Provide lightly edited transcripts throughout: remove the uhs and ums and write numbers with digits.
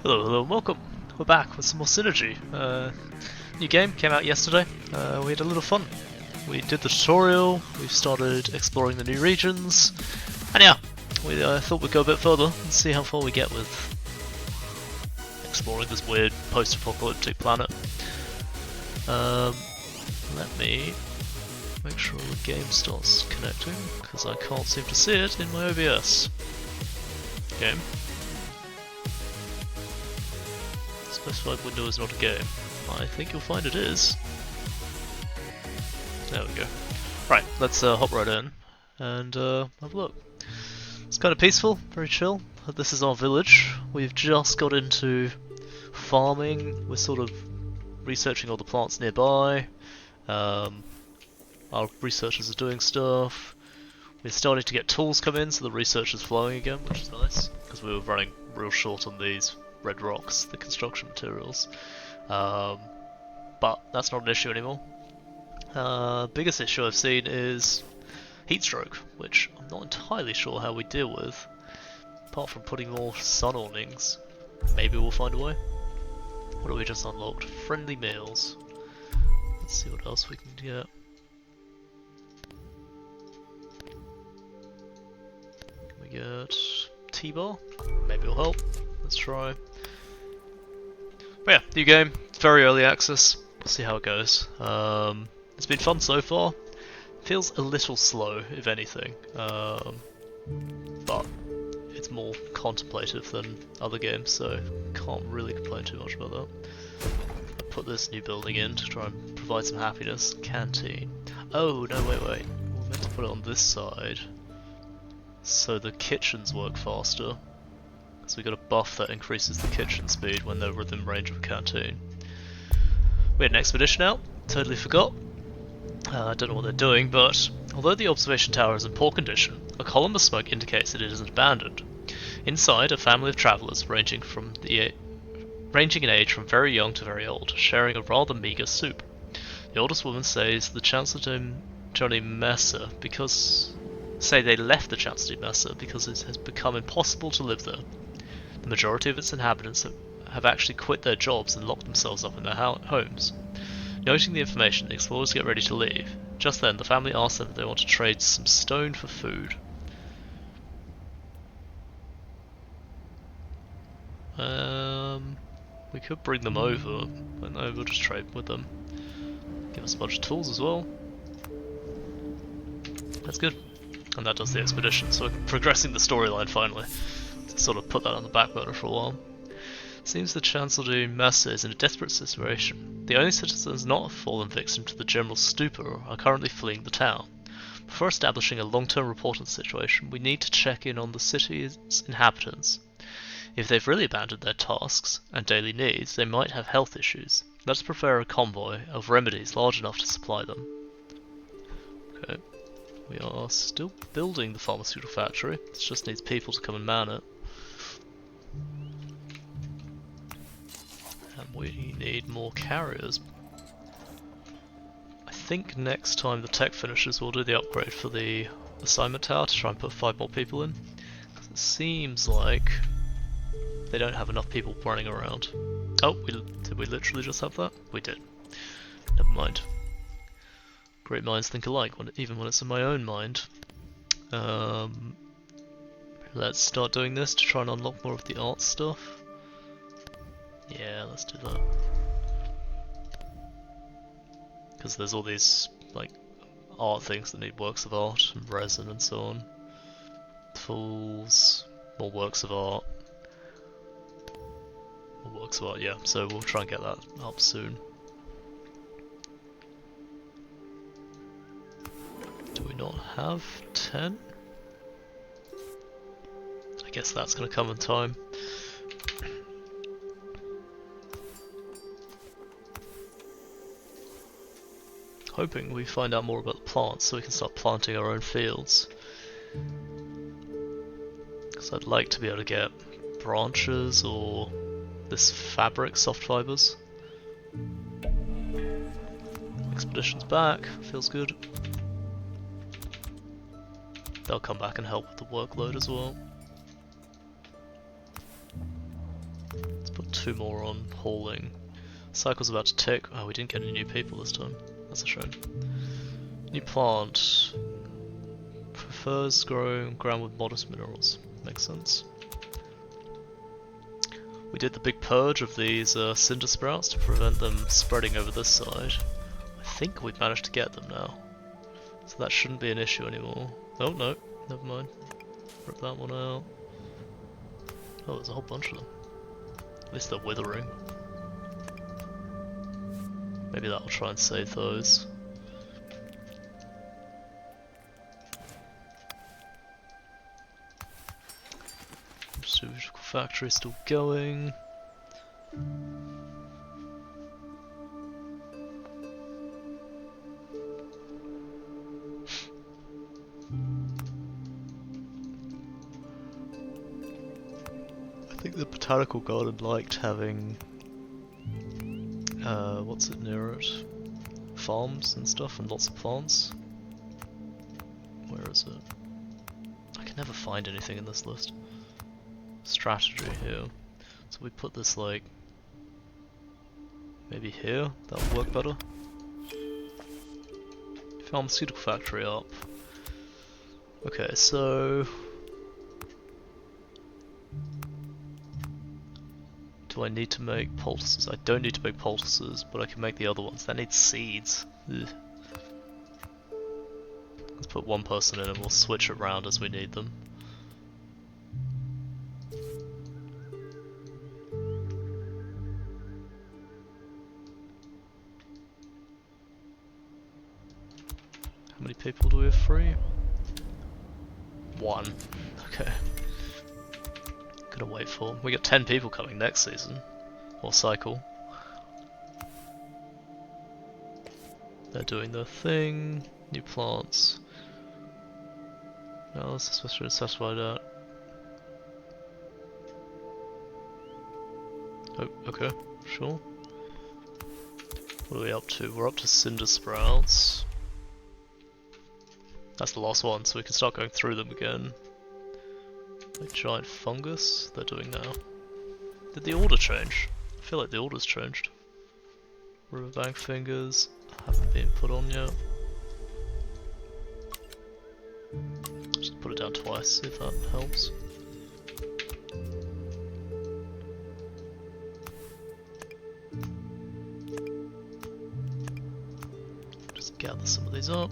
Hello, hello, welcome. We're back with some more Synergy. New game came out yesterday. We had a little fun. We did the tutorial, we started exploring the new regions, and yeah, we thought we'd go a bit further and see how far we get with exploring this weird post-apocalyptic planet. Let me make sure the game starts connecting, because I can't seem to see it in my OBS. Game. Specified window is not a game. I think you'll find it is. There we go. Right, let's hop right in and have a look. It's kind of peaceful, very chill. This is our village. We've just got into farming. We're sort of researching all the plants nearby. Our researchers are doing stuff. We're starting to get tools come in, so the research is flowing again, which is nice, because we were running real short on these red rocks, the construction materials. But that's not an issue anymore. Biggest issue I've seen is heat stroke, which I'm not entirely sure how we deal with, apart from putting more sun awnings. Maybe we'll find a way. What have we just unlocked? Friendly meals. Let's see what else we can get. Can we get T-bar? Maybe it'll help. Let's try. But yeah, new game. It's very early access. We'll see how it goes. It's been fun so far. Feels a little slow, if anything. But it's more contemplative than other games, so can't really complain too much about that. I put this new building in to try and provide some happiness. Canteen. Oh, no, wait. We're meant to put it on this side, so the kitchens work faster. So we got a buff that increases the kitchen speed when they're within range of a canteen. We had an expedition out, totally forgot. I don't know what they're doing, but although the observation tower is in poor condition, a column of smoke indicates that it isn't abandoned. Inside, a family of travellers ranging in age from very young to very old, sharing a rather meagre soup. The oldest woman says the Chancellor Johnny Messer they left the Chancellor Messer because it has become impossible to live there. The majority of its inhabitants have actually quit their jobs and locked themselves up in their homes. Noting the information, the explorers get ready to leave. Just then, the family asks them if they want to trade some stone for food. We could bring them over, but no, we'll just trade with them. Give us a bunch of tools as well. That's good. And that does the expedition, so we're progressing the storyline finally. Sort of put that on the back burner for a while. Seems the Chancellor Messer is in a desperate situation. The only citizens not fallen victim to the general stupor are currently fleeing the town. Before establishing a long-term report on the situation, we need to check in on the city's inhabitants. If they've really abandoned their tasks and daily needs, they might have health issues. Let's prepare a convoy of remedies large enough to supply them. Okay. We are still building the pharmaceutical factory. It just needs people to come and man it. And we need more carriers. I think next time the tech finishes, we'll do the upgrade for the assignment tower to try and put 5 more people in. Because it seems like they don't have enough people running around. Oh, did we literally just have that? We did. Never mind. Great minds think alike, even when it's in my own mind. Let's start doing this to try and unlock more of the art stuff. Yeah, let's do that. Because there's all these like art things that need works of art and resin and so on. Tools, more works of art. More works of art, yeah. So we'll try and get that up soon. Do we not have 10? I guess that's going to come in time. Hoping we find out more about the plants so we can start planting our own fields. Because I'd like to be able to get branches or this fabric, soft fibers. Expedition's back, feels good. They'll come back and help with the workload as well. Let's put 2 more on hauling. Cycle's about to tick. Oh, we didn't get any new people this time. That's a shame. New plant. Prefers growing ground with modest minerals. Makes sense. We did the big purge of these cinder sprouts to prevent them spreading over this side. I think we've managed to get them now. So that shouldn't be an issue anymore. Oh no, never mind. Rip that one out. Oh, there's a whole bunch of them. At least they're withering. Maybe that'll try and save those. Pharmaceutical factory still going. I think the botanical garden liked having what's it near it? Farms and stuff and lots of plants. Where is it? I can never find anything in this list. Strategy here. So we put this like maybe here, that'll work better. Pharmaceutical factory up. Okay, so do I need to make poultices? I don't need to make poultices, but I can make the other ones. That needs seeds. Ugh. Let's put one person in and we'll switch it around as we need them. How many people do we have free? 1. Okay. Gonna wait for. We got 10 people coming next season. Or cycle. They're doing their thing. New plants. No, let's just satisfy that. Oh, okay, sure. What are we up to? We're up to cinder sprouts. That's the last one, so we can start going through them again. A giant fungus, they're doing now. Did the order change? I feel like the order's changed. Riverbank fingers haven't been put on yet. Just put it down twice, see if that helps. Just gather some of these up.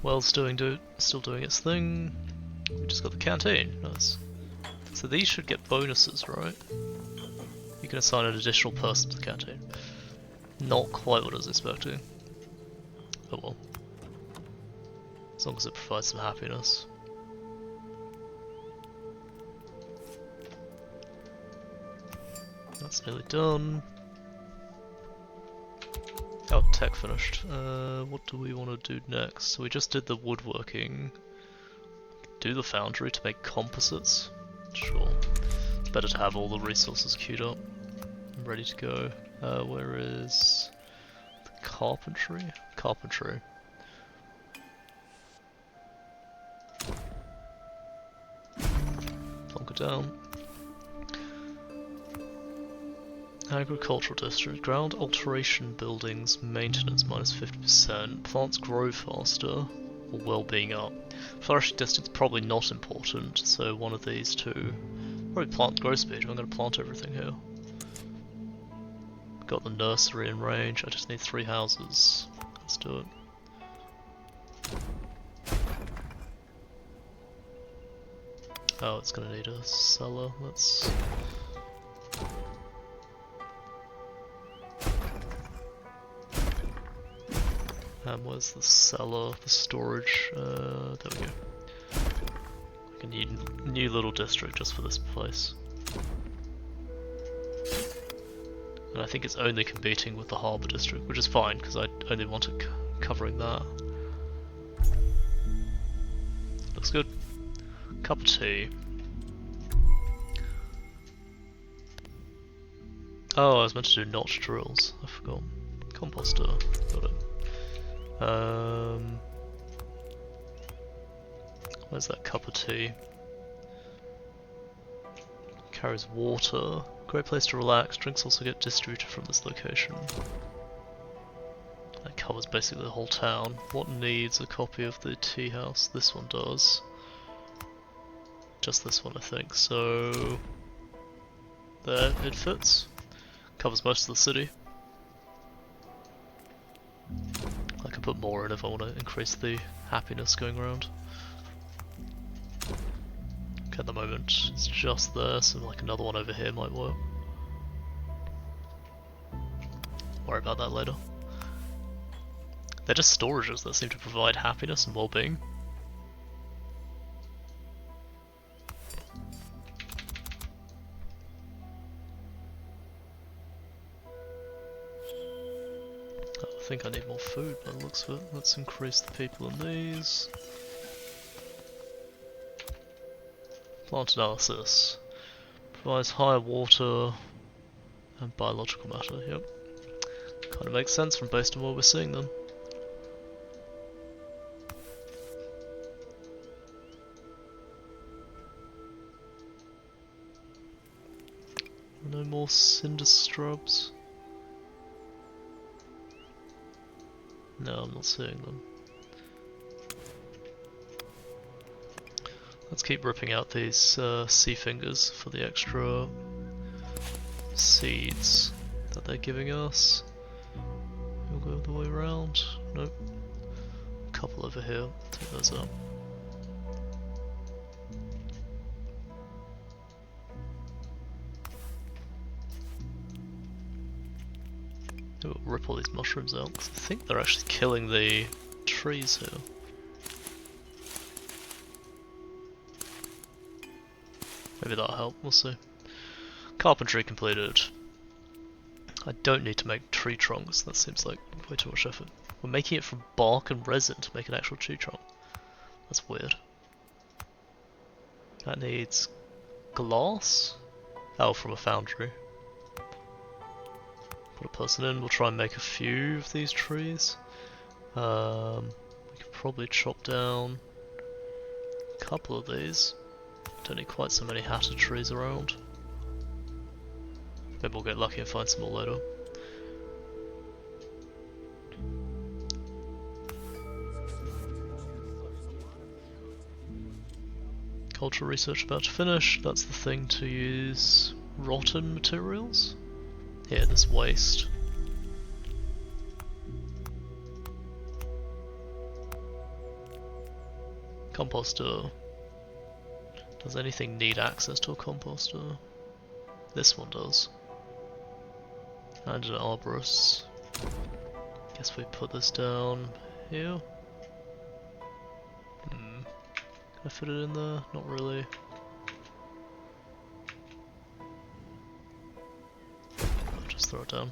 Well's still doing its thing. We just got the canteen, nice. So these should get bonuses, right? You can assign an additional person to the canteen. Not quite what I was expecting. Oh well. As long as it provides some happiness. That's nearly done. Oh, tech finished. What do we want to do next? So we just did the woodworking. Do the foundry to make composites. Sure. It's better to have all the resources queued up and ready to go. Where is the carpentry? Carpentry. Plonk it down. Agricultural district. Ground alteration buildings maintenance minus 50%. Plants grow faster. Or well-being up. Flourishing distance probably not important, so one of these two. Probably plant growth speed. I'm going to plant everything here. Got the nursery in range. I just need 3 houses. Let's do it. Oh, it's going to need a cellar. Let's. And where's the cellar, the storage? There we go. Like a new little district just for this place. And I think it's only competing with the harbour district, which is fine because I only want it covering that. Looks good. Cup of tea. Oh, I was meant to do notch drills. I forgot. Composter. Got it. Where's that cup of tea? Carries water. Great place to relax. Drinks also get distributed from this location. That covers basically the whole town. What needs a copy of the tea house? This one does. Just this one, I think. So there, it fits. Covers most of the city. I could put more in if I want to increase the happiness going around. Okay, at the moment it's just there, so like another one over here might work. Worry about that later. They're just storages that seem to provide happiness and well-being. I think I need more food by the looks of it. Let's increase the people in these. Plant analysis. Provides higher water and biological matter, yep. Kind of makes sense from based on where we're seeing them. No more cinder strubs. No, I'm not seeing them. Let's keep ripping out these sea fingers for the extra seeds that they're giving us. We'll go the way around. Nope. A couple over here. Take those out. We'll rip all these mushrooms out, because I think they're actually killing the trees here. Maybe that'll help, we'll see. Carpentry completed. I don't need to make tree trunks, that seems like way too much effort. We're making it from bark and resin to make an actual tree trunk. That's weird. That needs glass? Oh, from a foundry. Put a person in, we'll try and make a few of these trees. We could probably chop down a couple of these. Don't need quite so many hatted trees around. Maybe we'll get lucky and find some more later. Cultural research about to finish. That's the thing to use rotten materials. Here, this waste. Composter. Does anything need access to a composter? This one does. And an arborist. Guess we put this down here. Can I fit it in there? Not really. I'll just throw it down.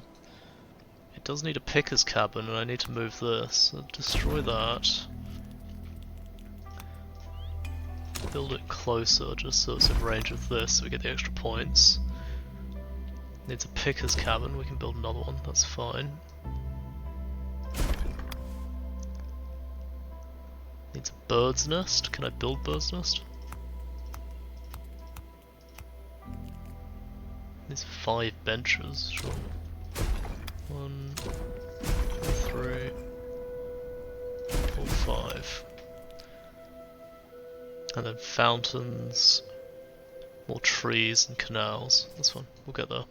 It does need a picker's cabin and I need to move this. So destroy that. Build it closer just so it's in range of this so we get the extra points. Needs a picker's cabin, we can build another one, that's fine. Needs a bird's nest, can I build bird's nest? Needs 5 benches, sure. 1, 2, 3, 4, 5. And then fountains, more trees and canals. That's fine, we'll get there.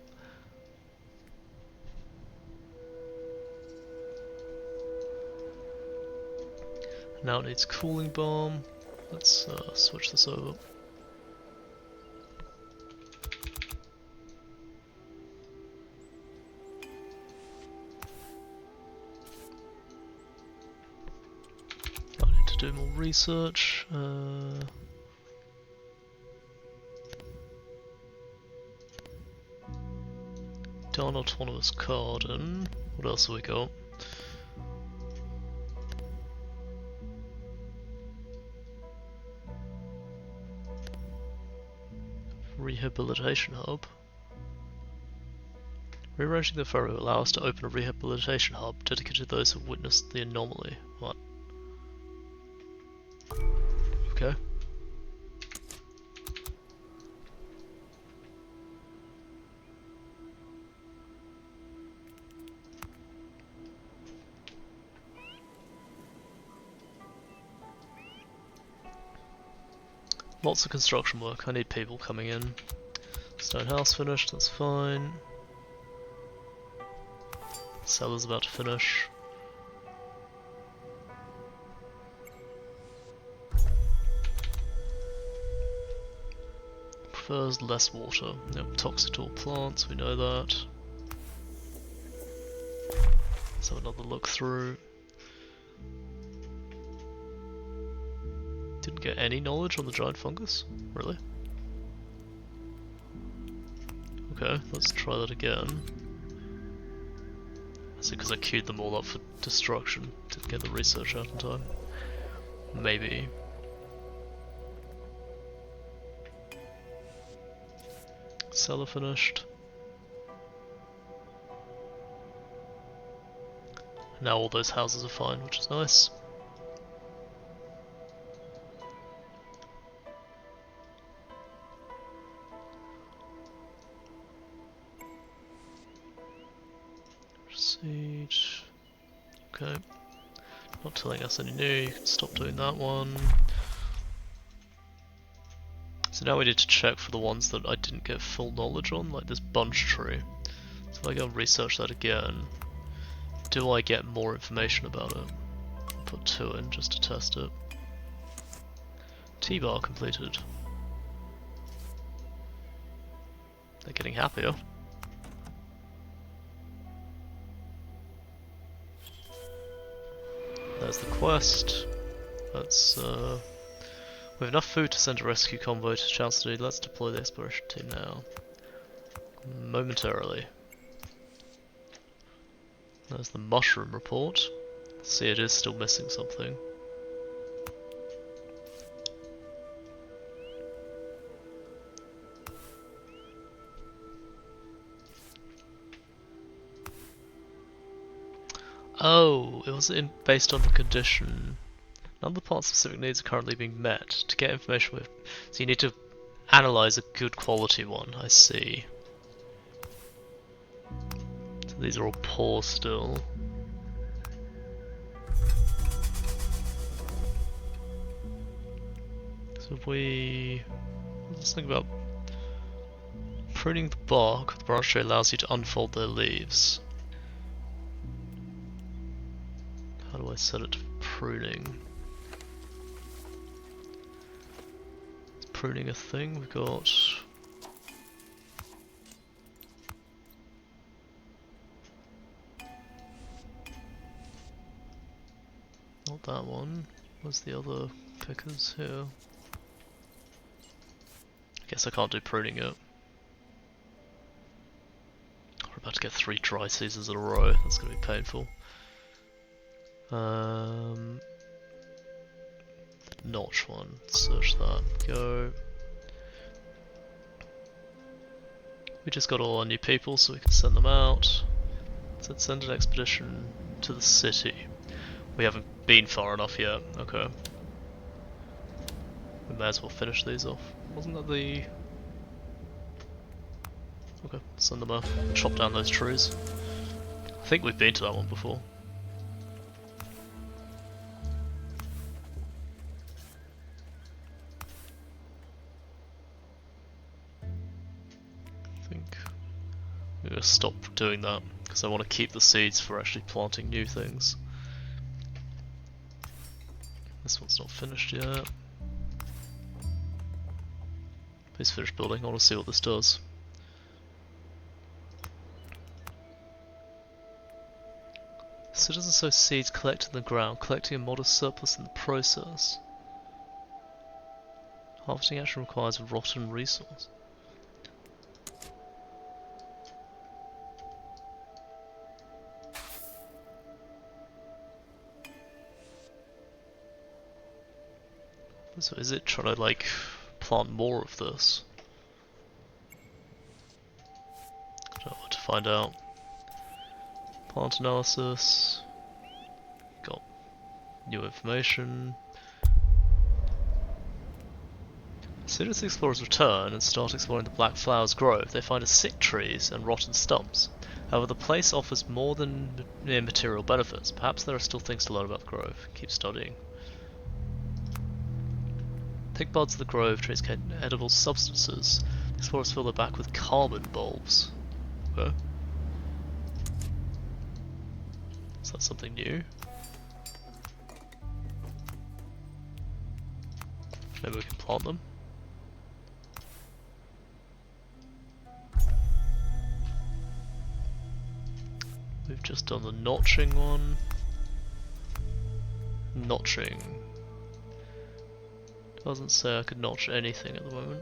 Now it needs cooling bomb. Let's switch this over. I need to do more research. Darn autonomous garden. What else have we got? Rehabilitation hub. Rearranging the ferry will allow us to open a rehabilitation hub dedicated to those who witnessed the anomaly. What? Okay. Lots of construction work. I need people coming in. Stone house finished, that's fine. Cellar's about to finish. Prefers less water. Yep, toxic to all plants, we know that. Let's have another look through. Didn't get any knowledge on the giant fungus? Really? Okay, let's try that again. Is it because I queued them all up for destruction? Didn't get the research out in time. Maybe. Cellar finished. Now all those houses are fine, which is nice. Proceed. Okay. Not telling us any new, you can stop doing that one. So now we need to check for the ones that I didn't get full knowledge on, like this bunch tree. So if I go research that again, do I get more information about it? I'll put 2 in just to test it. T-bar completed. They're getting happier. There's the quest. Let's we have enough food to send a rescue convoy to Chalcedon. Let's deploy the exploration team now. Momentarily. There's the mushroom report. See, it is still missing something. Oh, it was based on the condition. None of the plant's specific needs are currently being met. To get information with, so you need to analyze a good quality one. I see. So these are all poor still. So if we let's think about pruning the bark. The branch tree allows you to unfold their leaves. How do I set it to pruning? Pruning a thing, we've got not that one. Where's the other pickers here? I guess I can't do pruning yet. We're about to get 3 dry seasons in a row, that's gonna be painful. Notch one, search that, go. We just got all our new people so we can send them out. So let's send an expedition to the city. We haven't been far enough yet, okay. We may as well finish these off. Wasn't that the... Okay, send them out, chop down those trees. I think we've been to that one before. I'm going to stop doing that because I want to keep the seeds for actually planting new things. This one's not finished yet. Please finish building, I want to see what this does. Citizens sow seeds collected in the ground, collecting a modest surplus in the process. Harvesting action requires a rotten resource. So is it trying to like plant more of this? I don't know what to find out. Plant analysis. Got new information. As soon as the explorers return and start exploring the Black Flowers Grove, they find sick trees and rotten stumps. However, the place offers more than mere material benefits. Perhaps there are still things to learn about the grove. Keep studying. Thick buds of the grove trees contain edible substances. Explorers fill their back with carbon bulbs. Okay. Is that something new? Maybe we can plant them. We've just done the notching one. Notching. Doesn't say I could notch anything at the moment.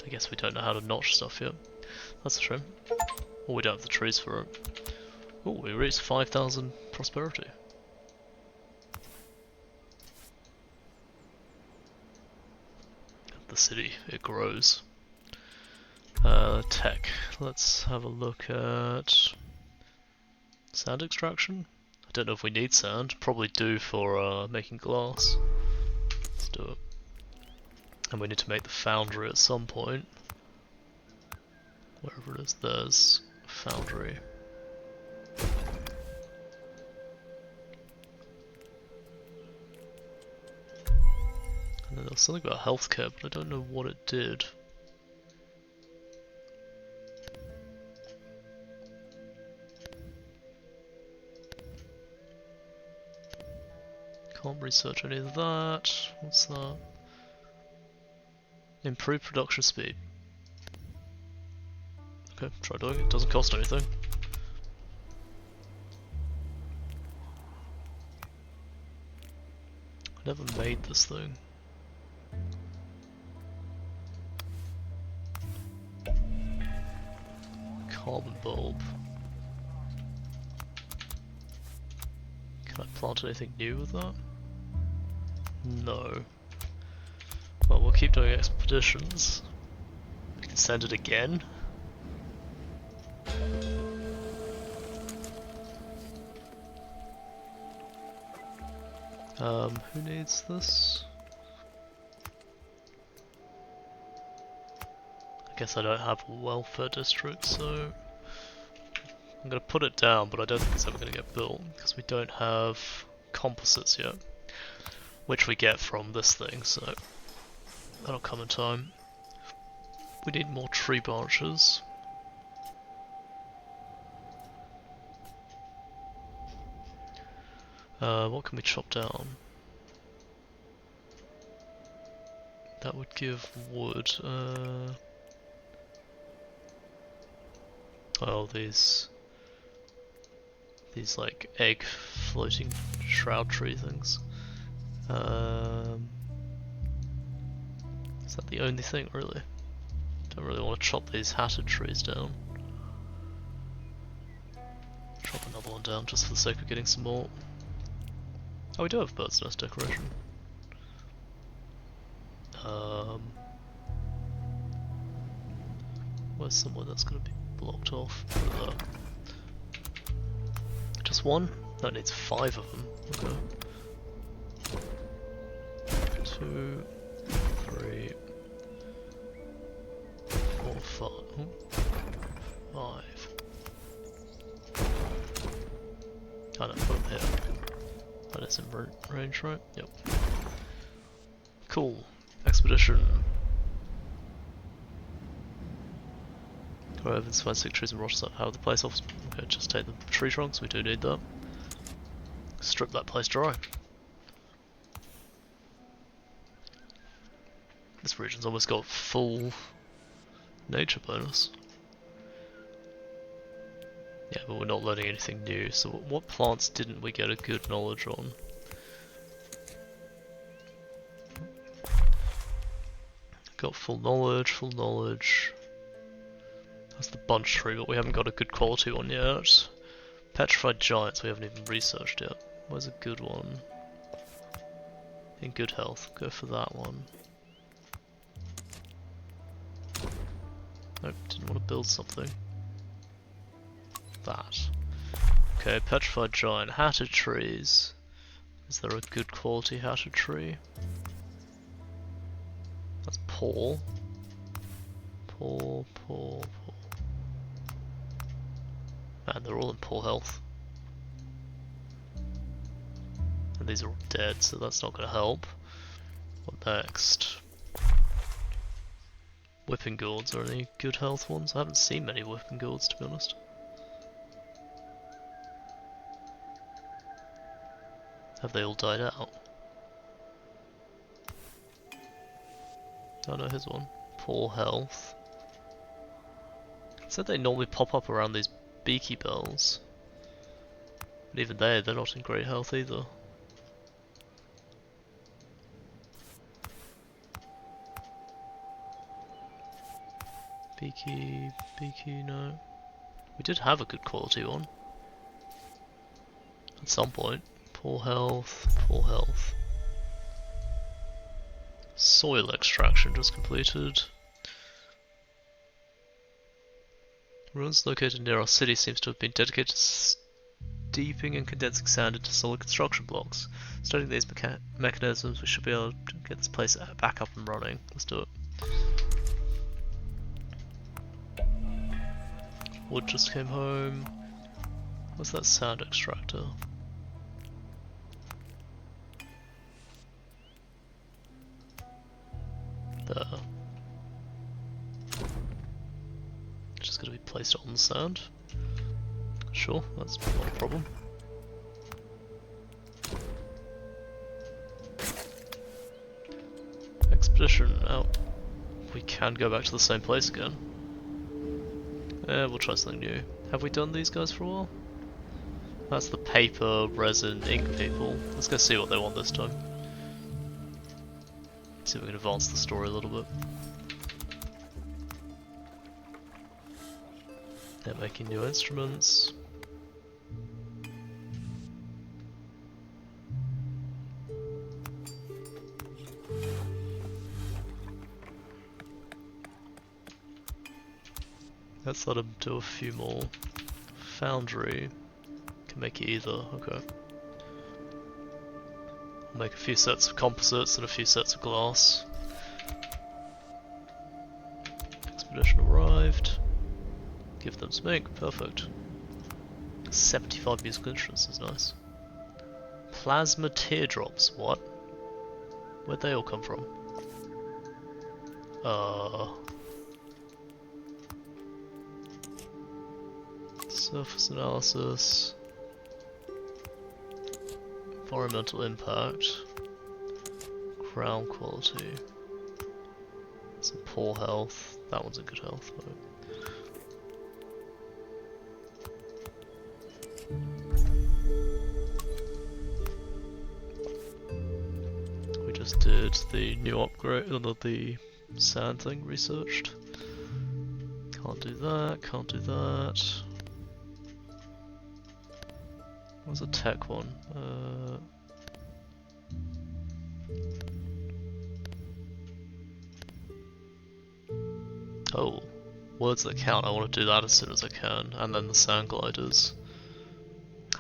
I guess we don't know how to notch stuff yet. That's a shame. Or we don't have the trees for it. Oh, we reached 5,000 prosperity. The city, it grows. Tech. Let's have a look at sand extraction. I don't know if we need sand. Probably do for making glass. Let's do it. And we need to make the foundry at some point. Wherever it is, there's a foundry. And then there was something about healthcare, but I don't know what it did. Can't research any of that. What's that? Improve production speed. Okay, try doing it. Doesn't cost anything. I never made this thing. Carbon bulb. Can I plant anything new with that? No. Well, we'll keep doing expeditions. We can send it again. Who needs this? I guess I don't have a welfare district, so I'm gonna put it down, but I don't think it's ever gonna get built because we don't have composites yet, which we get from this thing, so that'll come in time. We need more tree branches. What can we chop down? That would give wood. Oh, these like egg floating shroud tree things. Is that the only thing, really? Don't really want to chop these hatted trees down. Chop another one down just for the sake of getting some more. Oh, we do have bird's nest decoration. Where's somewhere that's going to be blocked off? Just one? No, it needs 5 of them. Okay. 2, 3, 4, 5. Oh, 5. Oh no, put them here. That is in range, right? Yep. Cool. Expedition. Go over and find 6 trees and rocks that have the place off. Okay, just take the tree trunks, we do need that. Strip that place dry. This region's almost got full nature bonus. Yeah, but we're not learning anything new, so what plants didn't we get a good knowledge on? Got full knowledge. That's the bunch tree, but we haven't got a good quality one yet. Petrified giants we haven't even researched yet. Where's a good one? In good health, go for that one. Nope, didn't want to build something. That. Okay, petrified giant, hatted trees. Is there a good quality hatted tree? That's poor. Poor. Man, they're all in poor health. And these are all dead, so that's not going to help. What next? Whipping Gourds, are any good health ones? I haven't seen many Whipping Gourds, to be honest. Have they all died out? Oh no, here's one. Poor health. It said they normally pop up around these beaky bells. But even they're not in great health either. Beaky, no. We did have a good quality one. At some point. Poor health, poor health. Soil extraction just completed. Ruins located near our city seems to have been dedicated to steeping and condensing sand into solid construction blocks. Studying these mechanisms, we should be able to get this place back up and running. Let's do it. Wood just came home. What's that sand extractor? There. Just gonna be placed on the sand. Sure, that's not a problem. Expedition out. We can go back to the same place again. We'll try something new. Have we done these guys for a while? That's the paper, resin, ink people. Let's go see what they want this time. See if we can advance the story a little bit. They're making new instruments. Let's let them do a few more. Foundry can make it either, okay. I'll make a few sets of composites and a few sets of glass. Expedition arrived. Give them some ink, perfect. 75 musical instruments is nice. Plasma teardrops, what? Where'd they all come from? Surface analysis. Environmental impact. Ground quality. Some poor health. That one's in good health though. We just did the new upgrade, the sand thing researched. Can't do that, can't do that. What's a tech one? Oh, words that count. I want to do that as soon as I can. And then the sand gliders.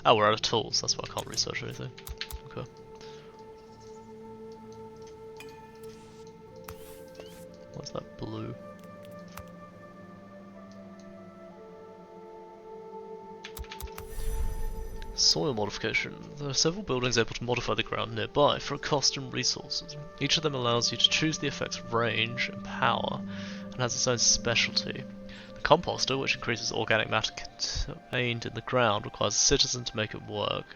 Oh, we're out of tools. That's why I can't research anything. Okay. What's that blue? Soil modification. There are several buildings able to modify the ground nearby for a cost and resources. Each of them allows you to choose the effect's range and power, and has its own specialty. The composter, which increases organic matter contained in the ground, requires a citizen to make it work.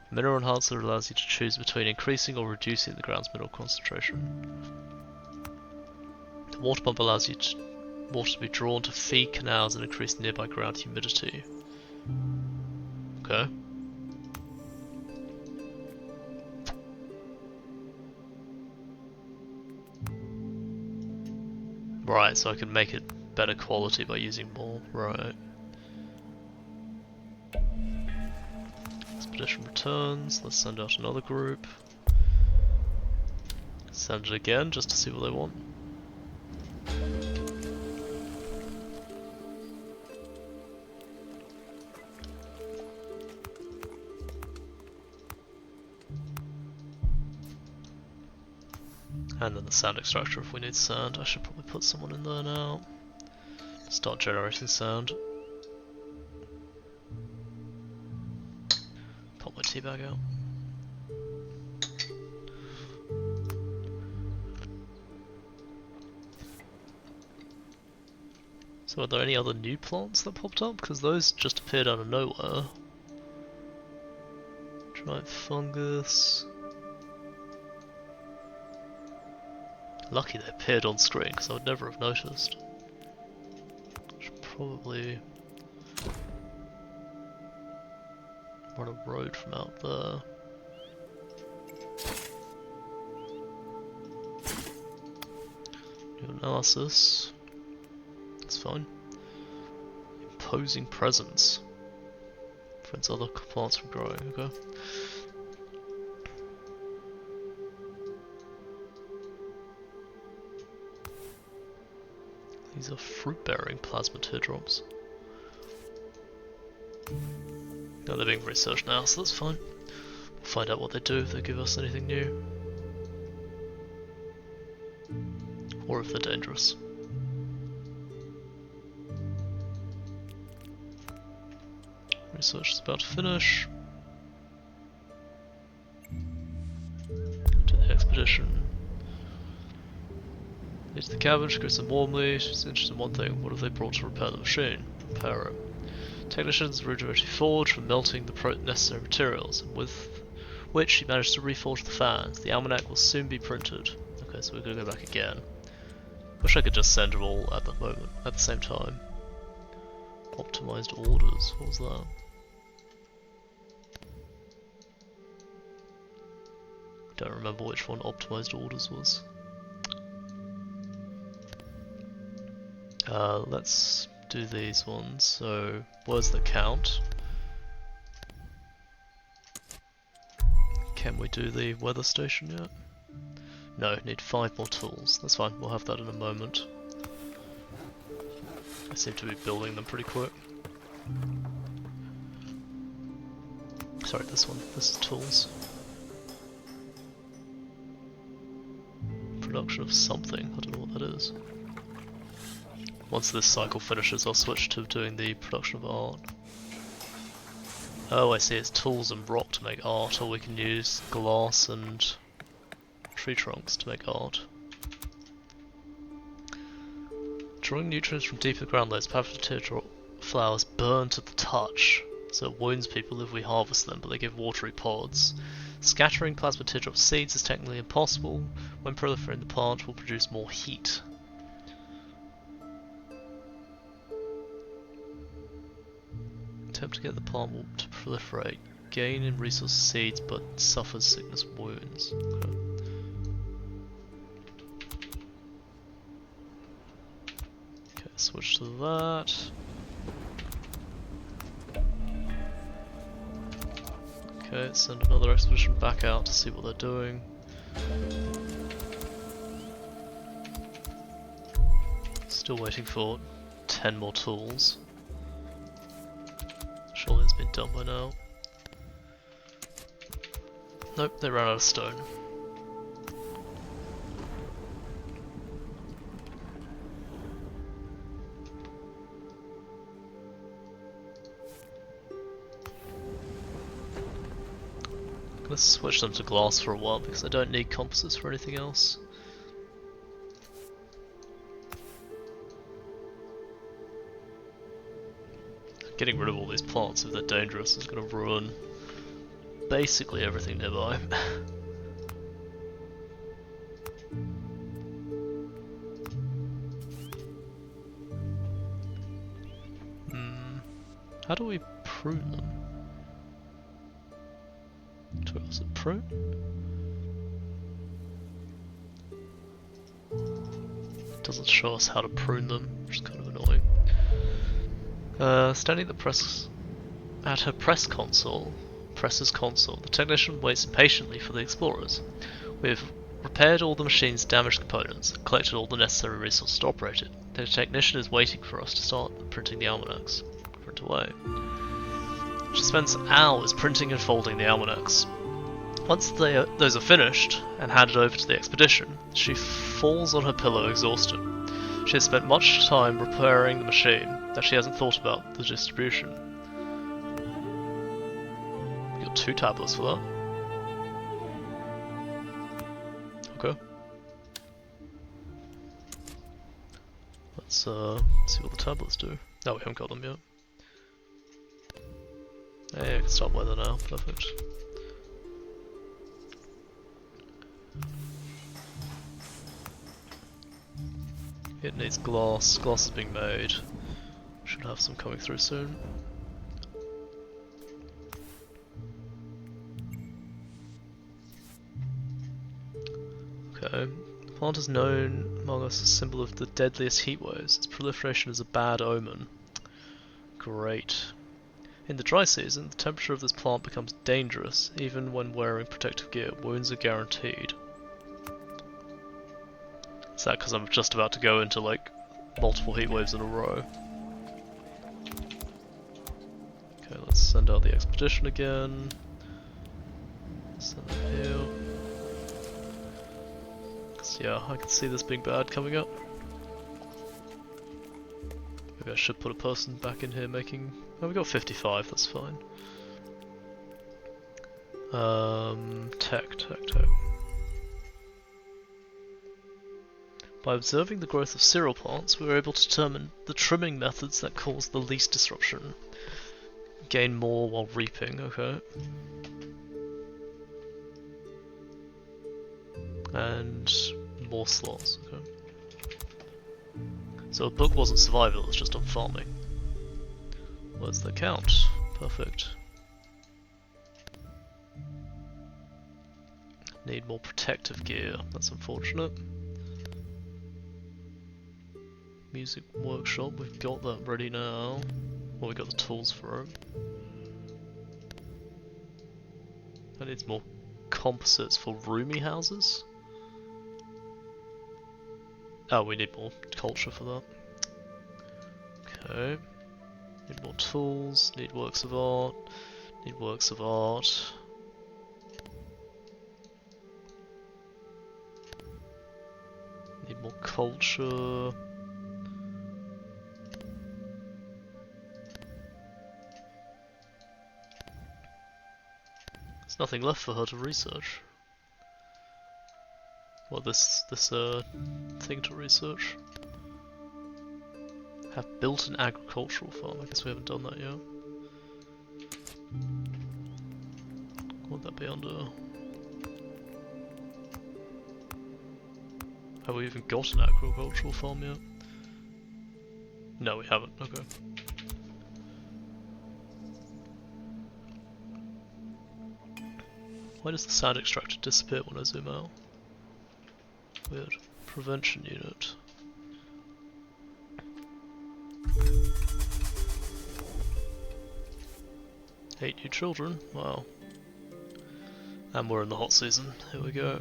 The mineral enhancer allows you to choose between increasing or reducing the ground's mineral concentration. The water pump allows water to be drawn to feed canals and increase nearby ground humidity. Okay. Right, so I can make it better quality by using more, right. Expedition returns, let's send out another group. Send it again, just to see what they want. And then the sand extractor if we need sand. I should probably put someone in there now. Start generating sand. Pop my tea bag out. So are there any other new plants that popped up? Because those just appeared out of nowhere. Giant fungus. Lucky they appeared on screen, because I would never have noticed. Should probably run a road from out there. New analysis. That's fine. Imposing presence. Prevents other plants from growing, okay. These are fruit-bearing plasma teardrops. No, they're being researched now, so that's fine. We'll find out what they do if they give us anything new. Or if they're dangerous. Research is about to finish. To the expedition. Lead to the cabbage, greets them warmly. She's interested in one thing: what have they brought to repair the machine? Repair it. Technicians rudimentary forge for melting the necessary materials, and with which she managed to reforge the fans. The almanac will soon be printed. Okay, so we're gonna go back again. Wish I could just send them all at the moment, at the same time. Optimized orders, what was that? Don't remember which one optimized orders was. Let's do these ones. So, words that count. Can we do the weather station yet? No, need 5 more tools. That's fine, we'll have that in a moment. I seem to be building them pretty quick. Sorry, this one. This is tools. Production of something. I don't know what that is. Once this cycle finishes, I'll switch to doing the production of art. Oh, I see, it's tools and rock to make art, or we can use glass and tree trunks to make art. Drawing nutrients from deeper ground layers, powerful teardrop flowers burn to the touch, so it wounds people if we harvest them, but they give watery pods. Scattering plasma teardrop seeds is technically impossible. When proliferating, the plant will produce more heat. Attempt to get the plant to proliferate. Gain in resource seeds, but suffers sickness wounds. Okay. Okay, switch to that. Okay, send another expedition back out to see what they're doing. Still waiting for 10 more tools. Surely it's been done by now. Nope, they ran out of stone. I'm gonna switch them to glass for a while because I don't need composites for anything else. Getting rid of all these plants if they're dangerous is going to ruin basically everything nearby. How do we prune them? Was it prune? It doesn't show us how to prune them, which is kind of annoying. Standing at her presser's console, the technician waits impatiently for the explorers. We have repaired all the machine's damaged components, and collected all the necessary resources to operate it. The technician is waiting for us to start printing the almanacs. Print away. She spends hours printing and folding the almanacs. Once those are finished and handed over to the expedition, she falls on her pillow exhausted. She has spent much time repairing the machine that she hasn't thought about the distribution. We got 2 tablets for that. Let's see what the tablets do. No, we haven't got them yet. Hey, I can start weather now. Perfect. It needs glass. Glass is being made. Should have some coming through soon. Okay. The plant is known among us as a symbol of the deadliest heat waves. Its proliferation is a bad omen. Great. In the dry season, the temperature of this plant becomes dangerous. Even when wearing protective gear, wounds are guaranteed. Is that because I'm just about to go into like multiple heat waves in a row? Okay, let's send out the expedition again. Send them here. Yeah, I can see this being bad coming up. Maybe I should put a person back in here making... Oh, we got 55, that's fine. Tech. By observing the growth of cereal plants, we were able to determine the trimming methods that cause the least disruption. Gain more while reaping, okay. And more slots, okay. So a book wasn't survival, it was just on farming. Words that count. Perfect. Need more protective gear, that's unfortunate. Music workshop, we've got that ready now. Well, we got the tools for it. That needs more composites for roomy houses. Oh, we need more culture for that. Okay. Need more tools, need works of art, need works of art. Need more culture. There's nothing left for her to research. Well, this thing to research. Have built an agricultural farm. I guess we haven't done that yet. What would that be under? Have we even got an agricultural farm yet? No, we haven't. Okay. Why does the sand extractor disappear when I zoom out? Weird. Prevention unit. Eight new children, wow. And we're in the hot season, here we go.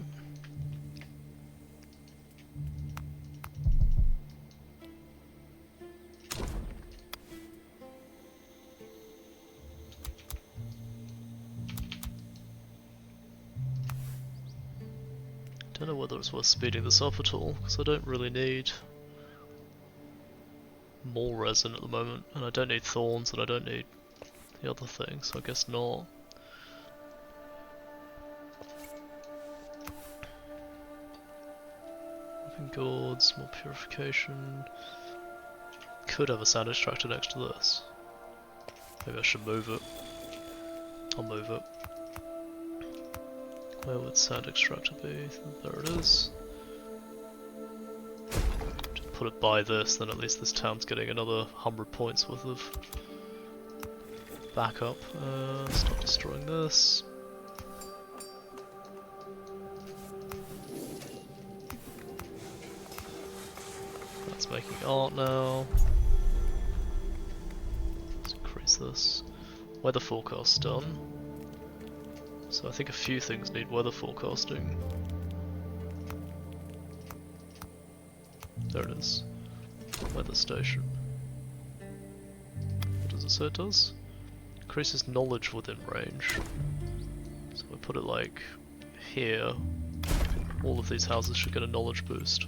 Don't know whether it's worth speeding this up at all, because I don't really need more resin at the moment, and I don't need thorns, and I don't need the other thing, so I guess not. Moving gourds, more purification. Could have a sand extractor next to this. Maybe I should move it. I'll move it. Where would sand extractor be? There it is. Just put it by this, then at least this town's getting another 100 points worth of backup. Stop destroying this. That's making art now. Let's increase this. Weather forecast done. So I think a few things need weather forecasting. There it is. Weather station. What does it say it does? Increases knowledge within range. So we put it like here. All of these houses should get a knowledge boost.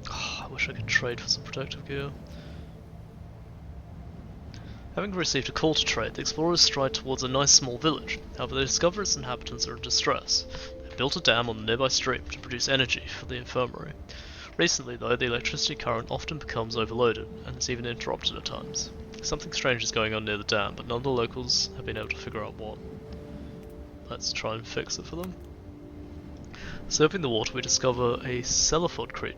Oh, I wish I could trade for some protective gear. Having received a call to trade, the explorers stride towards a nice small village. However, they discover its inhabitants are in distress. They built a dam on the nearby stream to produce energy for the infirmary. Recently though, the electricity current often becomes overloaded, and is even interrupted at times. Something strange is going on near the dam, but none of the locals have been able to figure out what. Let's try and fix it for them. Surfing the water, we discover a cephalopod creature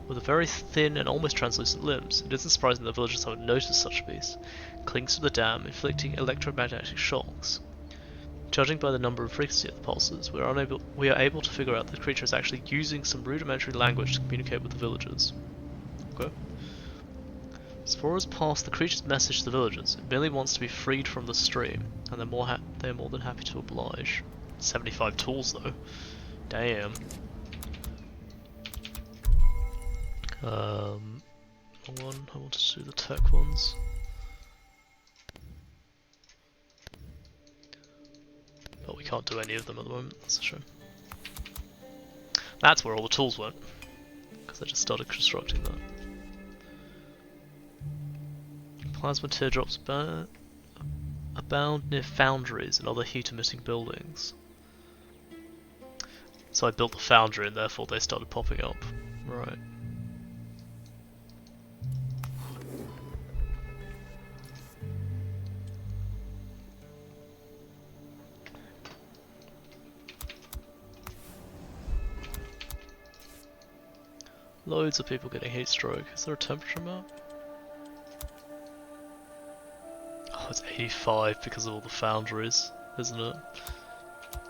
with a very thin and almost translucent limbs. It isn't surprising that villagers haven't noticed such a beast. It clings to the dam, inflicting electromagnetic shocks. Judging by the number and frequency of the pulses, we are able to figure out that the creature is actually using some rudimentary language to communicate with the villagers. Okay. As far as past the creature's message to the villagers, it merely wants to be freed from the stream, and they're more than happy to oblige. 75 tools though. Damn. Wrong one. I wanted to do the tech ones. But we can't do any of them at the moment, that's a shame. That's where all the tools went, because I just started constructing that. Plasma teardrops abound near foundries and other heat-emitting buildings. So I built the foundry and therefore they started popping up. Right. Loads of people getting heat stroke. Is there a temperature map? Oh, it's 85 because of all the foundries, isn't it?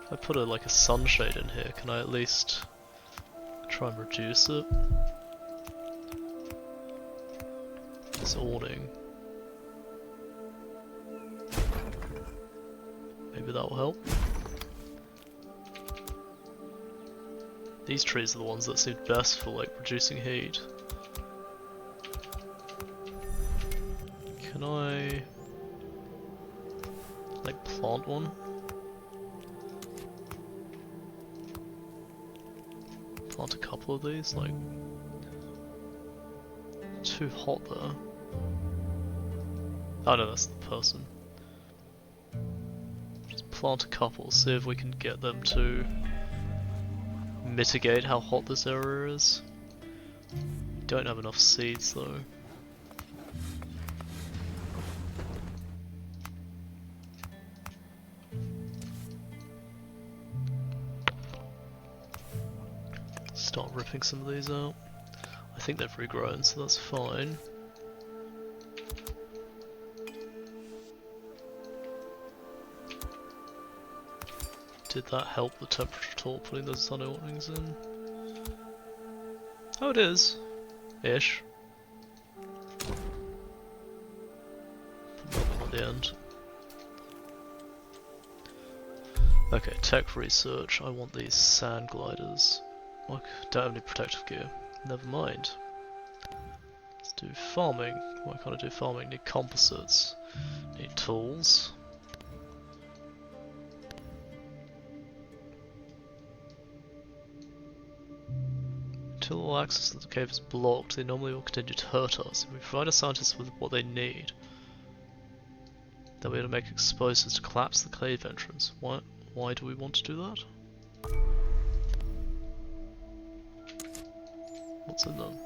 If I put like a sunshade in here, can I at least try and reduce it? This awning. Maybe that will help. These trees are the ones that seem best for like reducing heat. Can I like plant one? Plant a couple of these, like too hot there. Oh no, that's the person. Just plant a couple, see if we can get them to mitigate how hot this area is. Don't have enough seeds though. Start ripping some of these out. I think they've regrown, so that's fine. Did that help the temperature at all, putting those sun openings in? Oh, it is. Ish. Nothing at the end. Okay, tech research. I want these sand gliders. I don't have any protective gear. Never mind. Let's do farming. Why can't I do farming? Need composites. Need tools. Until all access to the cave is blocked, they normally will continue to hurt us. If we provide our scientists with what they need, they'll be able to make explosives to collapse the cave entrance. Why do we want to do that? What's in them?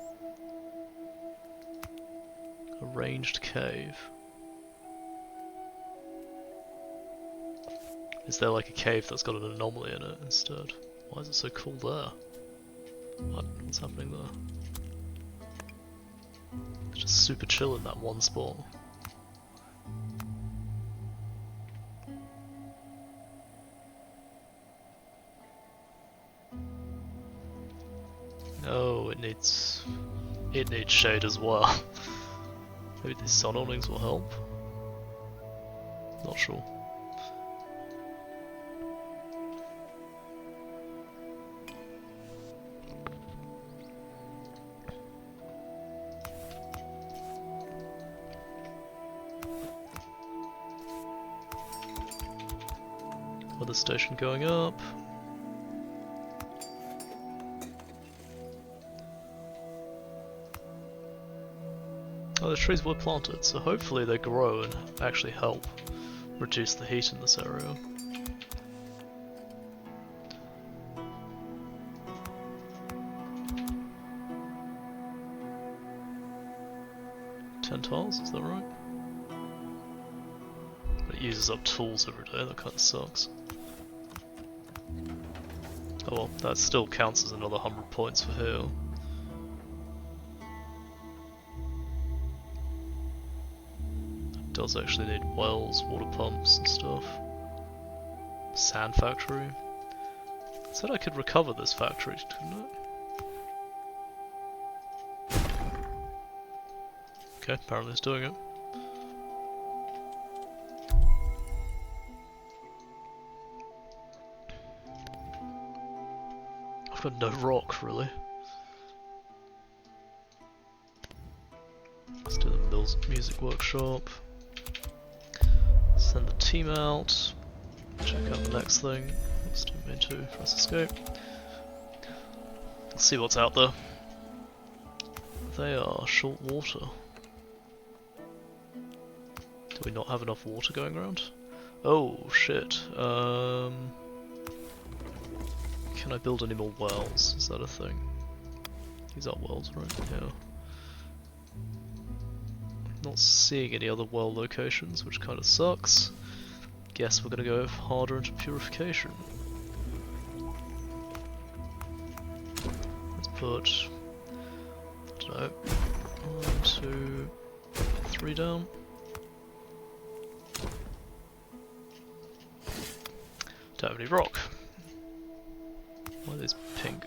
A ranged cave. Is there like a cave that's got an anomaly in it instead? Why is it so cool there? What's happening there? It's just super chill in that one spot. Oh, it needs shade as well. Maybe these sun awnings will help. Not sure. Weather station going up. Oh, the trees were planted, so hopefully they grow and actually help reduce the heat in this area. 10 tiles, is that right? But it uses up tools every day, that kind of sucks. Oh well, that still counts as another 100 points for here. It does actually need wells, water pumps and stuff. Sand factory. I said I could recover this factory, couldn't it? Okay, apparently it's doing it. I've got no rock, really. Let's do the music workshop. Send the team out. Check out the next thing. Let's do main 2, press escape. Let's see what's out there. They are short water. Do we not have enough water going around? Oh shit. Can I build any more wells? Is that a thing? These are wells, right? Yeah. Not seeing any other well locations, which kind of sucks. Guess we're gonna go harder into purification. Let's put, I don't know, 1, 2, 3 down. Don't have any rock. Why are these pink?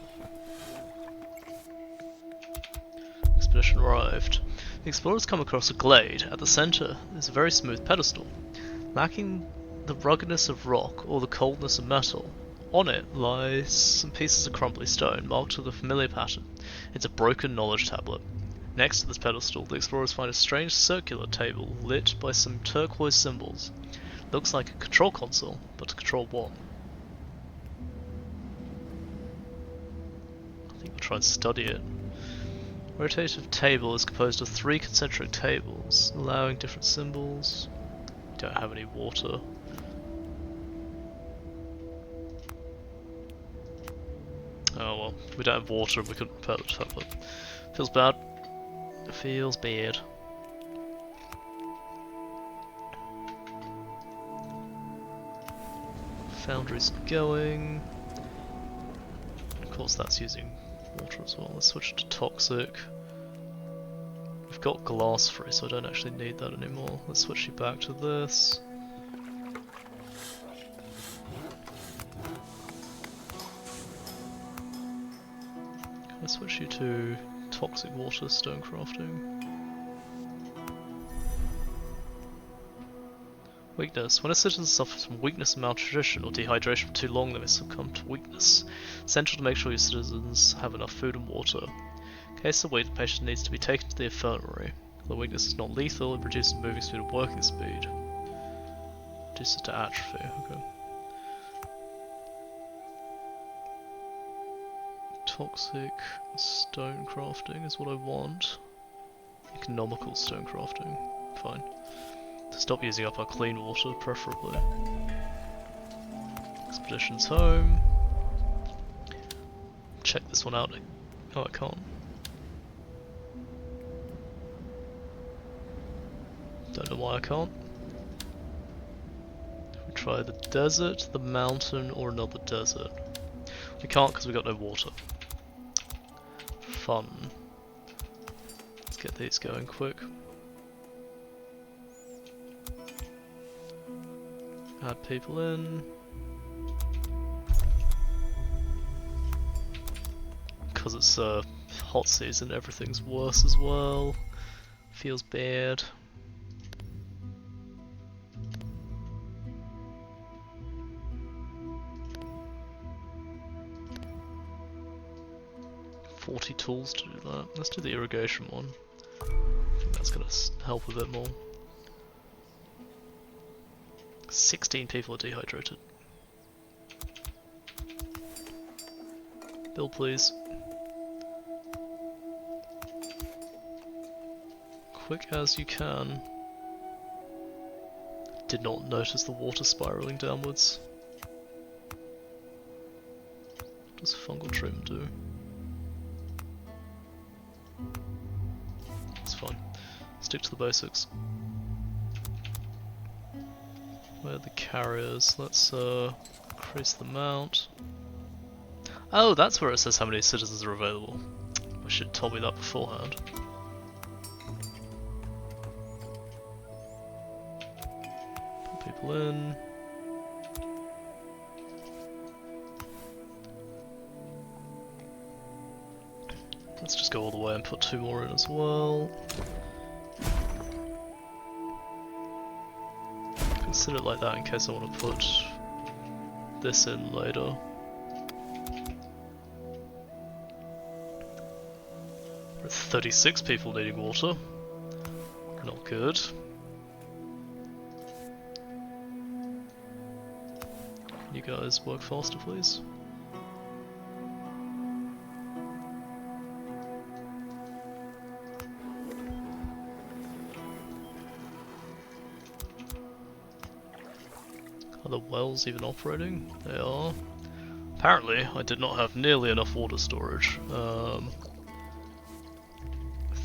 Expedition arrived. The explorers come across a glade. At the centre is a very smooth pedestal, lacking the ruggedness of rock or the coldness of metal. On it lies some pieces of crumbly stone marked with a familiar pattern. It's a broken knowledge tablet. Next to this pedestal, the explorers find a strange circular table lit by some turquoise symbols. Looks like a control console, but to control what? I think we'll try and study it. Rotative table is composed of 3 concentric tables, allowing different symbols. Don't have any water. Oh well, we don't have water and we couldn't repair the tablet. Feels bad. Feels bad. Foundry's going. Of course that's using water as well. Let's switch to toxic. We've got glass free, so I don't actually need that anymore. Let's switch you back to this. Can I switch you to toxic water stone crafting? Weakness. When a citizen suffers from weakness and malnutrition or dehydration for too long, they may succumb to weakness. Essential to make sure your citizens have enough food and water. In case of weak, the patient needs to be taken to the infirmary. The weakness is not lethal, it reduces moving speed and working speed. Reduces to atrophy, okay. Toxic stone crafting is what I want. Economical stone crafting, fine. To stop using up our clean water, preferably. Expedition's home. Check this one out. Oh, I can't. Don't know why I can't. We try the desert, the mountain, or another desert. We can't because we got no water. Fun. Let's get these going quick. Add people in. Because it's hot season, everything's worse as well. Feels bad. $40 tools to do that. Let's do the irrigation one. I think that's gonna help a bit more. 16 people are dehydrated. Bill, please. Quick as you can. Did not notice the water spiraling downwards. What does fungal treatment do? It's fine. Stick to the basics. Where are the carriers? Let's increase the amount. Oh, that's where it says how many citizens are available. I should have told me that beforehand. Put people in. Let's just go all the way and put 2 more in as well. Consider it like that in case I want to put this in later. There are 36 people needing water. Not good. Can you guys work faster, please? Are the wells even operating? They are. Apparently, I did not have nearly enough water storage. I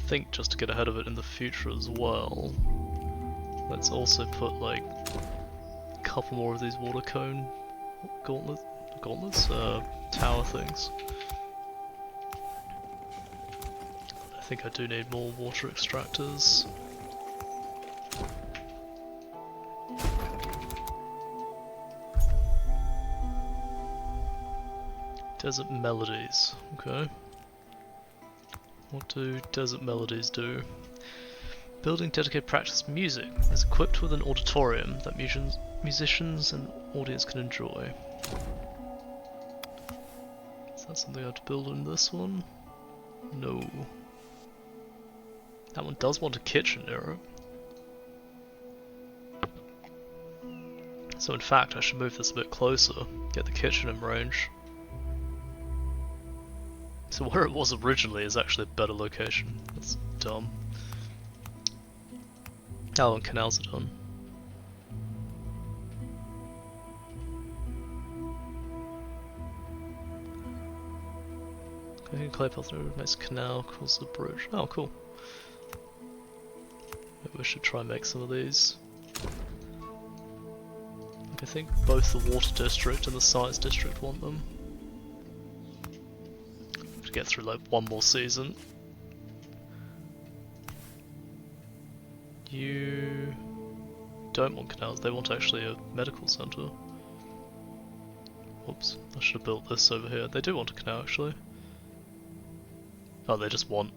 think just to get ahead of it in the future as well. Let's also put like a couple more of these water cone gauntlets? Tower things. I think I do need more water extractors. Desert melodies, okay. What do desert melodies do? Building dedicated practice music is equipped with an auditorium that musicians and audience can enjoy. Is that something I have to build in this one? No. That one does want a kitchen near it. So in fact I should move this a bit closer, get the kitchen in range. So where it was originally is actually a better location. That's dumb. Oh, and canals are done. Okay, clay path makes a canal, across the bridge. Oh, cool. Maybe we should try and make some of these. I think both the water district and the science district want them. Get through like one more season. You don't want canals, they want actually a medical centre. Whoops, I should have built this over here. They do want a canal actually. Oh, they just want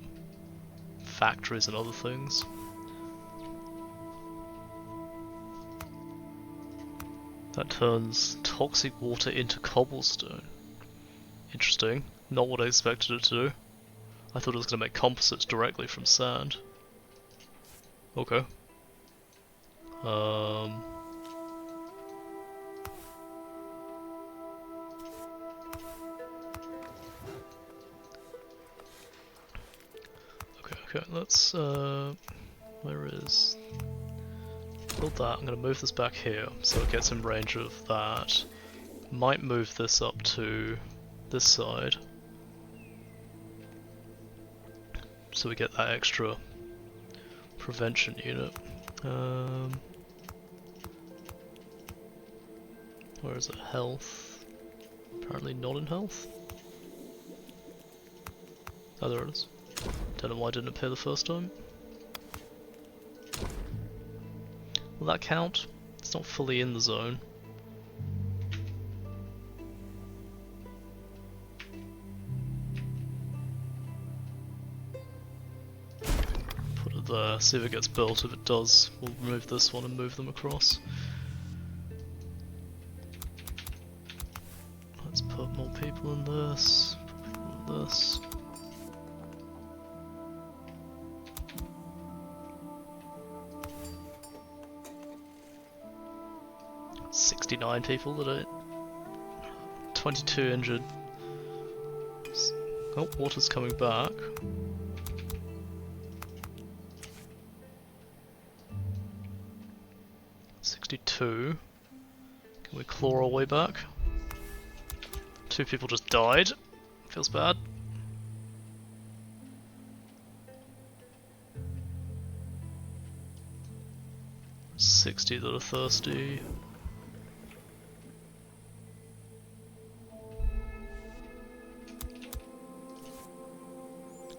factories and other things. That turns toxic water into cobblestone. Interesting. Not what I expected it to do. I thought it was going to make composites directly from sand. Okay. Okay, let's, where is... Build that, I'm going to move this back here, so it gets in range of that. Might move this up to this side. So we get that extra prevention unit. Where is it? Health? Apparently not in health. Oh, there it is. Don't know why it didn't appear the first time. Will that count? It's not fully in the zone. There, see if it gets built. If it does, we'll remove this one and move them across. Let's put more people in this, put people in this. "69 people that are 22 injured. Oh, water's coming back. Can we claw our way back? 2 people just died. Feels bad. 60 that are thirsty.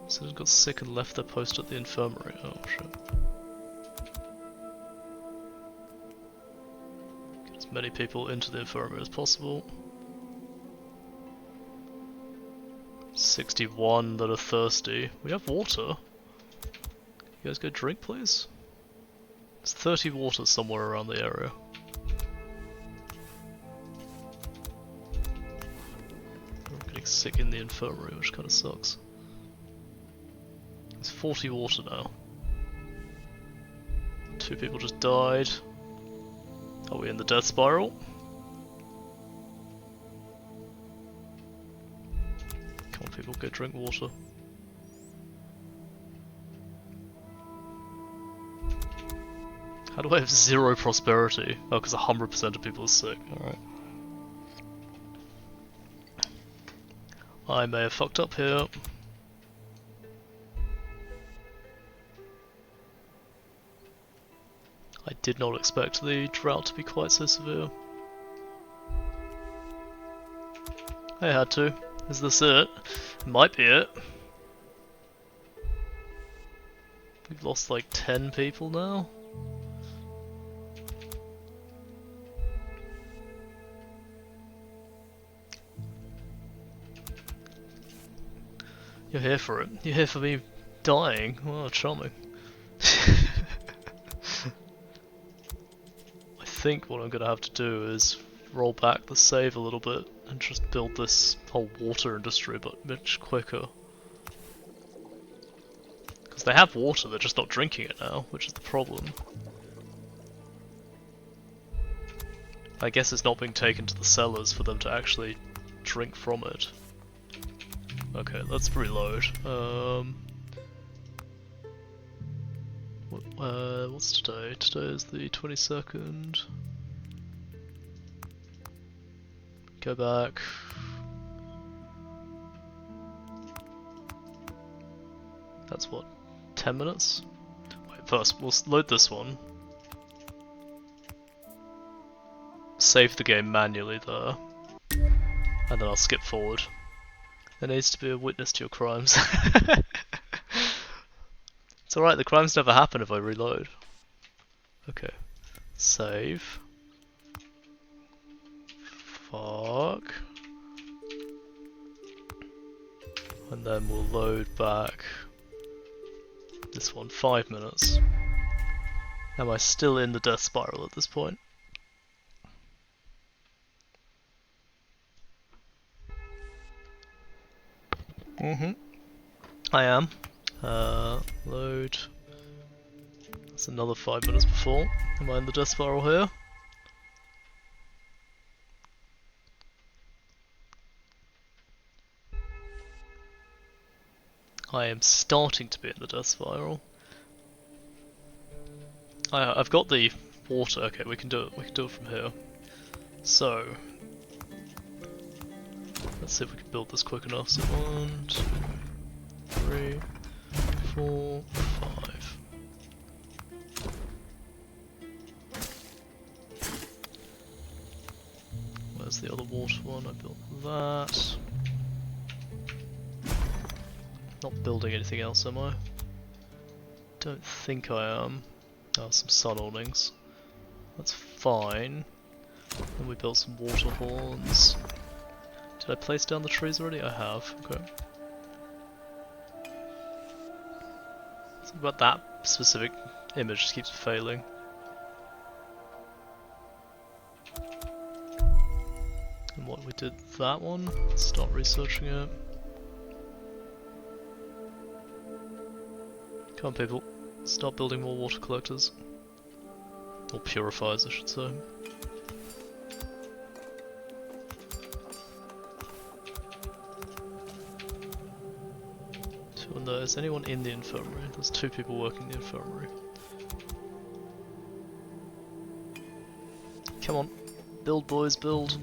Someone got sick and left their post at the infirmary. Oh shit. Get as many people into the infirmary as possible. 61 that are thirsty. We have water. You guys go drink, please? There's 30 water somewhere around the area. I'm getting sick in the infirmary, which kind of sucks. There's 40 water now. 2 people just died. Are we in the death spiral? Come on people, go drink water. How do I have 0 prosperity? Oh, because 100% of people are sick. Alright. I may have fucked up here. I did not expect the drought to be quite so severe. I had to. Is this it? It might be it. We've lost like 10 people now. You're here for it. You're here for me dying. Oh, charming. I think what I'm gonna have to do is roll back the save a little bit and just build this whole water industry but much quicker. Because they have water, they're just not drinking it now, which is the problem. I guess it's not being taken to the cellars for them to actually drink from it. Okay, let's reload. What's today? Today is the 22nd. Go back. That's what, 10 minutes? Wait, first we'll load this one. Save the game manually there. And then I'll skip forward. There needs to be a witness to your crimes. It's alright, the crimes never happen if I reload. Okay. Save. Fuck. And then we'll load back this one, 5 minutes. Am I still in the death spiral at this point? I am. Load. That's another 5 minutes before. Am I in the death spiral here? I am starting to be in the death spiral. I've got the water. Okay, we can do it. We can do it from here. So let's see if we can build this quick enough. So 1, 2, 3, 4, 5. Where's the other water one? I built that. Not building anything else, am I? Don't think I am. Oh, some sun awnings. That's fine. And we built some water horns. Did I place down the trees already? I have. Okay. Something about that specific image just keeps failing. And what we did that one? Start researching it. Come on people, start building more water collectors. Or purifiers I should say. So, and there's anyone in the infirmary? There's 2 people working in the infirmary. Come on, build boys, build.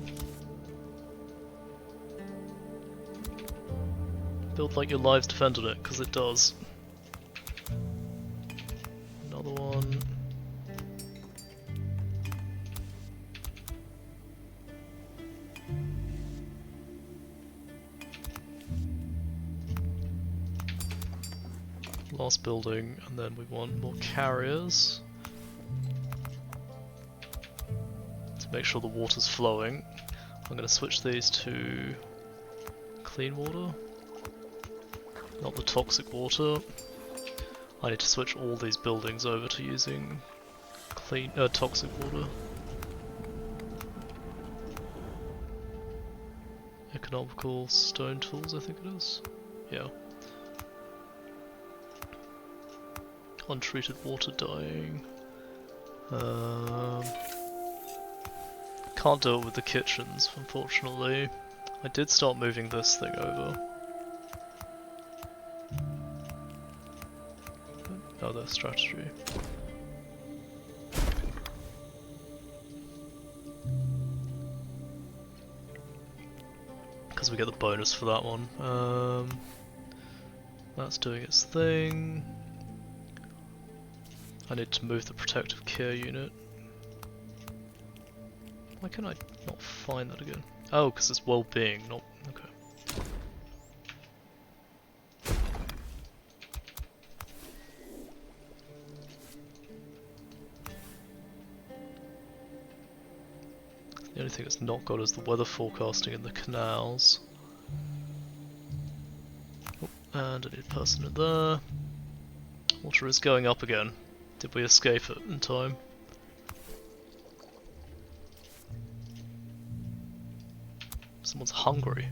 Build like your lives depend on it, because it does. Another one. Last building, and then we want more carriers to make sure the water's flowing. I'm going to switch these to clean water, not the toxic water. I need to switch all these buildings over to using clean toxic water. Economical stone tools, I think it is. Yeah. Untreated water dying. Can't do it with the kitchens, unfortunately. I did start moving this thing over. Other strategy. Because we get the bonus for that one. That's doing its thing. I need to move the protective care unit. Why can I not find that again? Oh, because it's well-being, not... okay. The only thing it's not got is the weather forecasting in the canals. Oh, and I need a person in there. Water is going up again. Did we escape it in time? Someone's hungry.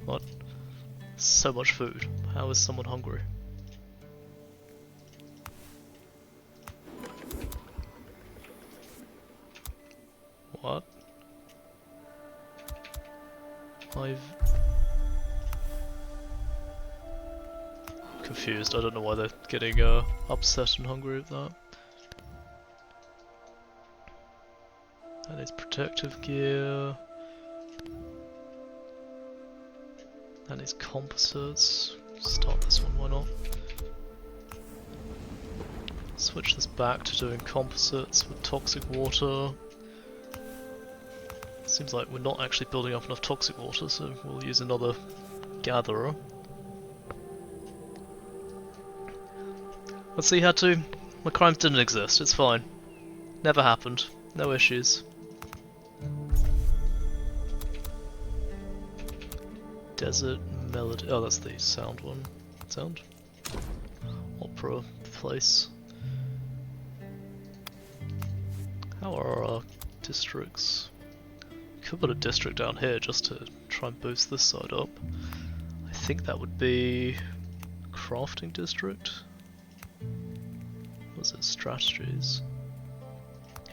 What? So much food. How is someone hungry? What? Confused. I don't know why they're getting upset and hungry at that. That is protective gear. That is composites. Start this one, why not? Switch this back to doing composites with toxic water. Seems like we're not actually building up enough toxic water, so we'll use another gatherer. Let's see how to... My crimes didn't exist, it's fine. Never happened. No issues. Desert melody... oh, that's the sound one. Sound? Opera place. How are our districts? Could put a district down here just to try and boost this side up. I think that would be... crafting district? What's it? Strategies?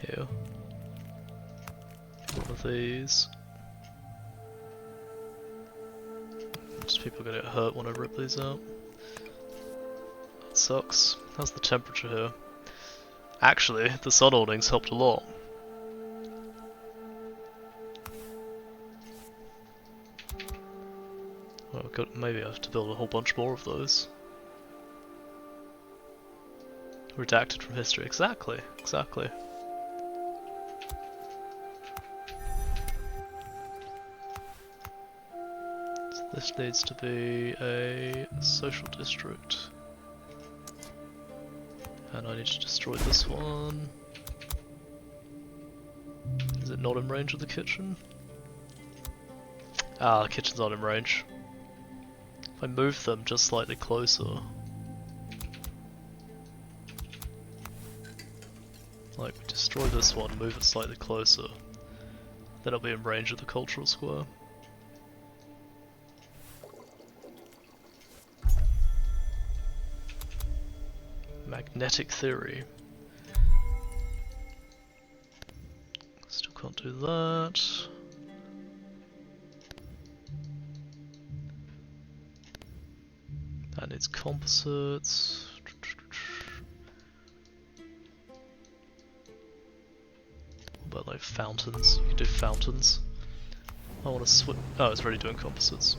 Here. One of these. Just people are gonna get hurt when I rip these out. That sucks. How's the temperature here? Actually, the sun holdings helped a lot. Well, maybe I have to build a whole bunch more of those. Redacted from history. Exactly, exactly. So this needs to be a social district. And I need to destroy this one. Is it not in range of the kitchen? Ah, the kitchen's not in range. If I move them just slightly closer. Like, destroy this one, move it slightly closer. Then I'll be in range of the cultural square. Magnetic theory. Still can't do that. That needs composites. What about like fountains? You can do fountains. I want to switch. Oh, it's already doing composites.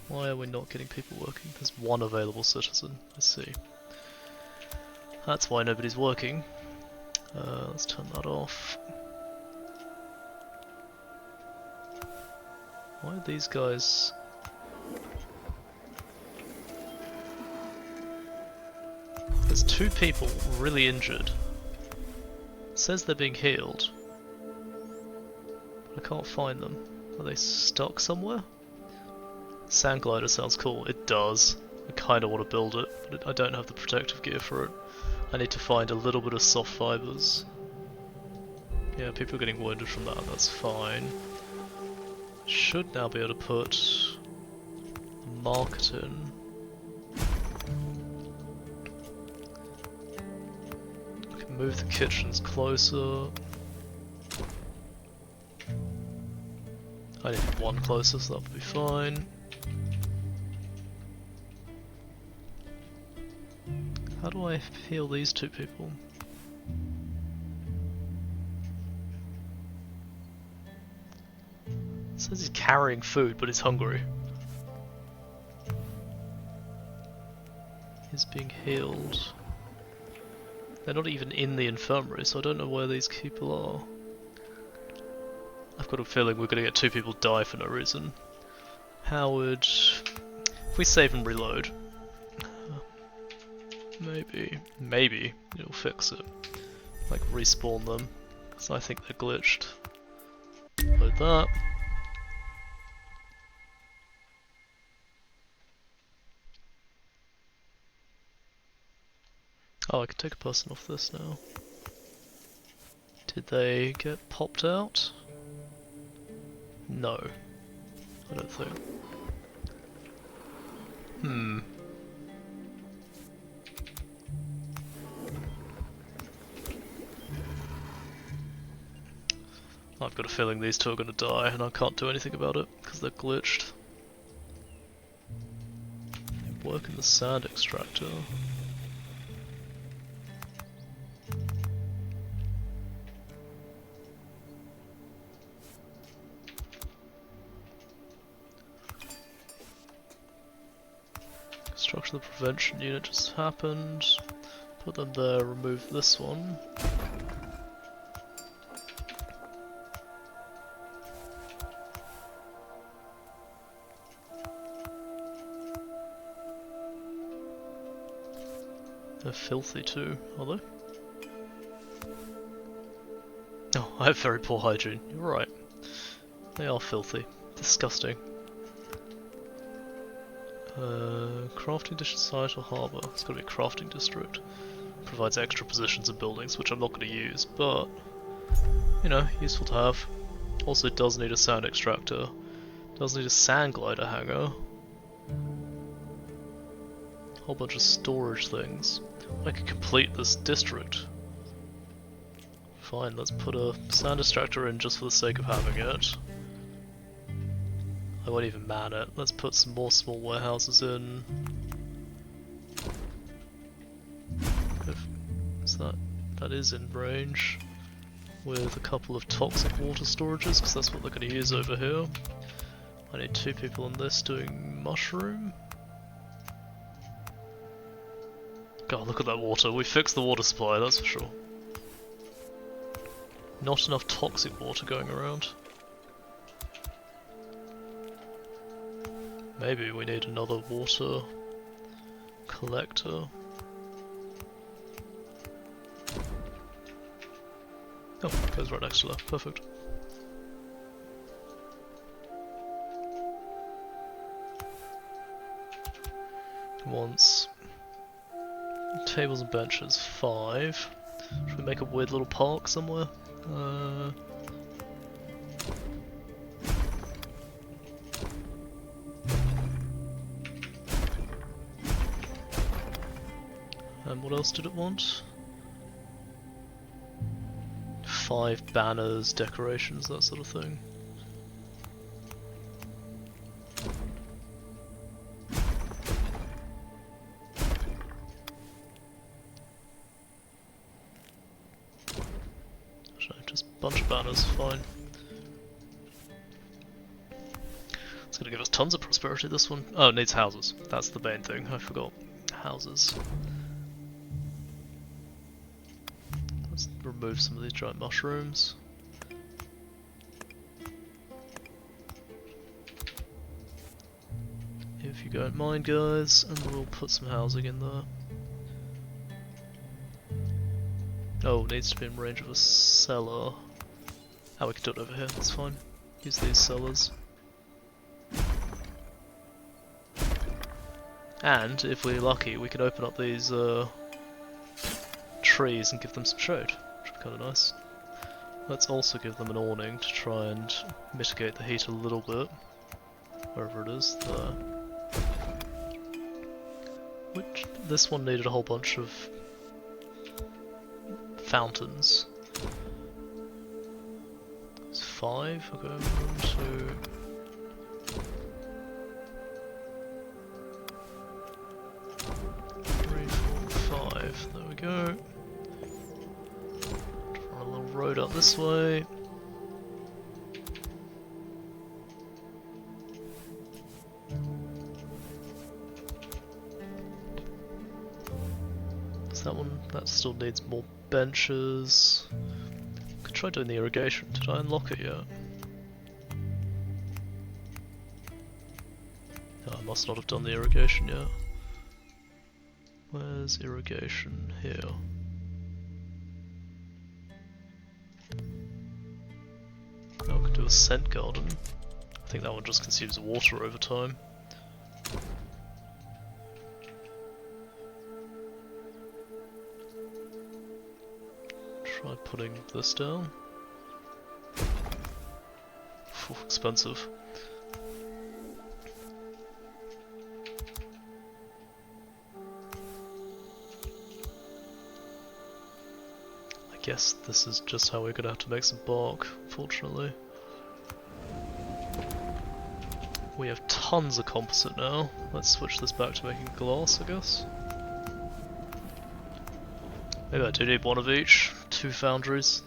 Why are we not getting people working? There's one available citizen, I see. That's why nobody's working. Let's turn that off. Why are these guys... There's 2 people really injured. It says they're being healed. But I can't find them. Are they stuck somewhere? Sand glider sounds cool. It does. I kinda want to build it, but I don't have the protective gear for it. I need to find a little bit of soft fibers. Yeah, people are getting wounded from that, that's fine. Should now be able to put a market in. I can move the kitchens closer. I need 1 closer, so that would be fine. How do I heal these 2 people? It says he's carrying food, but he's hungry. He's being healed. They're not even in the infirmary, so I don't know where these people are. I've got a feeling we're gonna get 2 people die for no reason. Howard... If we save and reload... Maybe it'll fix it. Like respawn them, because I think they're glitched. Load that. Oh, I can take a person off this now. Did they get popped out? No, I don't think. I've got a feeling these 2 are going to die, and I can't do anything about it, because they're glitched. They work in the sand extractor. Construction of the prevention unit just happened. Put them there, remove this one. They're filthy too, are they? Oh, I have very poor hygiene. You're right. They are filthy. Disgusting. Crafting district site or harbour? It's gotta be a crafting district. Provides extra positions and buildings, which I'm not gonna use, but... You know, useful to have. Also does need a sand extractor. Does need a sand glider hangar. Whole bunch of storage things. I could complete this district. Fine, let's put a sand extractor in just for the sake of having it. I won't even man it. Let's put some more small warehouses in. That is in range. With a couple of toxic water storages, because that's what they're going to use over here. I need 2 people on this doing mushroom. God, look at that water. We fixed the water supply, that's for sure. Not enough toxic water going around. Maybe we need another water collector. Oh, it goes right next to that. Perfect. Once. Tables and benches, 5. Should we make a weird little park somewhere? And what else did it want? 5 banners, decorations, that sort of thing. Just a bunch of banners, fine. It's gonna give us tons of prosperity, this one. Oh, it needs houses. That's the main thing, I forgot. Houses. Let's remove some of these giant mushrooms. if you don't mind, guys, and we'll put some housing in there. Oh, needs to be in range of a cellar. Oh, we can do it over here, that's fine. Use these cellars. And, if we're lucky, we can open up these trees and give them some shade, which would be kind of nice. Let's also give them an awning to try and mitigate the heat a little bit. Wherever it is, there. Which, this one needed a whole bunch of fountains. It's 5, okay, 1, 2, 3, 4, 5, there we go. Draw a little road up this way. That one, that still needs more benches. Could try doing the irrigation. Did I unlock it yet? No, I must not have done the irrigation yet. Where's irrigation? Here. Oh, I could do a scent garden. I think that one just consumes water over time. Try putting this down. Phew, expensive. I guess this is just how we're gonna have to make some bark, unfortunately. We have tons of composite now. Let's switch this back to making glass, I guess. Maybe I do need one of each. 2 foundries.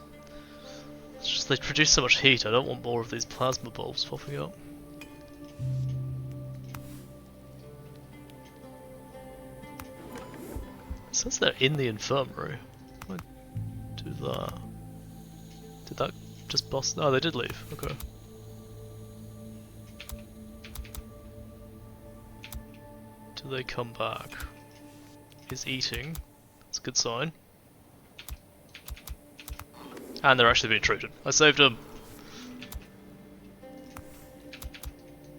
It's just they produce so much heat, I don't want more of these plasma bulbs popping up. It says they're in the infirmary. Why do that? Did that just bust? Oh, they did leave. Okay. Do they come back? He's eating. That's a good sign. And they're actually being treated. I saved them!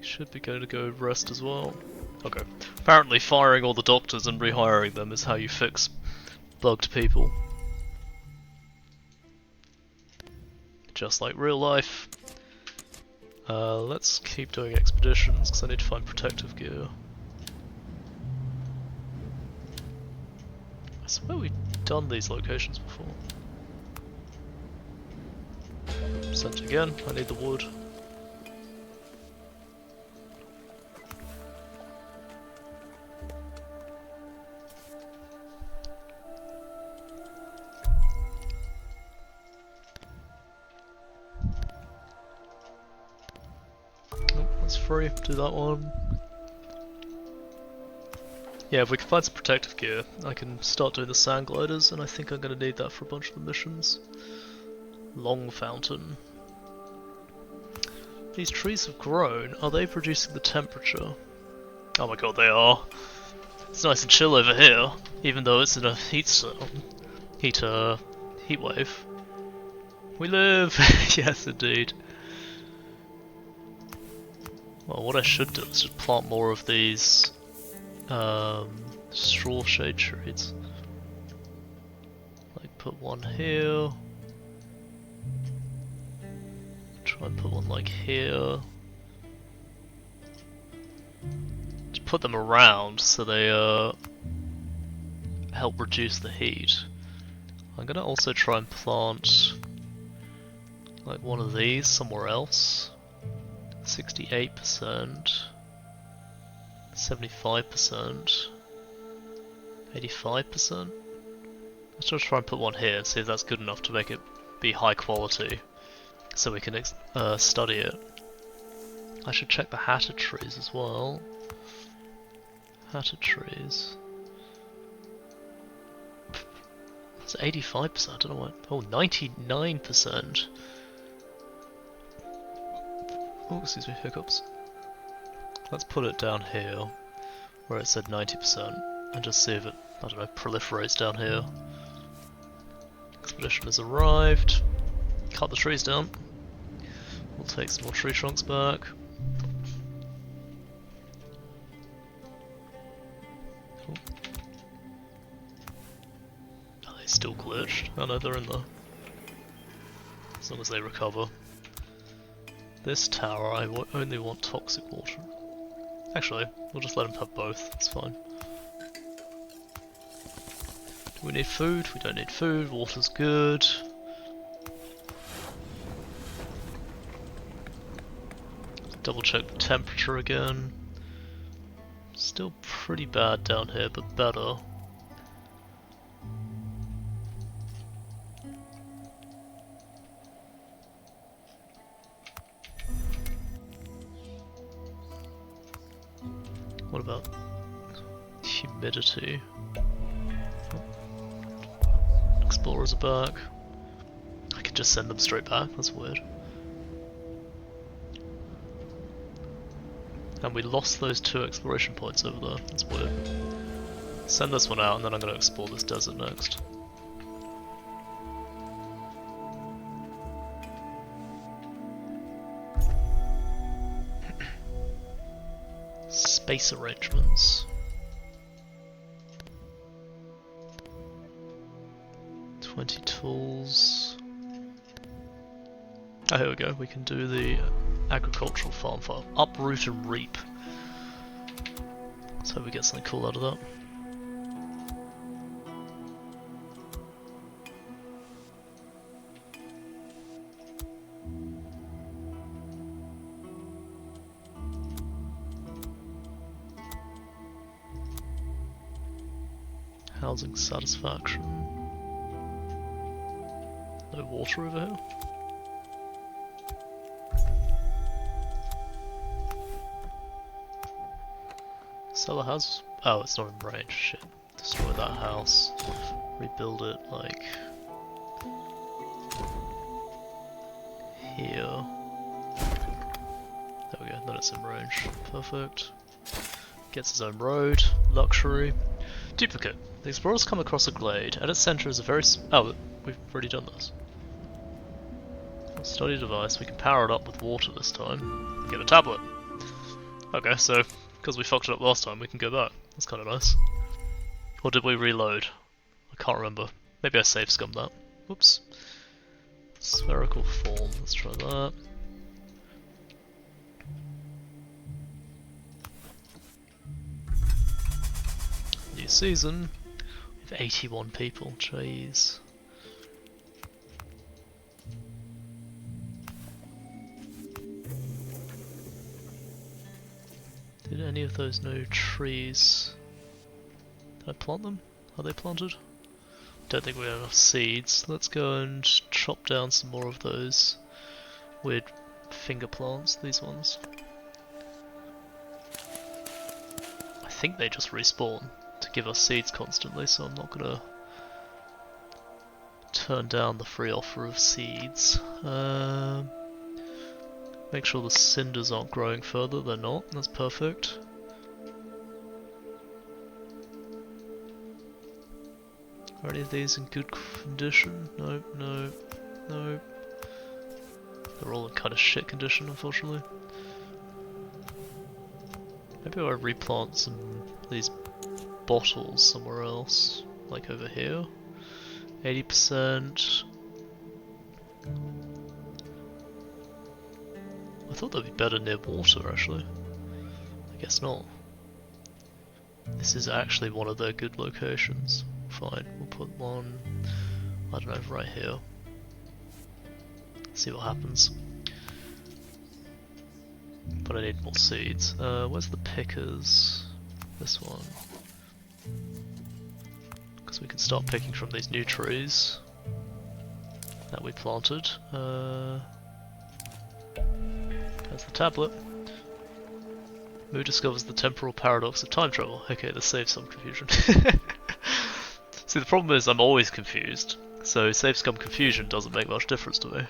Should be going to go rest as well. Okay. Apparently firing all the doctors and rehiring them is how you fix bugged people. Just like real life. Let's keep doing expeditions, because I need to find protective gear. I swear we've done these locations before. Sent again, I need the wood. Oh, that's free, do that one. Yeah, if we can find some protective gear, I can start doing the sand gliders, and I think I'm going to need that for a bunch of the missions. Long fountain. These trees have grown. Are they producing the temperature? Oh my god, they are. It's nice and chill over here, even though it's in a heat wave. We live! Yes, indeed. Well, what I should do is just plant more of these straw shade trees. Like, put one here. Try and put one like here. Just put them around so they help reduce the heat. I'm gonna also try and plant like one of these somewhere else. 68%, 75%, 85%. Let's just try and put one here and see if that's good enough to make it be high quality, so we can study it. I should check the hatter trees as well. Hatter trees. It's 85%, I don't know what. Oh, 99%. Oh, excuse me, hiccups. Let's put it down here, where it said 90%, and just see if it, I don't know, proliferates down here. Expedition has arrived. Cut the trees down. We'll take some more tree trunks back. Oh. Are they still glitched? Oh no, they're in there. As long as they recover. This tower, I only want toxic water. Actually, we'll just let them have both, it's fine. Do we need food? We don't need food, water's good. Double check the temperature again. Still pretty bad down here, but better. What about humidity? Explorers are back. I could just send them straight back, that's weird. And we lost those 2 exploration points over there, that's weird. Send this one out and then I'm going to explore this desert next. Space arrangements. 20 tools. Oh, here we go. We can do the agricultural farm for uproot and reap. Let's hope we get something cool out of that. Housing satisfaction. No water over here. Seller has... oh, it's not in range, shit. Destroy that house. Rebuild it, like... here. There we go, then it's in range. Perfect. Gets his own road. Luxury. Duplicate. The explorers come across a glade. At its centre is a very... oh, we've already done this. Study device. We can power it up with water this time. Get a tablet. Okay, so because we fucked it up last time, we can go back. That's kind of nice. Or did we reload? I can't remember. Maybe I save scummed that. Whoops. Spherical form. Let's try that. New season. We have 81 people. Jeez. Did any of those new trees... did I plant them? Are they planted? Don't think we have enough seeds. Let's go and chop down some more of those weird finger plants, these ones. I think they just respawn to give us seeds constantly, so I'm not gonna turn down the free offer of seeds. Make sure the cinders aren't growing further, they're not, that's perfect. Are any of these in good condition? No, no, no. They're all in kind of shit condition, unfortunately. Maybe I replant some of these bottles somewhere else, like over here. 80%. I thought they'd be better near water, actually. I guess not. This is actually one of their good locations. Fine, we'll put one, I don't know, right here. See what happens. But I need more seeds. Where's the pickers? This one. Because we can start picking from these new trees that we planted. There's the tablet. Moo discovers the temporal paradox of time travel. Okay, this saves some confusion. See, the problem is I'm always confused, so save scum confusion doesn't make much difference to me.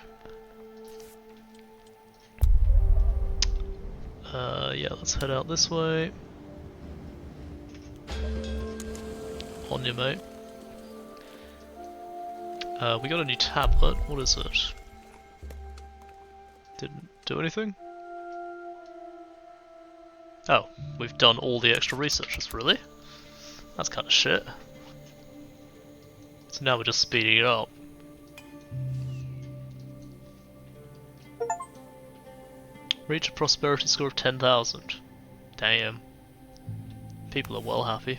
Yeah, let's head out this way. On you, mate. We got a new tablet. What is it? Didn't do anything? Oh, we've done all the extra researches, really? That's kind of shit. So now we're just speeding it up. Reach a prosperity score of 10,000. Damn. People are well happy.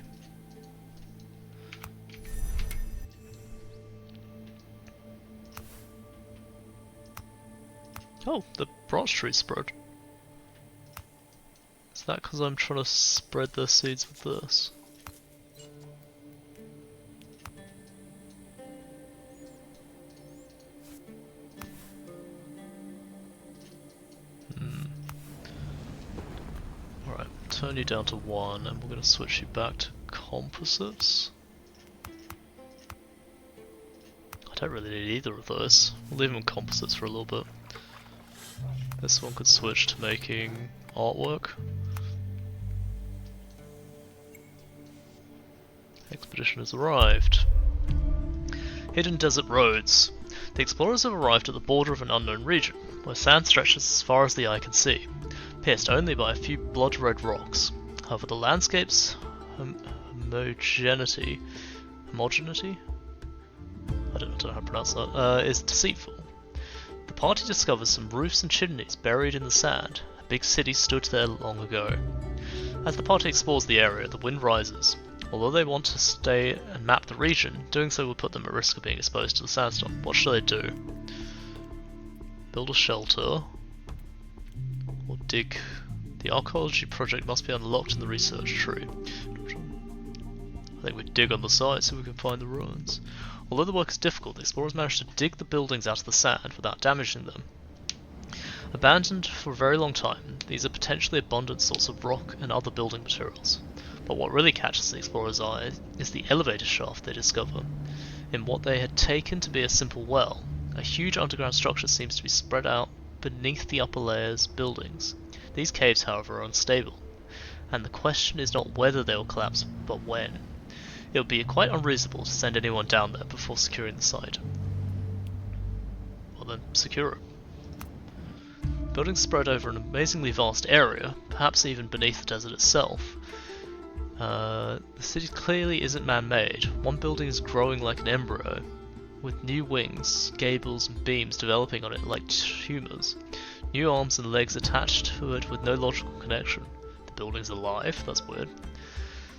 Oh, the branch tree spread. Is that because I'm trying to spread the seeds with this? Alright, turn you down to 1 and we're going to switch you back to composites. I don't really need either of those. We'll leave them composites for a little bit. This one could switch to making artwork. Expedition has arrived. Hidden desert roads. The explorers have arrived at the border of an unknown region, where sand stretches as far as the eye can see, pierced only by a few blood-red rocks. However, the landscape's homogeneity? I don't know how to pronounce that, is deceitful. The party discovers some roofs and chimneys buried in the sand. A big city stood there long ago. As the party explores the area, the wind rises. Although they want to stay and map the region, doing so will put them at risk of being exposed to the sandstorm. What should they do? Build a shelter. Or dig. The archaeology project must be unlocked in the research tree. I think we dig on the site so we can find the ruins. Although the work is difficult, the explorers managed to dig the buildings out of the sand without damaging them. Abandoned for a very long time, these are potentially abundant sorts of rock and other building materials. But what really catches the explorers' eye is the elevator shaft they discover. In what they had taken to be a simple well, a huge underground structure seems to be spread out beneath the upper layers buildings. These caves, however, are unstable, and the question is not whether they will collapse, but when. It would be quite unreasonable to send anyone down there before securing the site. Well then, secure it. Buildings spread over an amazingly vast area, perhaps even beneath the desert itself. The city clearly isn't man-made. One building is growing like an embryo, with new wings, gables and beams developing on it like tumours. New arms and legs attached to it with no logical connection. The building's alive, that's weird.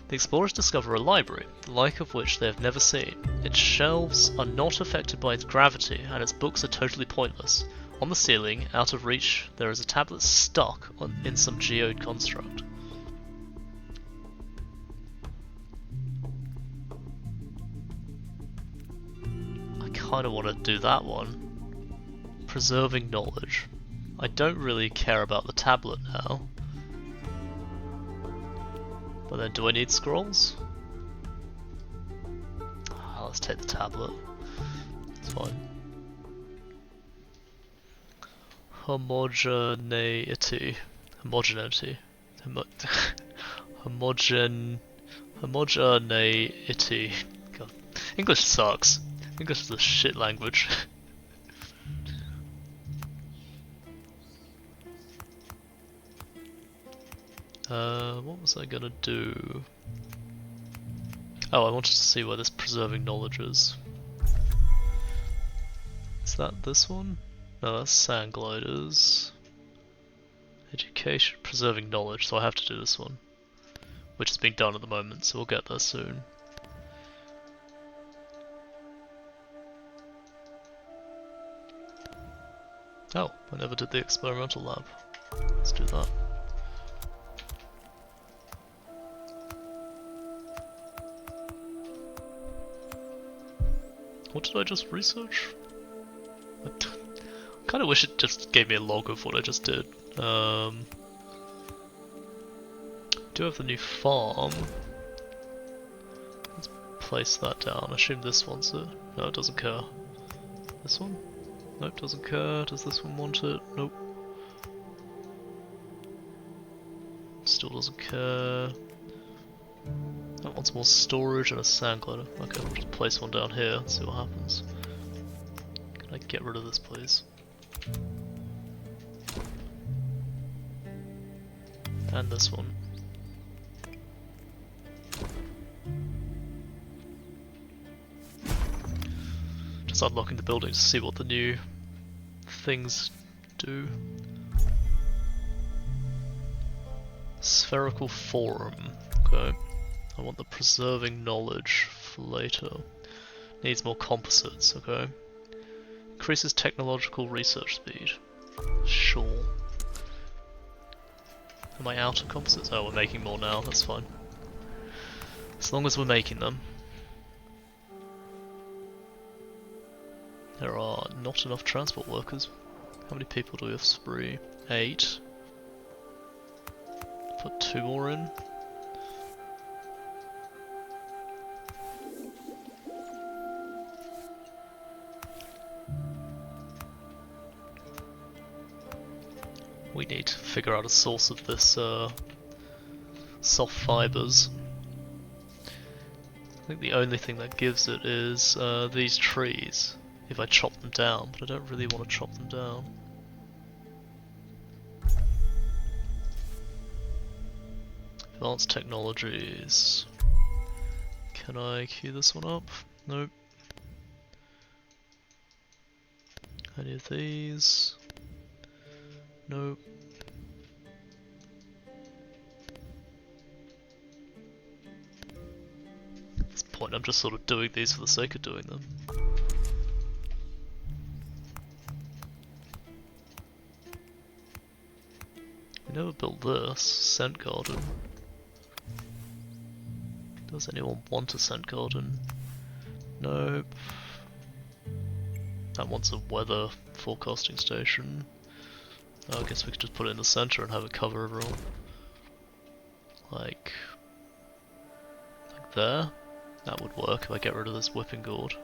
The explorers discover a library, the like of which they have never seen. Its shelves are not affected by its gravity, and its books are totally pointless. On the ceiling, out of reach, there is a tablet stuck in some geode construct. I kinda want to do that one. Preserving knowledge. I don't really care about the tablet now. But then, do I need scrolls? Let's take the tablet. It's fine. Homogeneity. Homogeneity. Homogeneity. God. English sucks. English is a shit language. What was I gonna do? Oh, I wanted to see where this preserving knowledge is. Is that this one? No, that's sand gliders. Education, preserving knowledge, so I have to do this one. Which is being done at the moment, so we'll get there soon. Oh, I never did the experimental lab. Let's do that. What did I just research? I kind of wish it just gave me a log of what I just did. Do have the new farm. Let's place that down. I assume this one's it. No, it doesn't care. This one? Nope, doesn't care. Does this one want it? Nope. still doesn't care. That wants more storage and a sand glider. Okay, we'll just place one down here and see what happens. Can I get rid of this, please? And this one. Just unlocking the building to see what the new things do. Spherical forum. Okay. I want the preserving knowledge for later. Needs more composites, okay. Increases technological research speed. Sure. Am I out of composites? Oh, we're making more now, that's fine. As long as we're making them. There are not enough transport workers. How many people do we have? Spree? 8. Put 2 more in. We need to figure out a source of this soft fibers. I think the only thing that gives it is these trees, if I chop them down, but I don't really want to chop them down. Advanced technologies. Can I queue this one up? Nope. Any of these? Nope. At this point I'm just sort of doing these for the sake of doing them. We never built this. Scent garden. Does anyone want a scent garden? Nope. That wants a weather forecasting station. Oh, I guess we could just put it in the center and have it cover everyone. Like there? That would work if I get rid of this whipping gourd.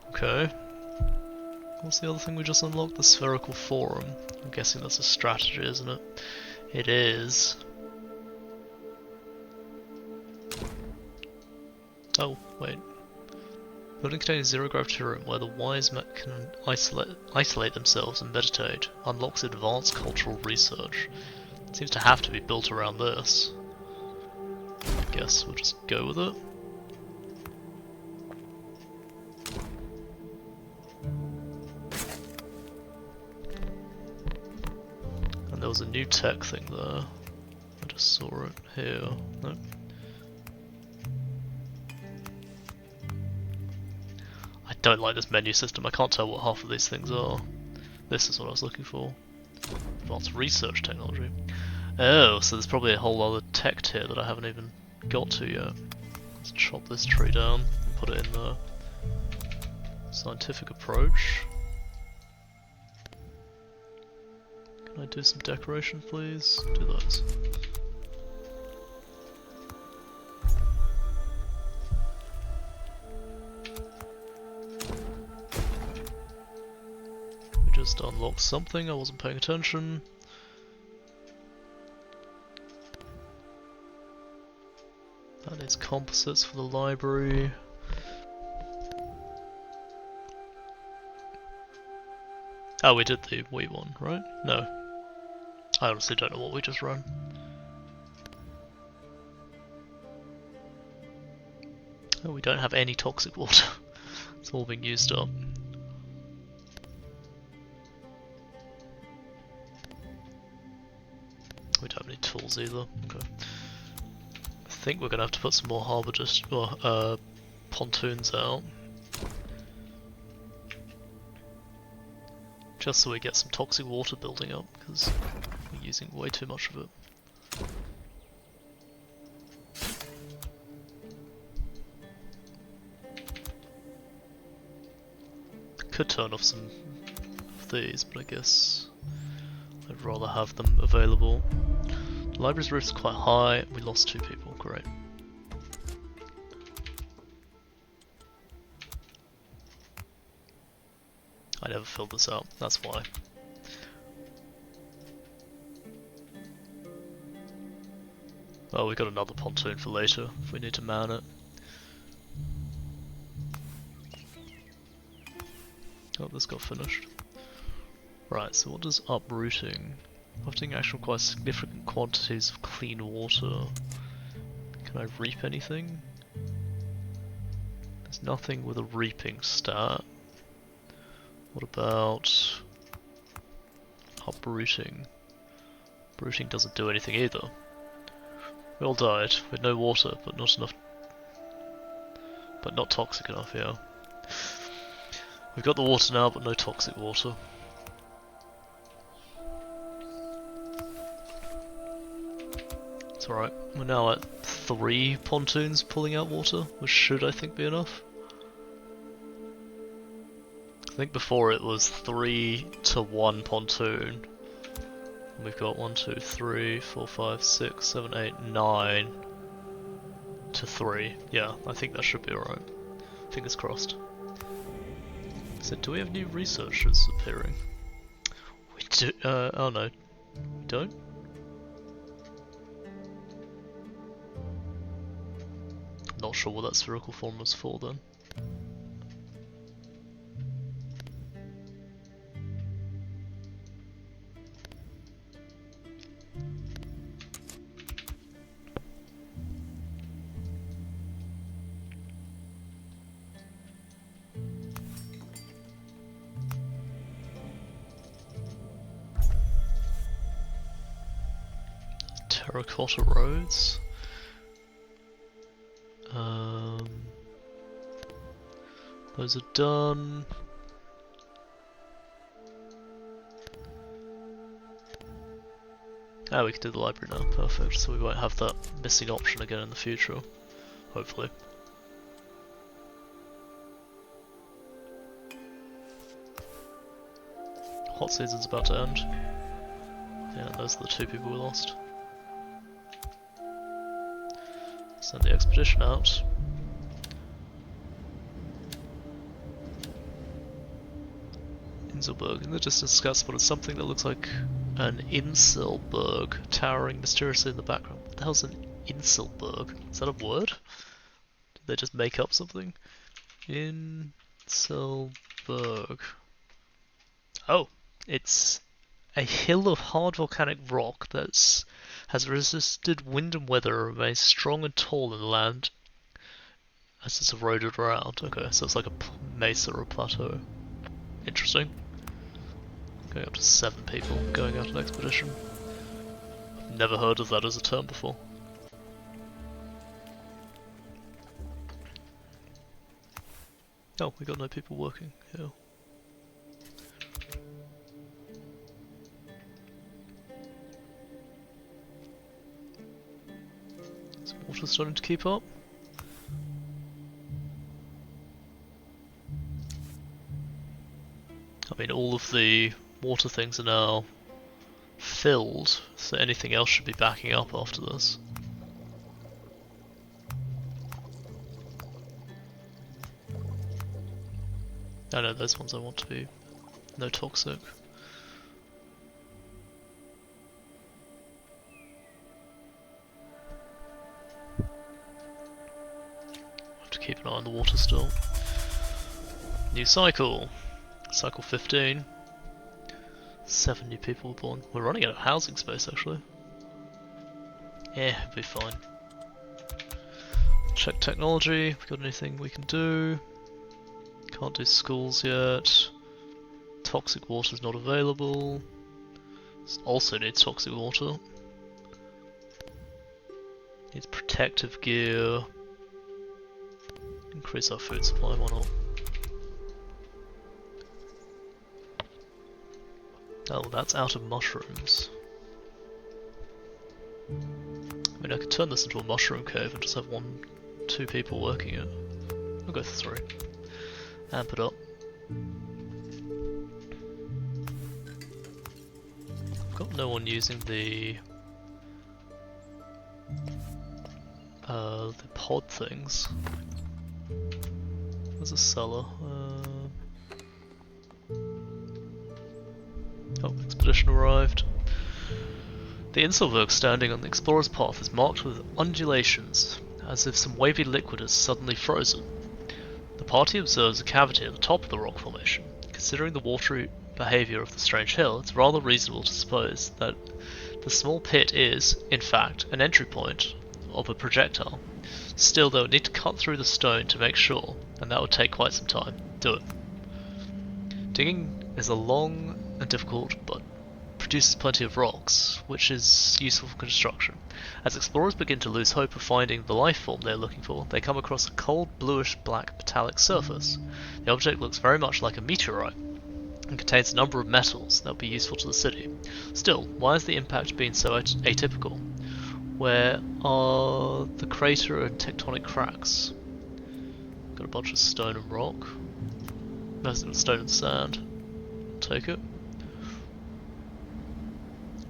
Okay. What's the other thing we just unlocked? The spherical forum. I'm guessing that's a strategy, isn't it? It is. Oh, wait. Building containing zero gravity room where the wise men can isolate themselves and meditate unlocks advanced cultural research. It seems to have to be built around this. I guess we'll just go with it. And there was a new tech thing there. I just saw it here. Nope. I don't like this menu system. I can't tell what half of these things are. This is what I was looking for. Advanced research technology. Oh, so there's probably a whole other tech tier that I haven't even got to yet. Let's chop this tree down and put it in the scientific approach. Can I do some decoration, please? Do those. We just unlocked something, I wasn't paying attention. That is composites for the library. Oh, we did the wheat one, right? No. I honestly don't know what we just ran. Oh, we don't have any toxic water. It's all being used up. We don't have any tools either. Okay. I think we're gonna have to put some more harbour pontoons out. Just so we get some toxic water building up, because we're using way too much of it. Could turn off some of these, but I guess I'd rather have them available. The library's roof is quite high, we lost 2 people, great. I never filled this out, that's why. Oh, we got another pontoon for later, if we need to man it. Oh, this got finished. Right, so what does uprooting? Uprooting actually requires significant quantities of clean water. Can I reap anything? There's nothing with a reaping stat. What about uprooting? Uprooting doesn't do anything either. We all died with no water, but not enough. But not toxic enough, yeah. We've got the water now, but no toxic water. It's alright. We're now at 3 pontoons pulling out water, which should, I think, be enough. I think before it was 3 to 1 pontoon. We've got 1, 2, 3, 4, 5, 6, 7, 8, 9 to 3. Yeah, I think that should be alright. Fingers crossed. So, do we have new researchers appearing? We do. Oh no. We don't? Not sure what that spherical form was for then. Terracotta roads. Those are done. Ah, we can do the library now, perfect, so we won't have that missing option again in the future, hopefully. Hot season's about to end. Yeah, those are the 2 people we lost. Send the expedition out. Inselberg. In the distance, Scout spotted something that looks like an Inselberg towering mysteriously in the background. What the hell's an Inselberg? Is that a word? Did they just make up something? Inselberg. Oh, it's a hill of hard volcanic rock that has resisted wind and weather and remains strong and tall in the land as it's eroded around. Okay, so it's like a mesa or a plateau. Interesting. Going up to 7 people going out on expedition. I've never heard of that as a term before. Oh, we got no people working here. Is water starting to keep up? I mean, all of the water things are now filled, so anything else should be backing up after this. I know those ones I want to be no toxic. Have to keep an eye on the water still. New cycle. Cycle 15. 7 new people were born. We're running out of housing space actually. Yeah, it'll be fine. Check technology, if we've got anything we can do. Can't do schools yet. Toxic water is not available. Also needs toxic water. Needs protective gear. Increase our food supply, why not? Oh, that's out of mushrooms. I mean, I could turn this into a mushroom cave and just have 2 people working it. I'll go for 3. Amp it up. I've got no one using the pod things. There's a cellar. Oh, expedition arrived. The Inselberg standing on the explorer's path is marked with undulations, as if some wavy liquid has suddenly frozen. The party observes a cavity at the top of the rock formation. Considering the watery behaviour of the strange hill, it's rather reasonable to suppose that the small pit is, in fact, an entry point of a projectile. Still, they would need to cut through the stone to make sure, and that would take quite some time. Do it. Digging is a long and difficult, but produces plenty of rocks, which is useful for construction. As explorers begin to lose hope of finding the life form they are looking for, they come across a cold bluish-black metallic surface. The object looks very much like a meteorite and contains a number of metals that will be useful to the city. Still, why has the impact been so atypical? Where are the crater and tectonic cracks? Got a bunch of stone and rock. Most of stone and sand. Take it.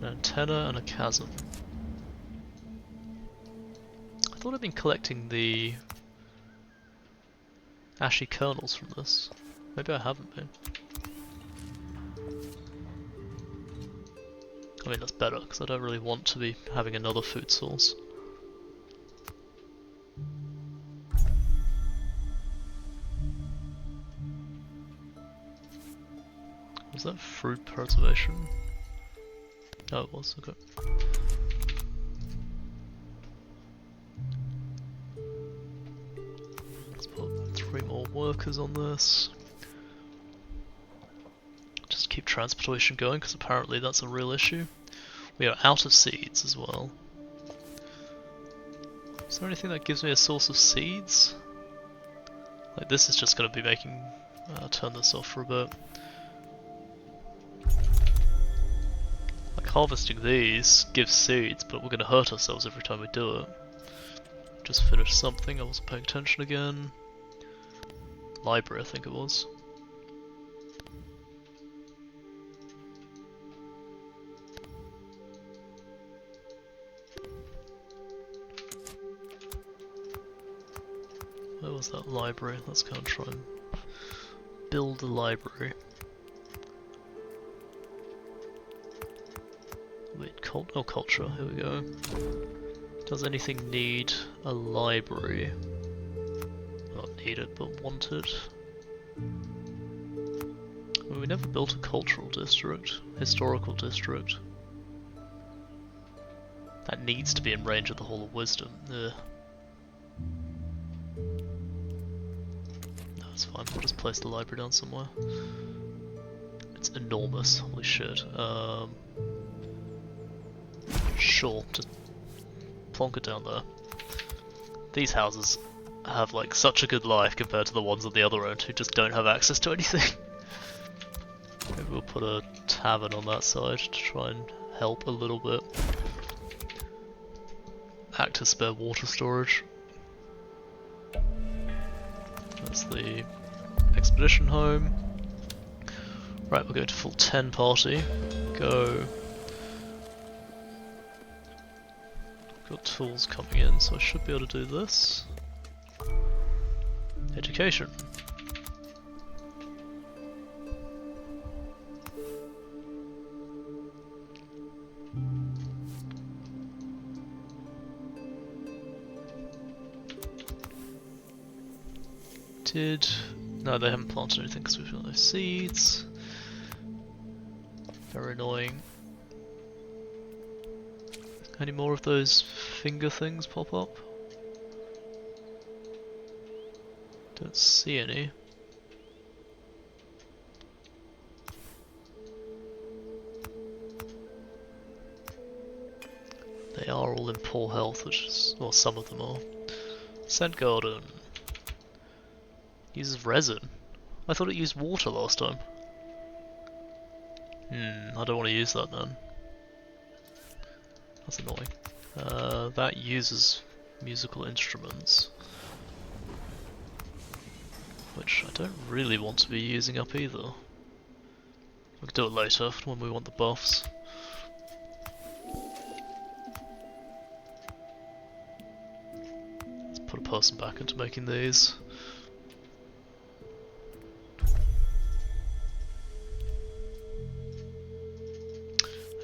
An antenna and a chasm. I thought I'd been collecting the ashy kernels from this. Maybe I haven't been. I mean, that's better, because I don't really want to be having another food source. Was that fruit preservation? Oh, it was, okay. Let's put 3 more workers on this. Just keep transportation going, because apparently that's a real issue. We are out of seeds as well. Is there anything that gives me a source of seeds? Like, this is just going to be making... turn this off for a bit. Like, harvesting these gives seeds, but we're going to hurt ourselves every time we do it. Just finished something, I wasn't paying attention again. Library, I think it was. Where was that library? Let's go and try and build a library. Wait, culture, here we go. Does anything need a library? Not needed, but wanted. Well, we never built a cultural district, historical district. That needs to be in range of the Hall of Wisdom. Ugh. No, it's fine, we'll just place the library down somewhere. It's enormous, holy shit. Sure, just plonk it down there. These houses have like such a good life compared to the ones on the other end who just don't have access to anything. Maybe we'll put a tavern on that side to try and help a little bit. Act as spare water storage. That's the expedition home. Right, we're going to full 10 party. Go. Got tools coming in, so I should be able to do this. Education. No, they haven't planted anything because we've got no seeds. Very annoying. Any more of those finger things pop up? Don't see any. They are all in poor health, which is, well, some of them are. Scent Garden. Uses resin. I thought it used water last time. I don't want to use that then. That's annoying. That uses musical instruments, which I don't really want to be using up either. We can do it later when we want the buffs. Let's put a person back into making these.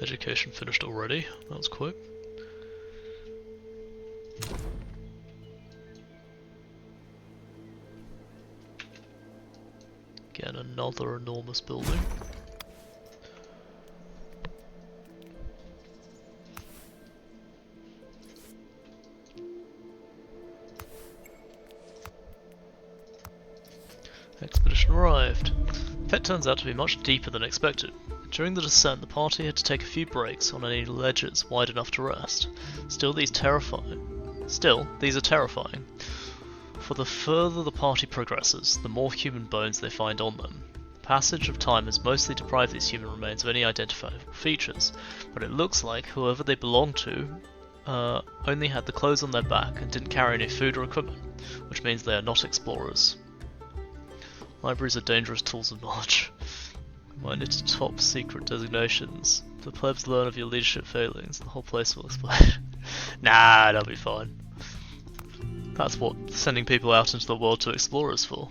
Education finished already, that was quick. Again, another enormous building. Expedition arrived. The pit turns out to be much deeper than expected. During the descent, the party had to take a few breaks on any ledges wide enough to rest. Still, these are terrifying. For the further the party progresses, the more human bones they find on them. The passage of time has mostly deprived these human remains of any identifiable features, but it looks like whoever they belonged to only had the clothes on their back and didn't carry any food or equipment, which means they are not explorers. Libraries are dangerous tools of knowledge. Combined into top secret designations. The plebs learn of your leadership failings, the whole place will explode. Nah, that'll be fine. That's what sending people out into the world to explore is for.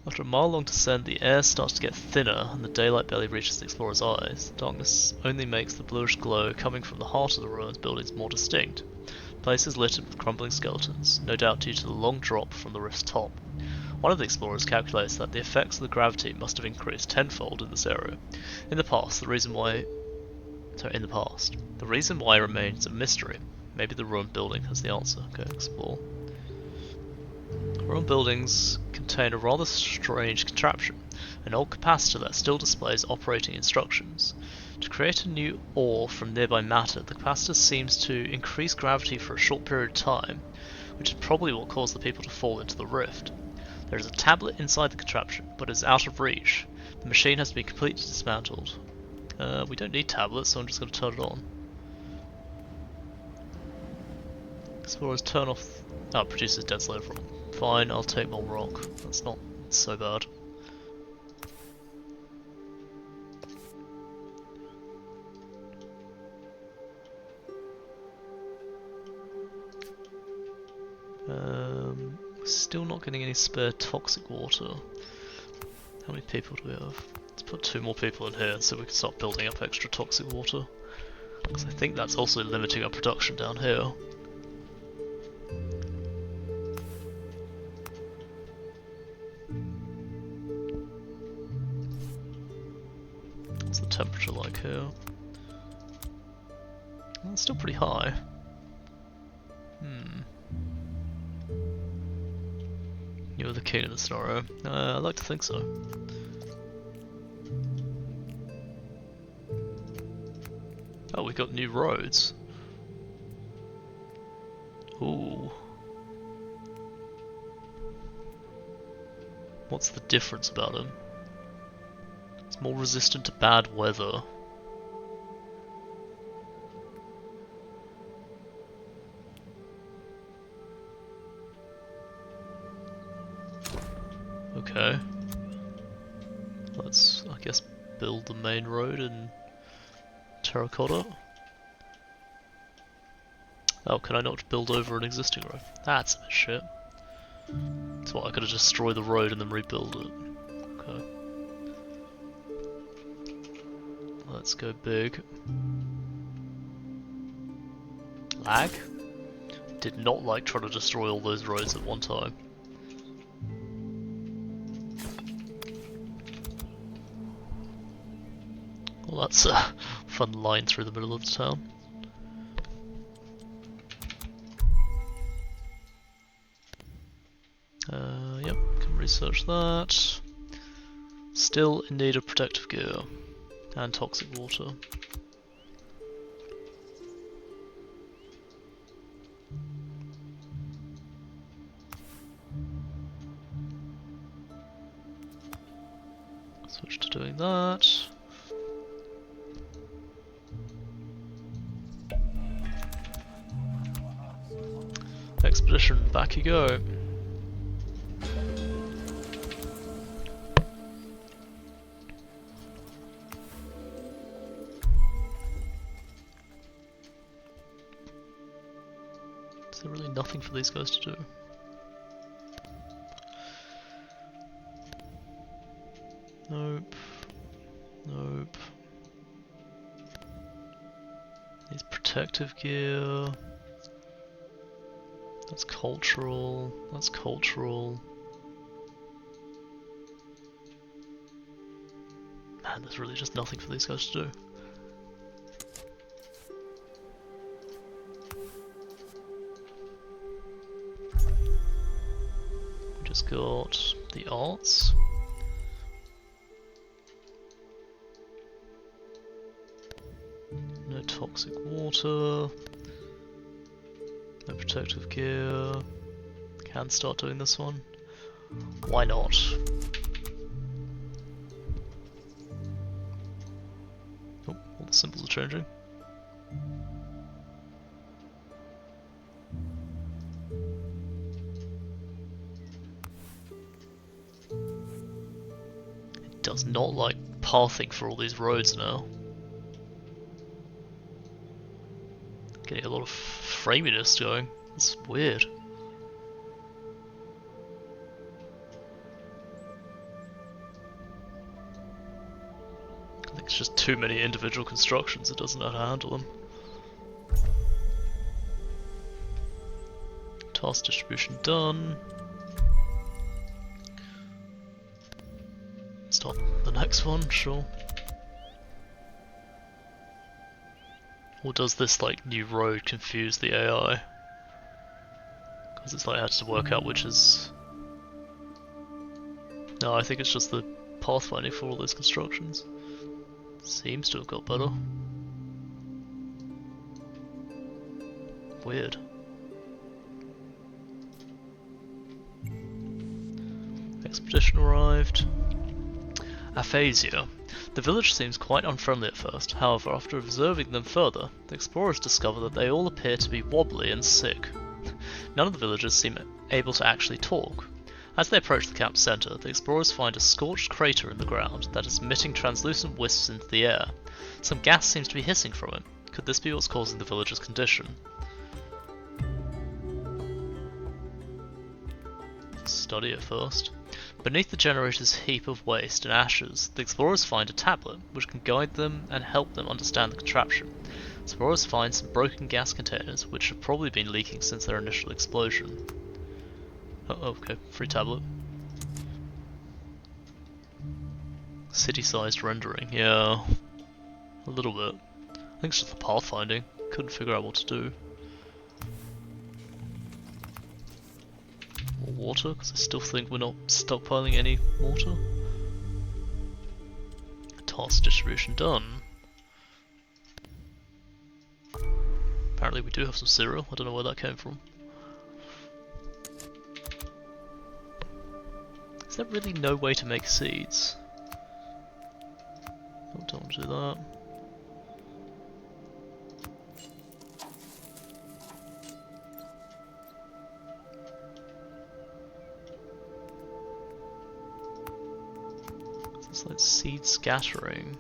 After a mile-long descent, the air starts to get thinner and the daylight barely reaches the explorer's eyes. The darkness only makes the bluish glow coming from the heart of the ruins buildings more distinct. The place is littered with crumbling skeletons, no doubt due to the long drop from the rift's top. One of the explorers calculates that the effects of the gravity must have increased tenfold in this area. The reason why remains a mystery. Maybe the ruined building has the answer. Go explore. Ruined buildings contain a rather strange contraption, an old capacitor that still displays operating instructions. To create a new ore from nearby matter, the capacitor seems to increase gravity for a short period of time, which is probably what caused the people to fall into the rift. There is a tablet inside the contraption, but it is out of reach. The machine has to be completely dismantled. We don't need tablets, so I'm just going to turn it on. Explorers turn off... Oh, it produces dead slave rock. Fine, I'll take more rock. That's not so bad. Still not getting any spare toxic water. How many people do we have? Let's put 2 more people in here so we can start building up extra toxic water. Because I think that's also limiting our production down here. What's the temperature like here? Well, it's still pretty high. You're the king of the scenario. I'd like to think so. Oh, we got new roads. Ooh. What's the difference about them? It's more resistant to bad weather. Okay. Let's, I guess, build the main road in terracotta. Oh, can I not build over an existing road? That's a bit shit. That's what, I could have destroyed the road and then rebuild it. Okay. Let's go big. Lag? Did not like trying to destroy all those roads at one time. Well, that's a fun line through the middle of the town. Yep, can research that. Still in need of protective gear and toxic water. Switch to doing that. Expedition, back you go. Is there really nothing for these guys to do? Nope. Nope. protective gear. That's cultural. That's cultural. Man, there's really just nothing for these guys to do. We just got the arts. No toxic water. No protective gear. Can start doing this one. Why not? Oh, all the symbols are changing. It does not like pathing for all these roads now. Getting a lot of framiness going. It's weird. I think it's just too many individual constructions, it doesn't know how to handle them. Task distribution done. Start the next one, sure. Or does this like new road confuse the AI? Because it's like it has to work out which is... No, I think it's just the pathfinding for all those constructions. Seems to have got better. Weird. Expedition arrived. Aphasia. The village seems quite unfriendly at first, however after observing them further, the explorers discover that they all appear to be wobbly and sick. None of the villagers seem able to actually talk. As they approach the camp centre, the explorers find a scorched crater in the ground that is emitting translucent wisps into the air. Some gas seems to be hissing from it. Could this be what's causing the villagers' condition? Study it first. Beneath the generator's heap of waste and ashes, the explorers find a tablet, which can guide them and help them understand the contraption. Explorers find some broken gas containers, which have probably been leaking since their initial explosion. Oh, okay, free tablet. City-sized rendering, yeah. A little bit. I think it's just the pathfinding. Couldn't figure out what to do. More water, because I still think we're not stockpiling any water. Task distribution done. Apparently we do have some cereal, I don't know where that came from. Is there really no way to make seeds? Oh, don't want to do that. It's like seed scattering.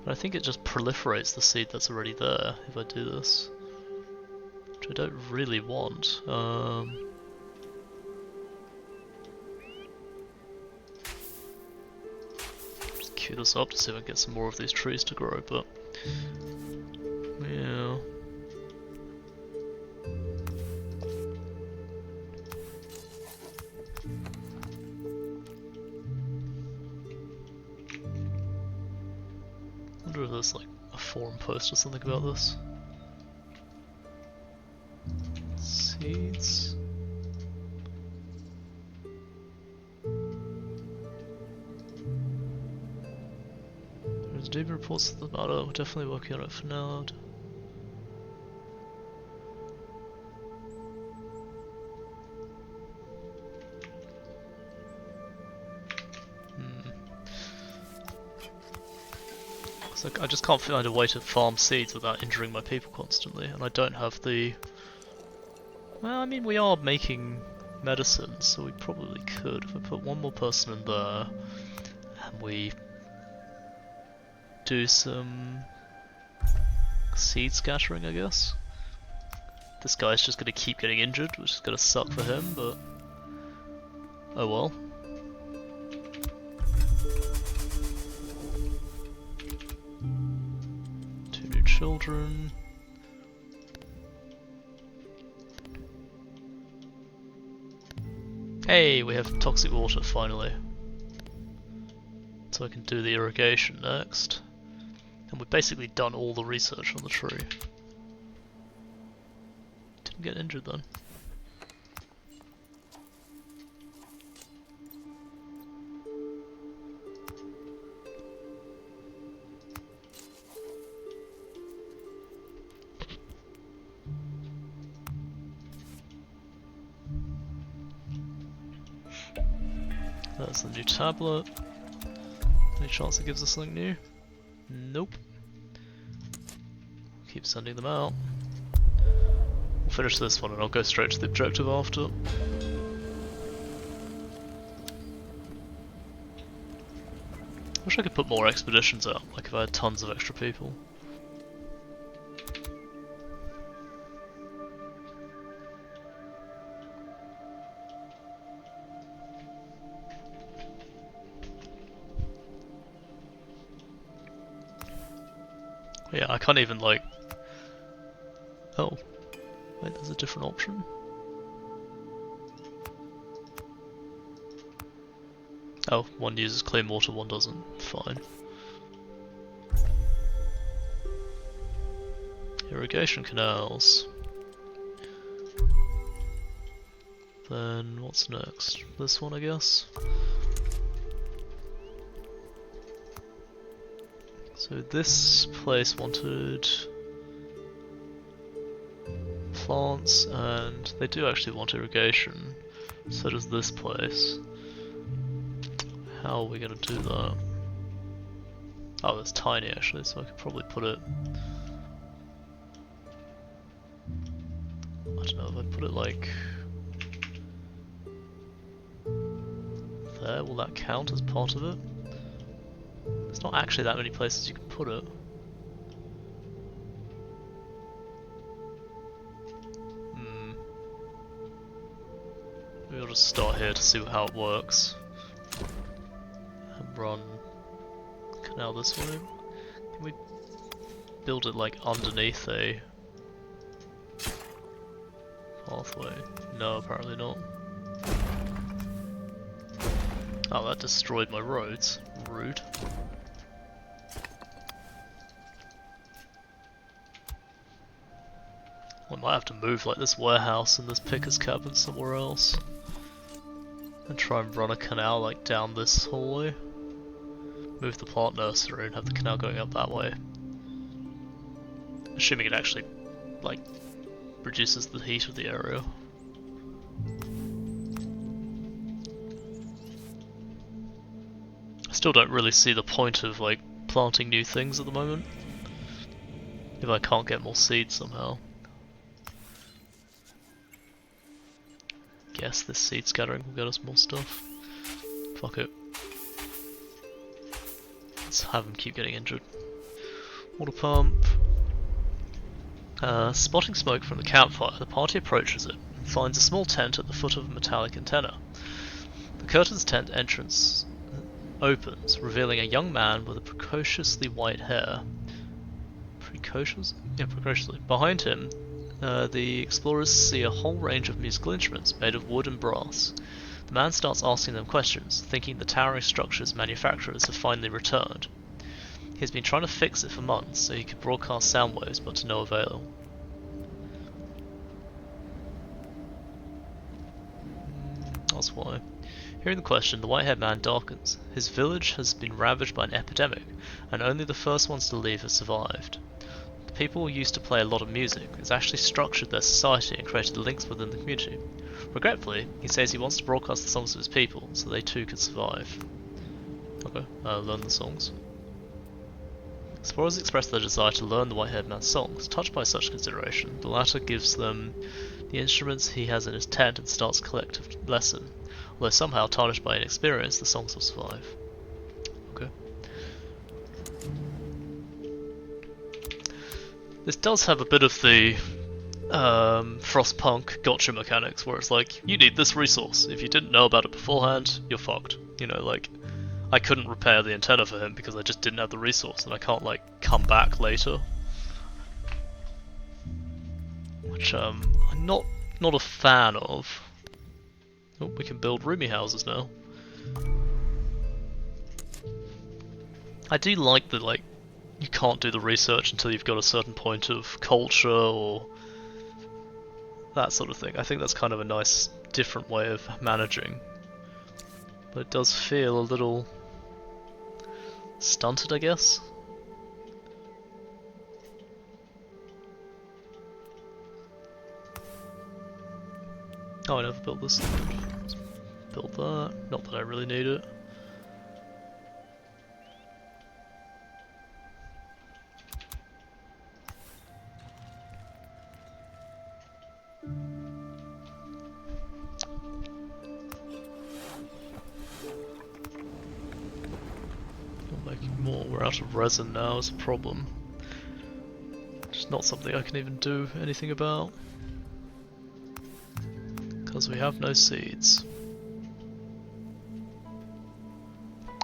But I think it just proliferates the seed that's already there if I do this. Which I don't really want. Just queue this up to see if I can get some more of these trees to grow, but... yeah... I wonder if there's like a forum post or something about this. Seeds. There's David reports to the matter. We're definitely working on it for now. I just can't find a way to farm seeds without injuring my people constantly, and I don't have the... Well, I mean, we are making medicine, so we probably could. If I put one more person in there, and we do some seed scattering, I guess. This guy's just going to keep getting injured, which is going to suck for him, but... oh well. children. Hey, we have toxic water finally. So I can do the irrigation next. And we've basically done all the research on the tree. Didn't get injured then. That's the new tablet. Any chance it gives us something new? Nope. Keep sending them out. We'll finish this one and I'll go straight to the objective after. Wish I could put more expeditions out, like if I had tons of extra people. Yeah, I can't even like... Oh. Wait, there's a different option? Oh, one uses clean water, one doesn't. Fine. Irrigation canals. Then what's next? This one, I guess? So this place wanted plants, and they do actually want irrigation. So does this place. How are we going to do that? Oh, it's tiny actually, so I could probably put it... I don't know, if I put it like... there, will that count as part of it? There's not actually that many places you can put it. Maybe I'll just start here to see how it works. And run canal this way. Can we build it like underneath a pathway? No, apparently not. Oh, that destroyed my roads. Rude. I might have to move like this warehouse and this picker's cabin somewhere else. And try and run a canal like down this hallway. Move the plant nursery and have the canal going up that way. Assuming it actually, like, reduces the heat of the area. I still don't really see the point of, like, planting new things at the moment. If I can't get more seeds somehow. Guess this seed scattering will get us more stuff. Fuck it. Let's have them keep getting injured. Water pump. Spotting smoke from the campfire, the party approaches it and finds a small tent at the foot of a metallic antenna. The curtain's tent entrance opens, revealing a young man with a precociously white hair. Precocious? Yeah, precociously. Behind him, the explorers see a whole range of musical instruments made of wood and brass. The man starts asking them questions, thinking the towering structure's manufacturers have finally returned. He has been trying to fix it for months so he could broadcast sound waves, but to no avail. That's why. Hearing the question, the white-haired man darkens. His village has been ravaged by an epidemic, and only the first ones to leave have survived. The people who used to play a lot of music has actually structured their society and created links within the community. Regretfully, he says he wants to broadcast the songs of his people, so they too could survive. Okay, learn the songs. Explorers express their desire to learn the white-haired man's songs. Touched by such consideration, the latter gives them the instruments he has in his tent and starts a collective lesson. Although somehow tarnished by inexperience, the songs will survive. Okay. This does have a bit of the Frostpunk gotcha mechanics, where it's like, you need this resource. If you didn't know about it beforehand, you're fucked. You know, like, I couldn't repair the antenna for him because I just didn't have the resource, and I can't, like, come back later which I'm not a fan of. Oh, we can build roomy houses now. I do like that, like, you can't do the research until you've got a certain point of culture or that sort of thing. I think that's kind of a nice, different way of managing. But it does feel a little stunted, I guess. Oh, I never built this. Let's build that. Not that I really need it. More. We're out of resin now is a problem. It's not something I can even do anything about. Because we have no seeds.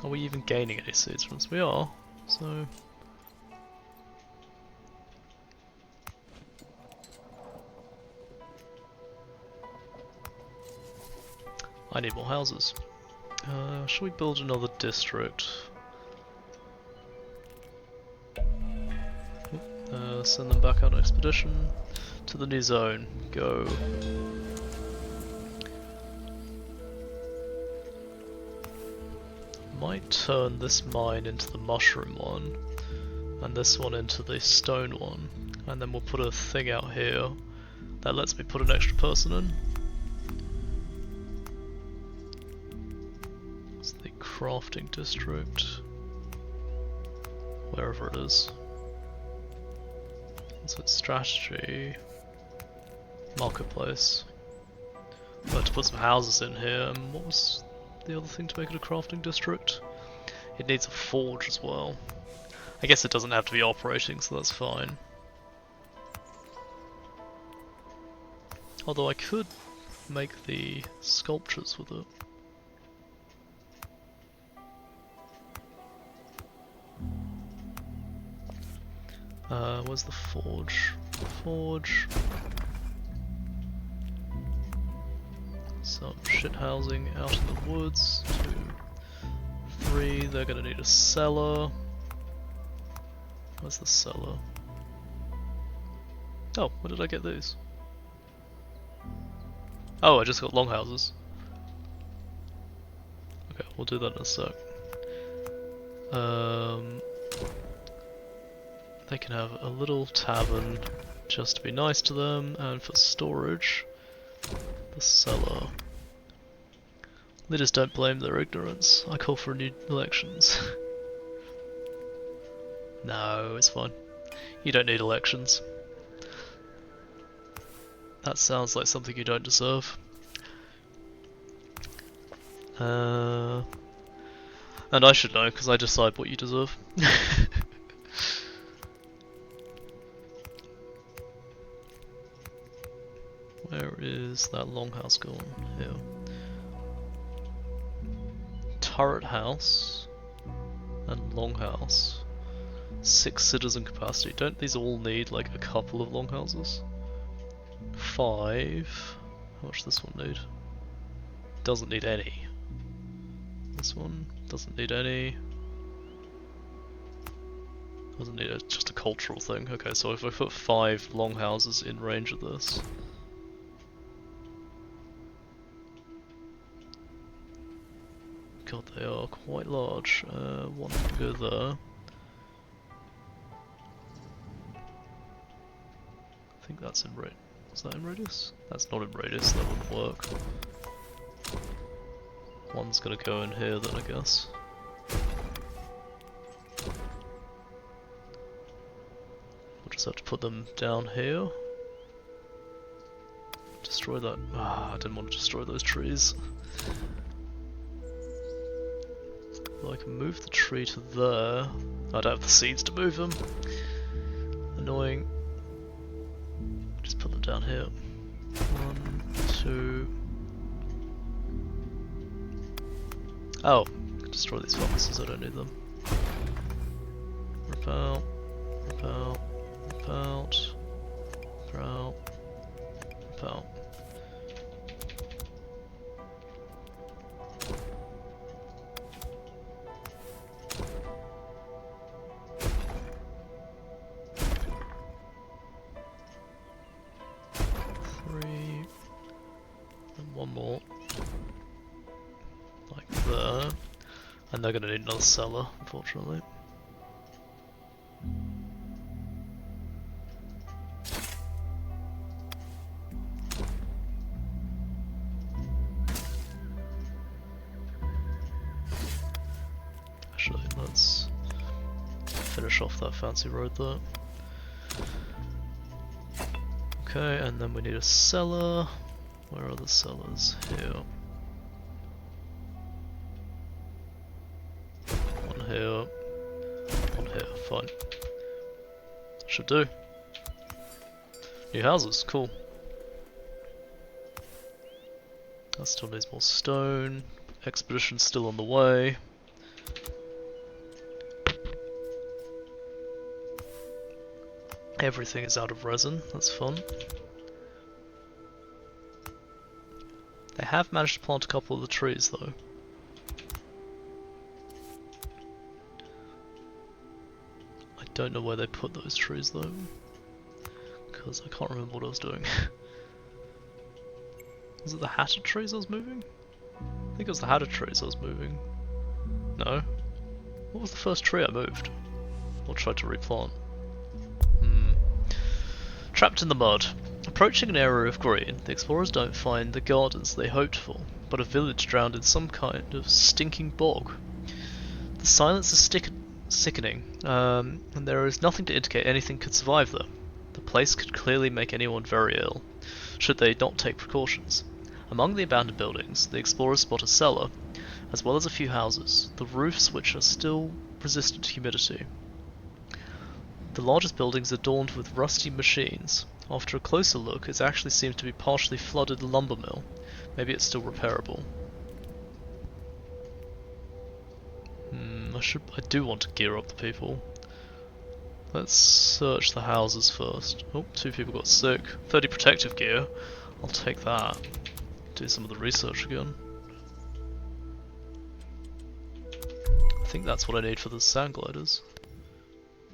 Are we even gaining any seeds from this? We are, so... I need more houses. Shall we build another district? Send them back on expedition to the new zone. Go. Might turn this mine into the mushroom one, and this one into the stone one, and then we'll put a thing out here that lets me put an extra person in. It's the crafting district, wherever it is. So it's strategy, marketplace. I had to put some houses in here, and what was the other thing to make it a crafting district? It needs a forge as well. I guess it doesn't have to be operating, so that's fine. Although I could make the sculptures with it. Where's the forge? Forge. Some shit housing out in the woods. 2, 3. They're gonna need a cellar. Where's the cellar? Oh, where did I get these? Oh, I just got longhouses. Okay, we'll do that in a sec. They can have a little tavern just to be nice to them, and for storage, the cellar. Leaders don't blame their ignorance. I call for new elections. No, it's fine. You don't need elections. That sounds like something you don't deserve. And I should know, because I decide what you deserve. Where is that longhouse gone? Here. Turret house and longhouse. 6 citizen capacity. Don't these all need like a couple of longhouses? 5. How much does this one need? Doesn't need any. This one doesn't need any. Doesn't need it. Just a cultural thing. Okay, so if I put 5 longhouses in range of this. God, they are quite large. One can go there. I think that's in radius. Is that in radius? That's not in radius, that wouldn't work. One's gonna go in here then, I guess. We'll just have to put them down here. Destroy that. Ah, I didn't want to destroy those trees. Well, I can move the tree to there. I don't have the seeds to move them. Annoying. Just put them down here. 1, 2. Oh, I can destroy these focuses, I don't need them. Rip out, rip out, rip out, throw out. help out. Three, and one more, like there, and they're going to need another cellar, unfortunately. Actually, let's finish off that fancy road there. Okay, and then we need a cellar. Where are the cellars? Here. One here. One here. Fine. Should do. New houses. Cool. That still needs more stone. Expedition's still on the way. Everything is out of resin. That's fun. They have managed to plant a couple of the trees though. I don't know where they put those trees though, because I can't remember what I was doing. Was it the hatted trees I was moving? I think it was the hatted trees I was moving. No? What was the first tree I moved? Or tried to replant? Trapped in the mud. Approaching an area of green, the explorers don't find the gardens they hoped for, but a village drowned in some kind of stinking bog. The silence is sickening, and there is nothing to indicate anything could survive there. The place could clearly make anyone very ill, should they not take precautions. Among the abandoned buildings, the explorers spot a cellar, as well as a few houses, the roofs which are still resistant to humidity. The largest buildings are adorned with rusty machines. After a closer look, it actually seems to be partially flooded lumber mill. Maybe it's still repairable. I do want to gear up the people. Let's search the houses first. Oh, 2 people got sick. 30 protective gear. I'll take that. Do some of the research again. I think that's what I need for the sand gliders.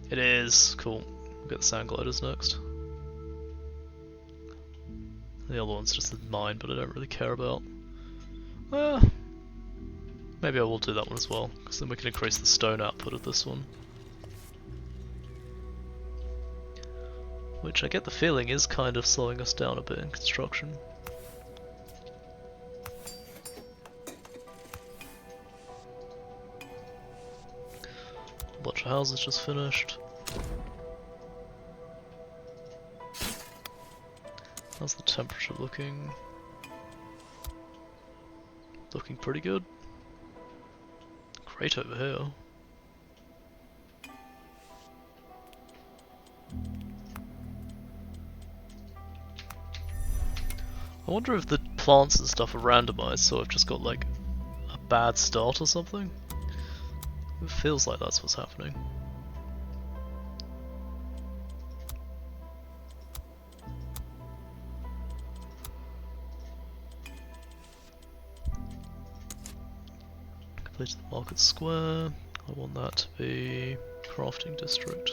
It is. Cool. We'll get the sand gliders next. The other one's just mine, but I don't really care about. Maybe I will do that one as well, because then we can increase the stone output of this one. Which I get the feeling is kind of slowing us down a bit in construction. A bunch of houses just finished. How's the temperature looking? Looking pretty good. Great over here. I wonder if the plants and stuff are randomized, so I've just got like a bad start or something. It feels like that's what's happening. Completed the market square. I want that to be crafting district.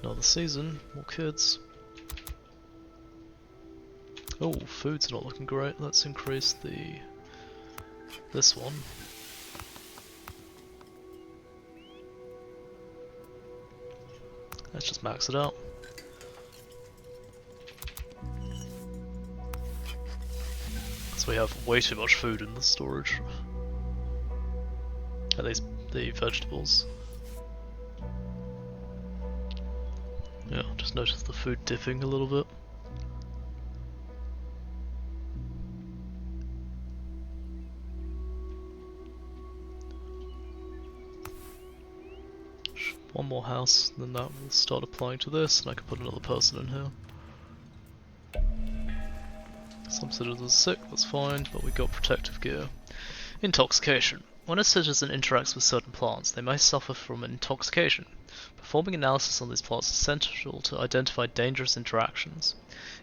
Another season, more kids. Oh, food's not looking great. Let's increase this one. Let's just max it out. So we have way too much food in the storage. At least the vegetables. Yeah, just noticed the food dipping a little bit. one more house, then that will start applying to this, and I can put another person in here. Some citizens are sick, that's fine, but we got protective gear. Intoxication. When a citizen interacts with certain plants, they may suffer from intoxication. Performing analysis on these plants is essential to identify dangerous interactions.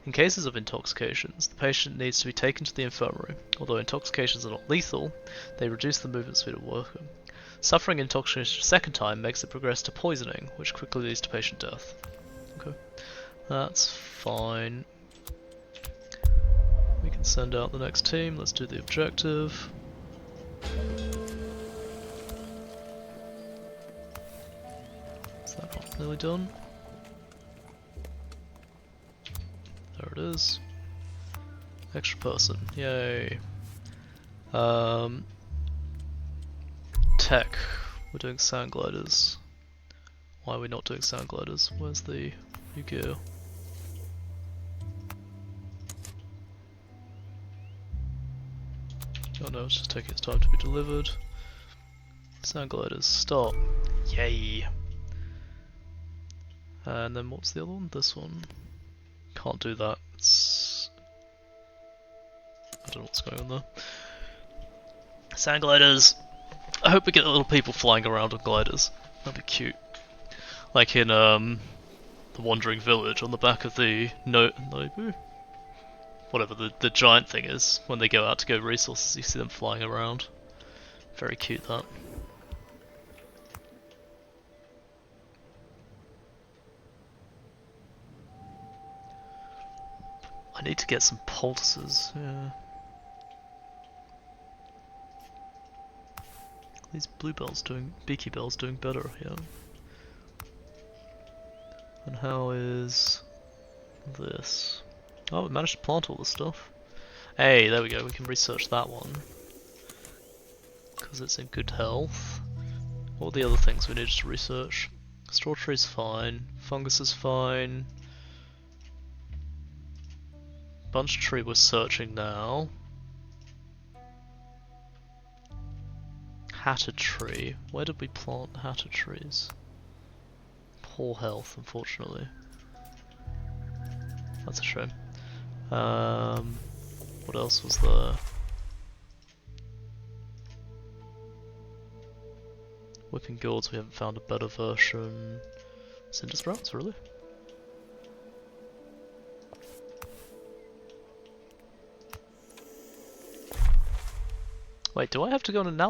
In cases of intoxications, the patient needs to be taken to the infirmary. Although intoxications are not lethal, they reduce the movement speed of a worker. Suffering intoxication a second time makes it progress to poisoning, which quickly leads to patient death. Okay, that's fine. We can send out the next team, let's do the objective. Is that not nearly done? There it is. Extra person, yay. Tech, we're doing sound gliders. Why are we not doing sound gliders? Where's the new gear? Oh no, it's just taking its time to be delivered. Sound gliders, stop. Yay! And then what's the other one? This one. Can't do that. It's... I don't know what's going on there. Sound gliders! I hope we get little people flying around on gliders. That'd be cute. Like in the Wandering Village on the back of the Nobu? Whatever the giant thing is, when they go out to go resources, you see them flying around. Very cute, that. I need to get some poultices, yeah. These beaky bells doing better here. And how is this? Oh, we managed to plant all this stuff. Hey, there we go, we can research that one. Because it's in good health. What are the other things we needed to research? Straw tree's fine, fungus is fine. Bunch tree we're searching now. Hatter tree. Where did we plant hatter trees? Poor health, unfortunately. That's a shame. What else was there? Whipping gourds, we haven't found a better version. Cinder sprouts, really? Wait, do I have to go and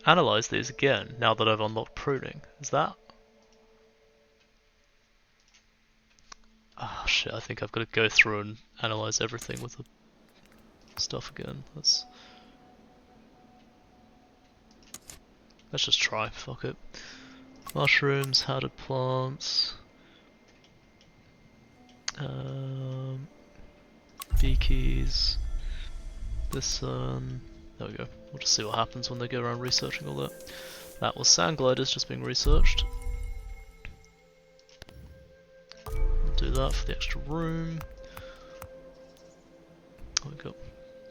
analyze these again now that I've unlocked pruning? Is that? Ah, shit, I think I've got to go through and analyze everything with the stuff again. Let's just try, fuck it. Mushrooms, hardened plants. Beakies. This one. There we go. We'll just see what happens when they go around researching all that. That was sand gliders just being researched. We'll do that for the extra room. We've got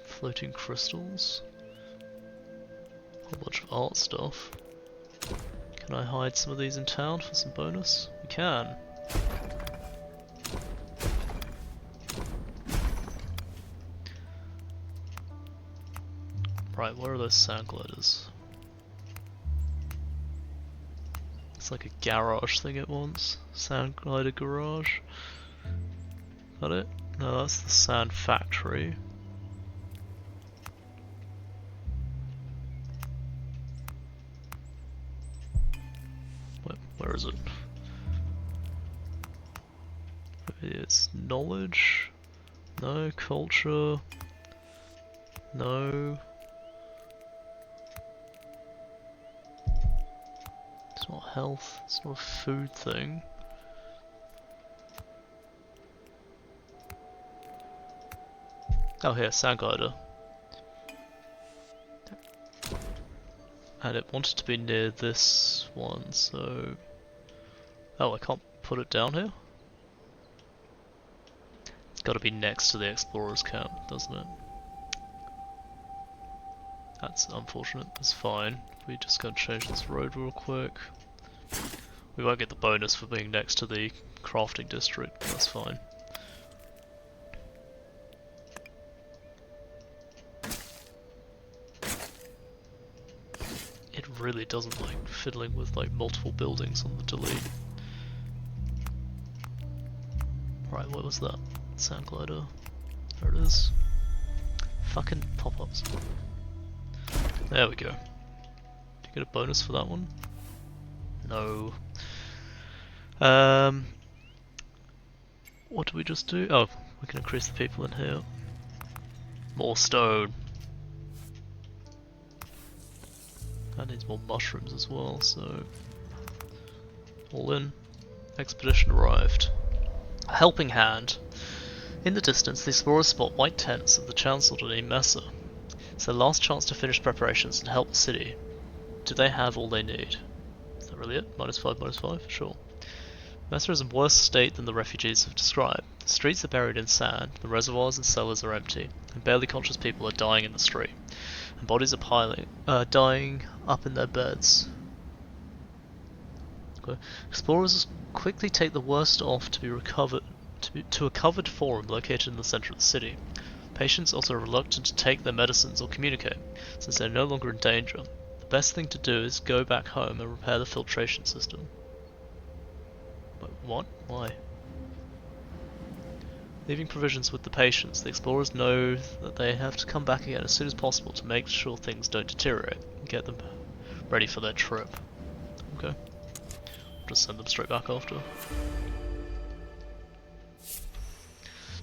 floating crystals. A whole bunch of art stuff. Can I hide some of these in town for some bonus? We can. Right, where are those sound gliders? It's like a garage thing it wants. Sound glider garage. Is that it? No, that's the sand factory. Where is it? It's knowledge. No, culture. No. It's not health, it's not a food thing. Oh here, sand glider. And it wanted to be near this one, so... Oh, I can't put it down here? It's gotta be next to the explorer's camp, doesn't it? That's unfortunate, that's fine. We just gotta change this road real quick. We won't get the bonus for being next to the crafting district, but that's fine. It really doesn't like fiddling with like multiple buildings on the delete. Right, what was that? Sand glider. There it is. Fucking pop-ups. There we go. Do you get a bonus for that one? No. What do we just do? Oh, we can increase the people in here. More stone. That needs more mushrooms as well, so... all in. Expedition arrived. A helping hand. In the distance, the explorers spot white tents of the Chancellor Mesa. It's their last chance to finish preparations and help the city. Do they have all they need? Is that really it? -5, -5? Sure. Mesa is in worse state than the refugees have described. The streets are buried in sand, the reservoirs and cellars are empty, and barely conscious people are dying in the street. And bodies are dying up in their beds. Okay. Explorers quickly take the worst off to be recovered to a covered forum located in the center of the city. Patients also are reluctant to take their medicines or communicate, since they're no longer in danger. The best thing to do is go back home and repair the filtration system. But what? Why? Leaving provisions with the patients, the explorers know that they have to come back again as soon as possible to make sure things don't deteriorate and get them ready for their trip. Okay. I'll just send them straight back after.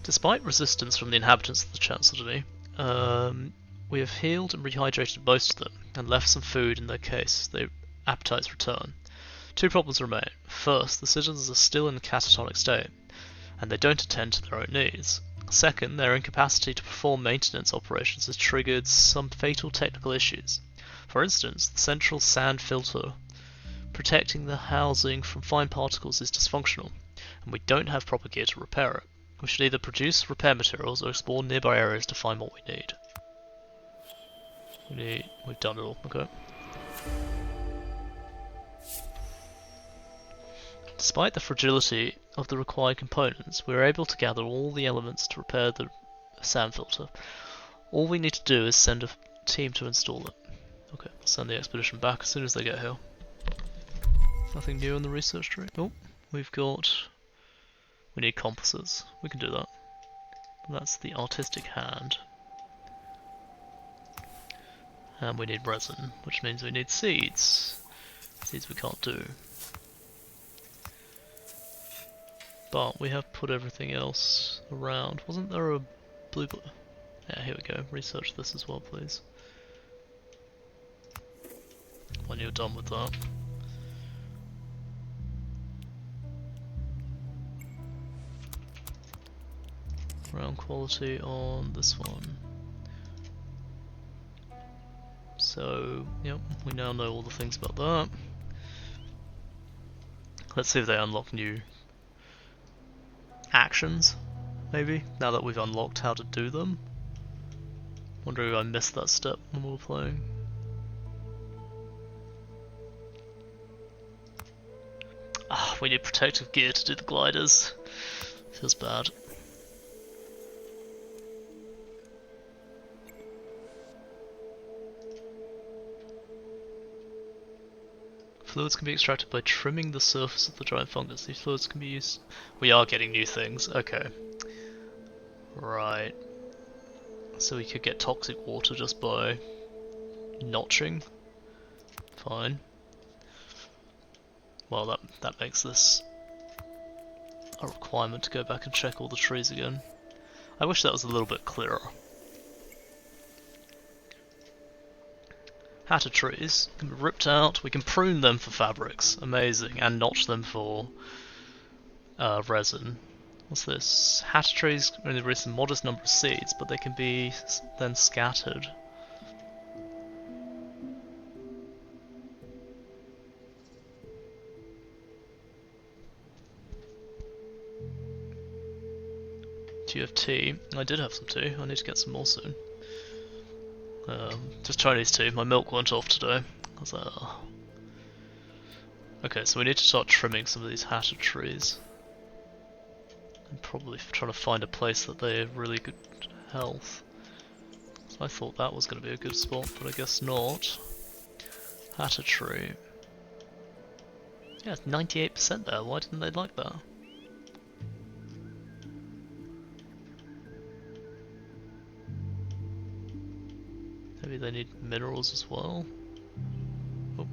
Despite resistance from the inhabitants of the Chancellery, we have healed and rehydrated most of them, and left some food in their case. Their appetites return. Two problems remain. First, the citizens are still in a catatonic state, and they don't attend to their own needs. Second, their incapacity to perform maintenance operations has triggered some fatal technical issues. For instance, the central sand filter protecting the housing from fine particles is dysfunctional, and we don't have proper gear to repair it. We should either produce repair materials or explore nearby areas to find what we need. We've done it all, okay. Despite the fragility of the required components, we were able to gather all the elements to repair the sand filter. All we need to do is send a team to install it. Okay, I'll send the expedition back as soon as they get here. Nothing new in the research tree. Oh, we need composites. We can do that. That's the artistic hand. And we need resin, which means we need seeds. Seeds we can't do. But we have put everything else around. Wasn't there a blue... Yeah, here we go. Research this as well, please. When you're done with that. Ground quality on this one. So, yep, we now know all the things about that. Let's see if they unlock new actions, maybe, now that we've unlocked how to do them. Wonder if I missed that step when we were playing. Ah, we need protective gear to do the gliders. Feels bad. Fluids can be extracted by trimming the surface of the giant fungus. These fluids can be used... We are getting new things, okay. Right. So we could get toxic water just by notching. Fine. Well, that makes this a requirement to go back and check all the trees again. I wish that was a little bit clearer. Hatter trees can be ripped out, we can prune them for fabrics, amazing, and notch them for resin. What's this? Hatter trees only release a modest number of seeds, but they can be then scattered. Do you have tea? I did have some tea, I need to get some more soon. Just Chinese tea. My milk went off today. I was like, oh. Okay, so we need to start trimming some of these hatted trees. And probably trying to find a place that they're really good health. I thought that was going to be a good spot, but I guess not. Hatted tree. Yeah, it's 98% there, why didn't they like that? Maybe they need minerals as well. Oh.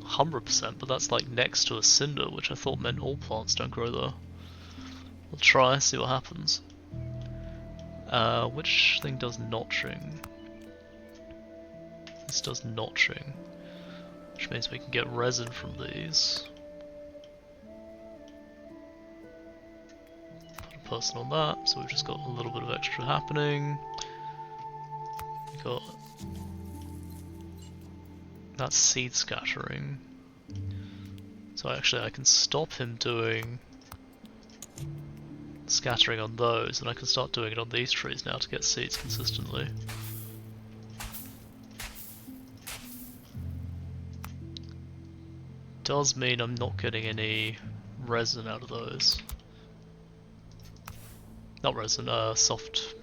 100%, but that's like next to a cinder, which I thought meant all plants don't grow there. We'll try, see what happens. Which thing does notching? This does notching, which means we can get resin from these. Put a person on that, so we've just got a little bit of extra happening. We got that seed scattering. So actually I can stop him doing scattering on those, and I can start doing it on these trees now to get seeds consistently. Does mean I'm not getting any resin out of those. Not resin, soft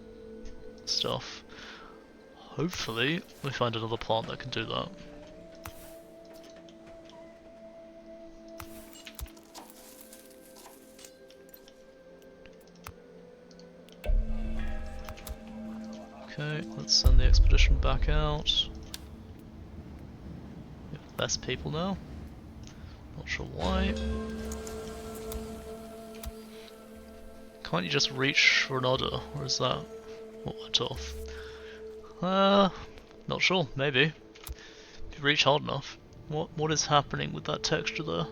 stuff. Hopefully we find another plant that can do that. Okay, let's send the expedition back out. We have less people now. Not sure why. Can't you just reach for an order, or is that what went off? Not sure, maybe. If you reach hard enough. What is happening with that texture there?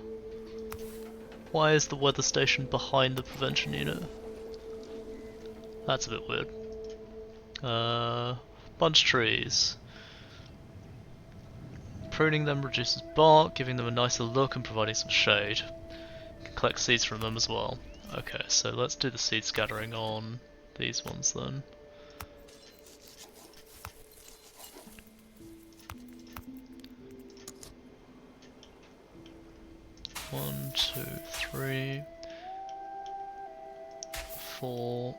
Why is the weather station behind the prevention unit? That's a bit weird. Bunch trees. Pruning them reduces bark, giving them a nicer look and providing some shade. You can collect seeds from them as well. Okay, so let's do the seed scattering on these ones then. One, two, three, 4.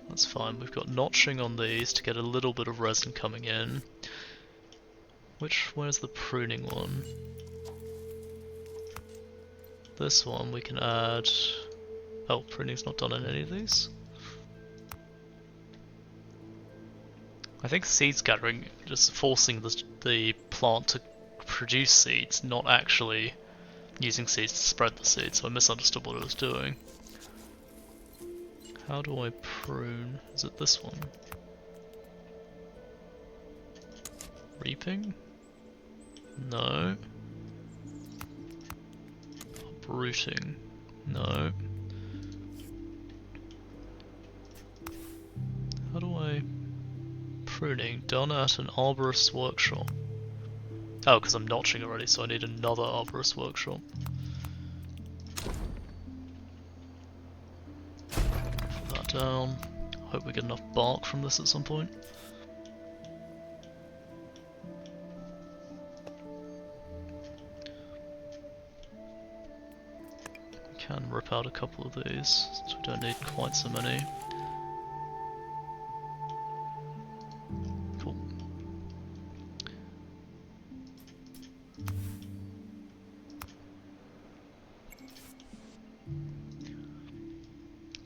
That's fine, we've got notching on these to get a little bit of resin coming in. Where's the pruning one? This one we can add... Oh, pruning's not done in any of these. I think seed scattering, just forcing the plant to produce seeds, not actually using seeds to spread the seeds, so I misunderstood what it was doing. How do I prune? Is it this one? Reaping? No. Uprooting? No. How do I... Pruning, done at an arborist's workshop. Oh, because I'm notching already, so I need another arborist's workshop. Put that down. Hope we get enough bark from this at some point. Can rip out a couple of these, so we don't need quite so many. Cool.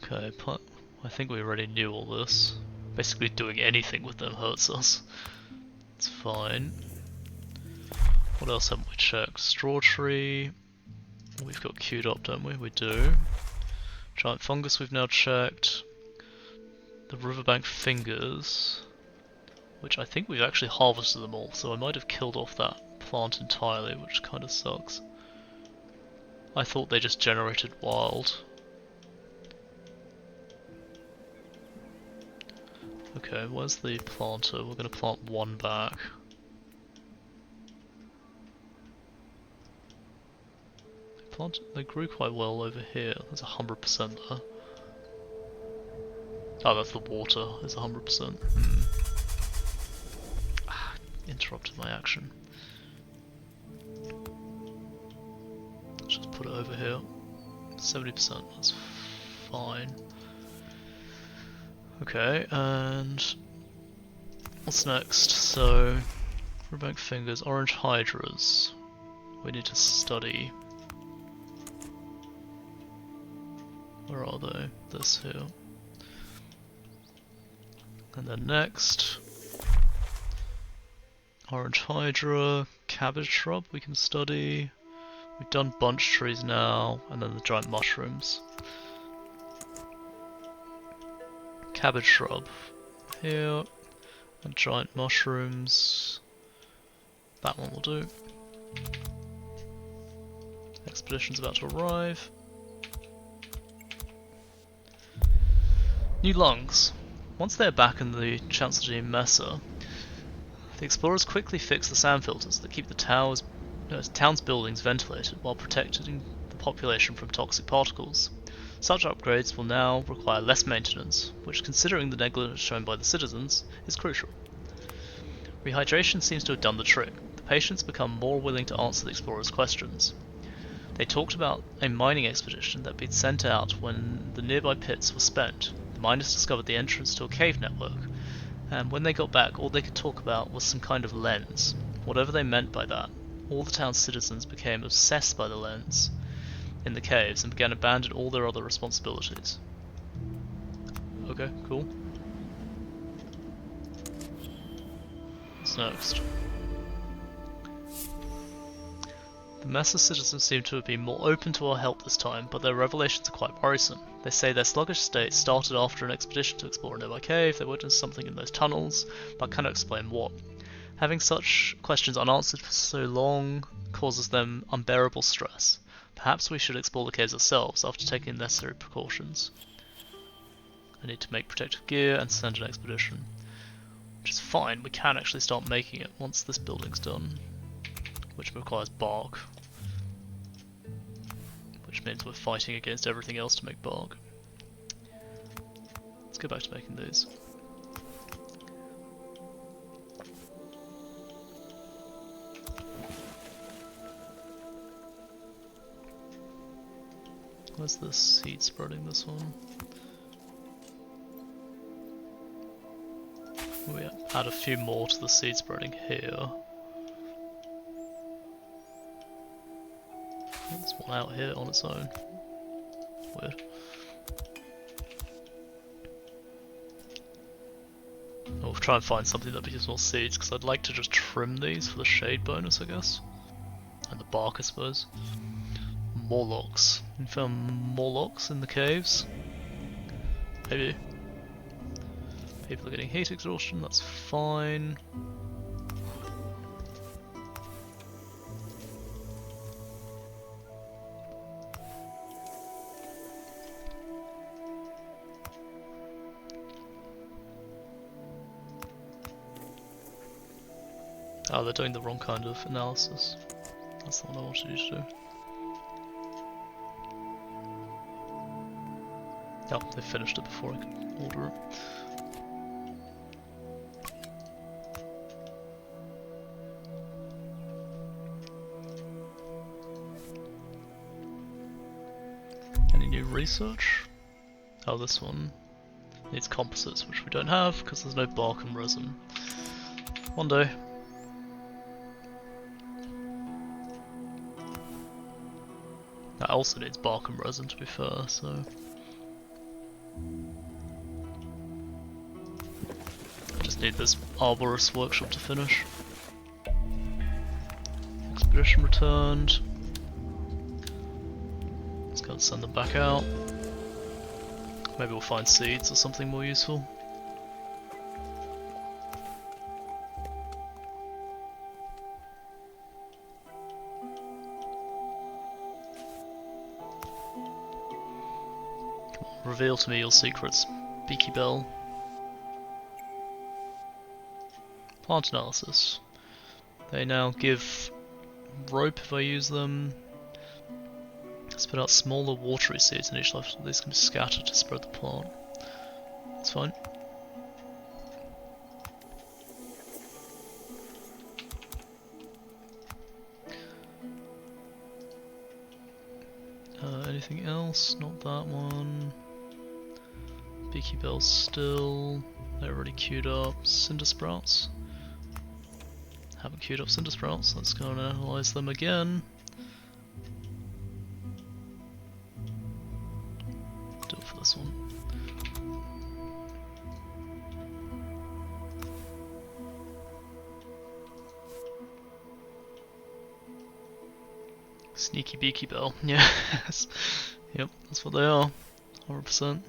Okay, I think we already knew all this. Basically doing anything with them hurts us. It's fine. What else haven't we checked? Straw tree. We've got queued up, don't we? We do. Giant fungus we've now checked. The riverbank fingers, which I think we've actually harvested them all, so I might have killed off that plant entirely, which kind of sucks. I thought they just generated wild. Okay, where's the planter? We're going to plant one back. They grew quite well over here. There's 100% there. Oh, that's the water. It's 100%. interrupted my action. Just put it over here. 70%, that's fine. Okay, and what's next? So, Rubank Fingers, Orange Hydras. We need to study. Where are they? This here. And then next, Orange Hydra, Cabbage Shrub we can study. We've done bunch trees now, and then the giant mushrooms. Cabbage Shrub here, and giant mushrooms. That one will do. Expedition's about to arrive. New lungs. Once they're back in the Chancellor Mesa, the explorers quickly fix the sound filters that keep the town's buildings ventilated while protecting the population from toxic particles. Such upgrades will now require less maintenance, which, considering the negligence shown by the citizens, is crucial. Rehydration seems to have done the trick. The patients become more willing to answer the explorers' questions. They talked about a mining expedition that had been sent out when the nearby pits were spent. The miners discovered the entrance to a cave network, and when they got back, all they could talk about was some kind of lens. Whatever they meant by that, all the town's citizens became obsessed by the lens in the caves and began to abandon all their other responsibilities. Okay, cool. What's next? The Mesa citizens seem to have been more open to our help this time, but their revelations are quite worrisome. They say their sluggish state started after an expedition to explore a nearby cave. They witnessed something in those tunnels, but cannot explain what. Having such questions unanswered for so long causes them unbearable stress. Perhaps we should explore the caves ourselves after taking the necessary precautions. I need to make protective gear and send an expedition. Which is fine, we can actually start making it once this building's done. Which requires bark. Which means we're fighting against everything else to make bark. Let's go back to making these. Where's the seed spreading, this one? We add a few more to the seed spreading here. There's one out here on its own. Weird. I'll try and find something that produces more seeds, because I'd like to just trim these for the shade bonus, I guess. And the bark, I suppose. Morlocks. We found Morlocks in the caves. Maybe. People are getting heat exhaustion, that's fine. Oh, they're doing the wrong kind of analysis. That's the one I wanted you to do. Oh, they finished it before I could order it. Any new research? Oh, this one needs composites, which we don't have because there's no bark and resin. One day. That also needs bark and resin, to be fair, so... I just need this arborist workshop to finish. Expedition returned. Let's go and send them back out. Maybe we'll find seeds or something more useful. Reveal to me your secrets, Beaky Bell. Plant analysis. They now give rope if I use them. Spit out smaller watery seeds in each life. These can be scattered to spread the plant. That's fine. Anything else? Not that one. Beaky Bells still. They're already queued up. Cinder Sprouts. Haven't queued up Cinder Sprouts. Let's go and analyze them again. Do it for this one. Sneaky Beaky Bell. Yes. Yep, that's what they are. 100%.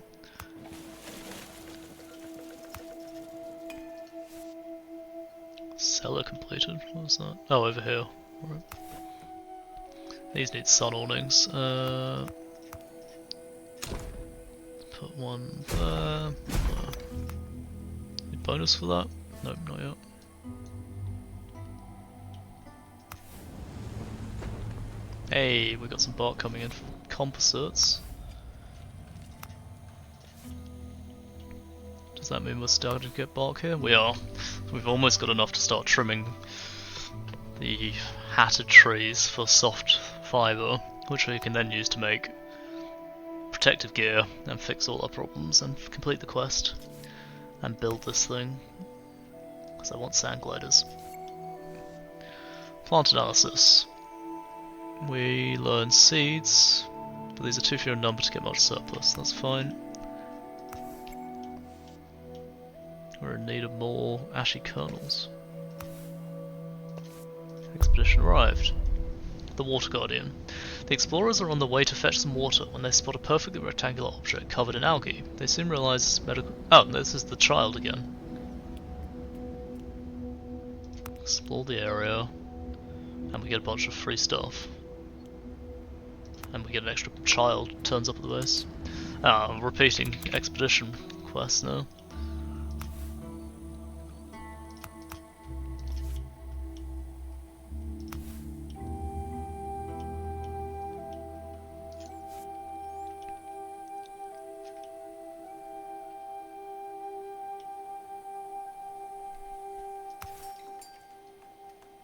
Cellar completed. What was that? Oh, over here. Alright. These need sun awnings. Put one there. Need bonus for that? Nope, not yet. Hey, we got some bark coming in. Composites. Does that mean we're starting to get bark here? We are. We've almost got enough to start trimming the hatted trees for soft fibre, which we can then use to make protective gear and fix all our problems and complete the quest and build this thing, because I want sand gliders. Plant analysis. We learn seeds, but these are too few in number to get much surplus, that's fine. We're in need of more ashy kernels. Expedition arrived. The Water Guardian. The explorers are on the way to fetch some water when they spot a perfectly rectangular object covered in algae. They soon realise medical. Oh, this is the child again. Explore the area, and we get a bunch of free stuff. And we get an extra child turns up at the base. Ah, repeating expedition quests now.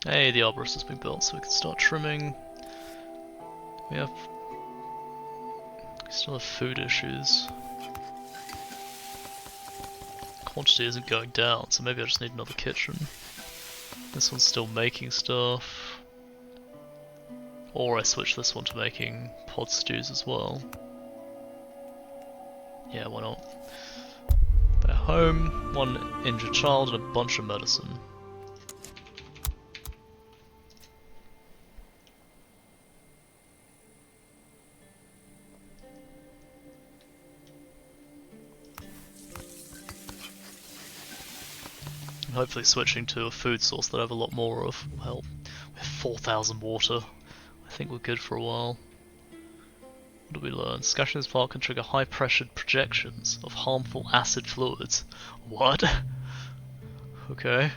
Hey, the arborist has been built, so we can start trimming. We still have food issues. Quantity isn't going down, so maybe I just need another kitchen. This one's still making stuff. Or I switch this one to making pod stews as well. Yeah, why not? They're home, one injured child, and a bunch of medicine. Hopefully switching to a food source that I have a lot more of. Well, we have 4,000 water. I think we're good for a while. What did we learn? Scratching this part can trigger high-pressured projections of harmful acid fluids. What? Okay.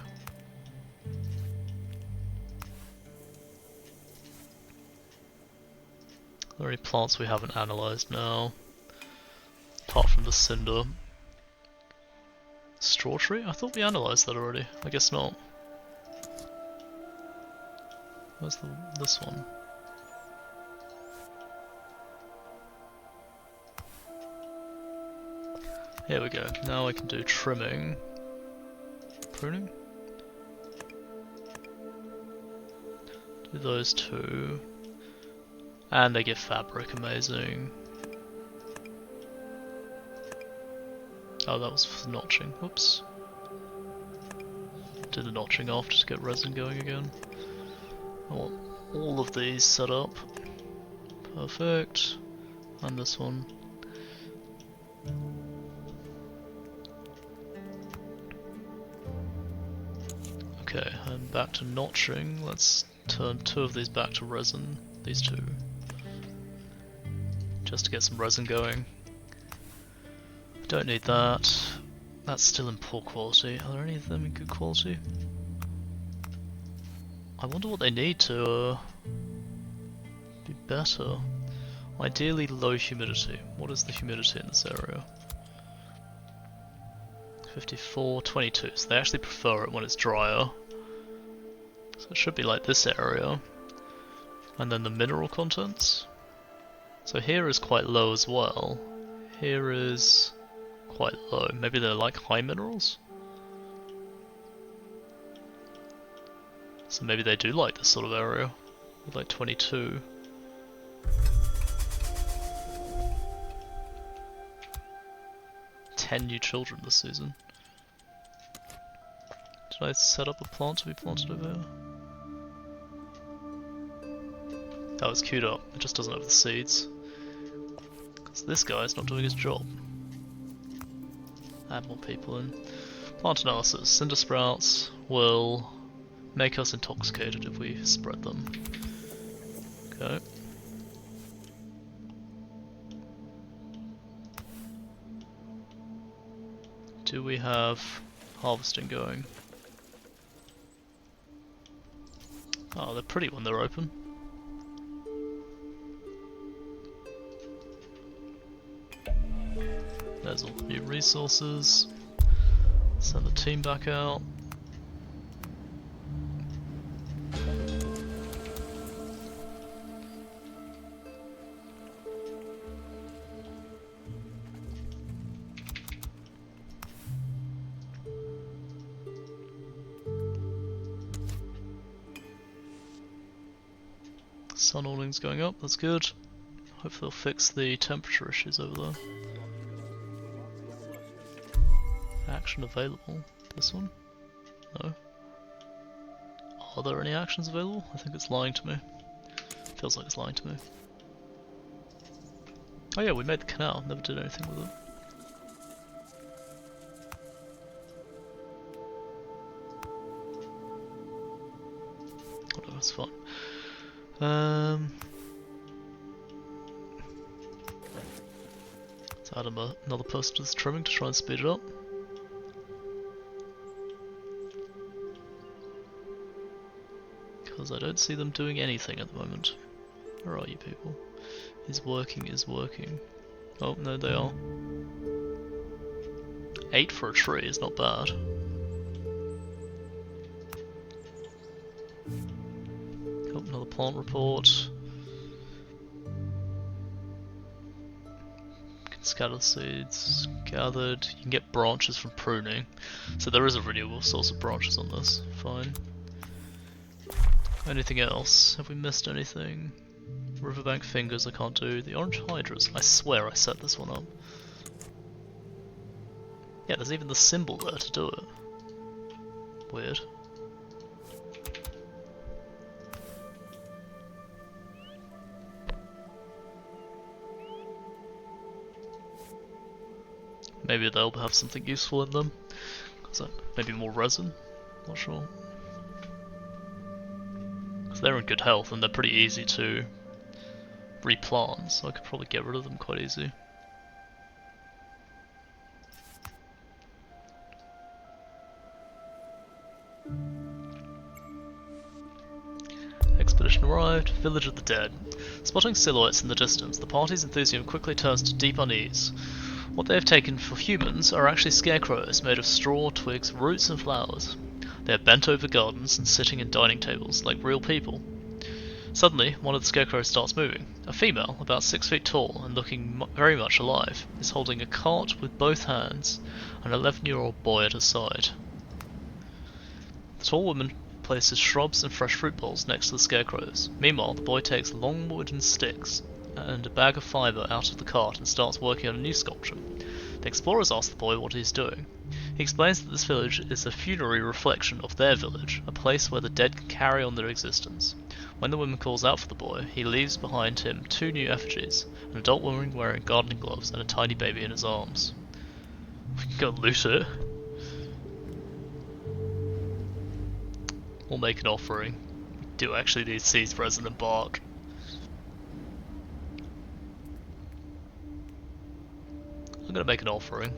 Are there any plants we haven't analysed now? Apart from the cinder. Straw tree? I thought we analysed that already. I guess not. Where's this one? Here we go. Now I can do trimming. Pruning? Do those two. And they give fabric, amazing. Oh, that was for notching. Oops. Did the notching after to get resin going again. I want all of these set up. Perfect. And this one. Okay, and back to notching. Let's turn two of these back to resin. These two. Just to get some resin going. Don't need that. That's still in poor quality. Are there any of them in good quality? I wonder what they need to be better. Ideally low humidity. What is the humidity in this area? 54, 22. So they actually prefer it when it's drier. So it should be like this area. And then the mineral contents. So here is quite low as well. Here is quite low. Maybe they're like high minerals? So maybe they do like this sort of area. With like 22. New children this season. Did I set up a plant to be planted over here? Oh, it's queued up. It just doesn't have the seeds. Because this guy's not doing his job. Add more people in. Plant analysis. Cinder sprouts will make us intoxicated if we spread them. Okay. Do we have harvesting going? Oh, they're pretty when they're open. There's all the new resources. Send the team back out. Sun awning's going up, that's good. Hopefully they'll fix the temperature issues over there. Action available. This one? No. Are there any actions available? I think it's lying to me. Feels like it's lying to me. Oh yeah, we made the canal, never did anything with it. Whatever, it's fine. Let's add another person to this trimming to try and speed it up. Because I don't see them doing anything at the moment. Where are you people? Is working. Oh, no they are. 8 for a tree is not bad. Oh, another plant report. Scatter seeds, gathered. You can get branches from pruning. So there is a renewable source of branches on this. Fine. Anything else? Have we missed anything? Riverbank fingers I can't do. The orange hydras. I swear I set this one up. Yeah, there's even the symbol there to do it. Weird. Maybe they'll have something useful in them. Maybe more resin? Not sure. Because they're in good health and they're pretty easy to replant, so I could probably get rid of them quite easy. Expedition arrived. Village of the Dead. Spotting silhouettes in the distance, the party's enthusiasm quickly turns to deep unease. What they have taken for humans are actually scarecrows made of straw, twigs, roots and flowers. They are bent over gardens and sitting in dining tables like real people. Suddenly, one of the scarecrows starts moving. A female, about 6 feet tall and looking very much alive, is holding a cart with both hands, an 11-year-old boy at her side. The tall woman places shrubs and fresh fruit bowls next to the scarecrows. Meanwhile, the boy takes long wooden sticks and a bag of fibre out of the cart and starts working on a new sculpture. The explorers ask the boy what he is doing. He explains that this village is a funerary reflection of their village, a place where the dead can carry on their existence. When the woman calls out for the boy, he leaves behind him 2 new effigies, an adult woman wearing gardening gloves and a tiny baby in his arms. We can go loot it. We'll make an offering. We do actually need seeds, resin and bark. I'm gonna make an offering.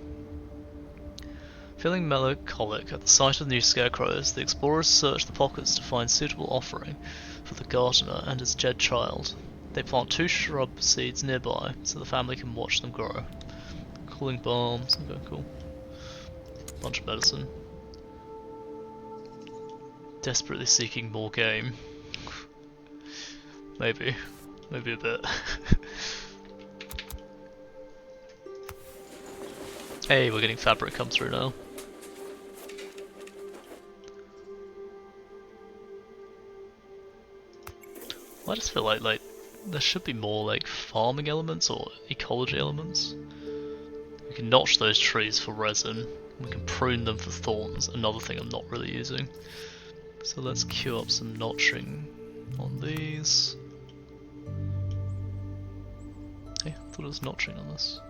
Feeling melancholic at the sight of the new scarecrows, the explorers search the pockets to find suitable offering for the gardener and his dead child. They plant 2 shrub seeds nearby so the family can watch them grow. Cooling balms, okay, cool. Bunch of medicine. Desperately seeking more game. Maybe a bit. Hey, we're getting fabric come through now. I just feel like there should be more like farming elements or ecology elements. We can notch those trees for resin. We can prune them for thorns, another thing I'm not really using. So let's queue up some notching on these. Hey, I thought it was notching on this.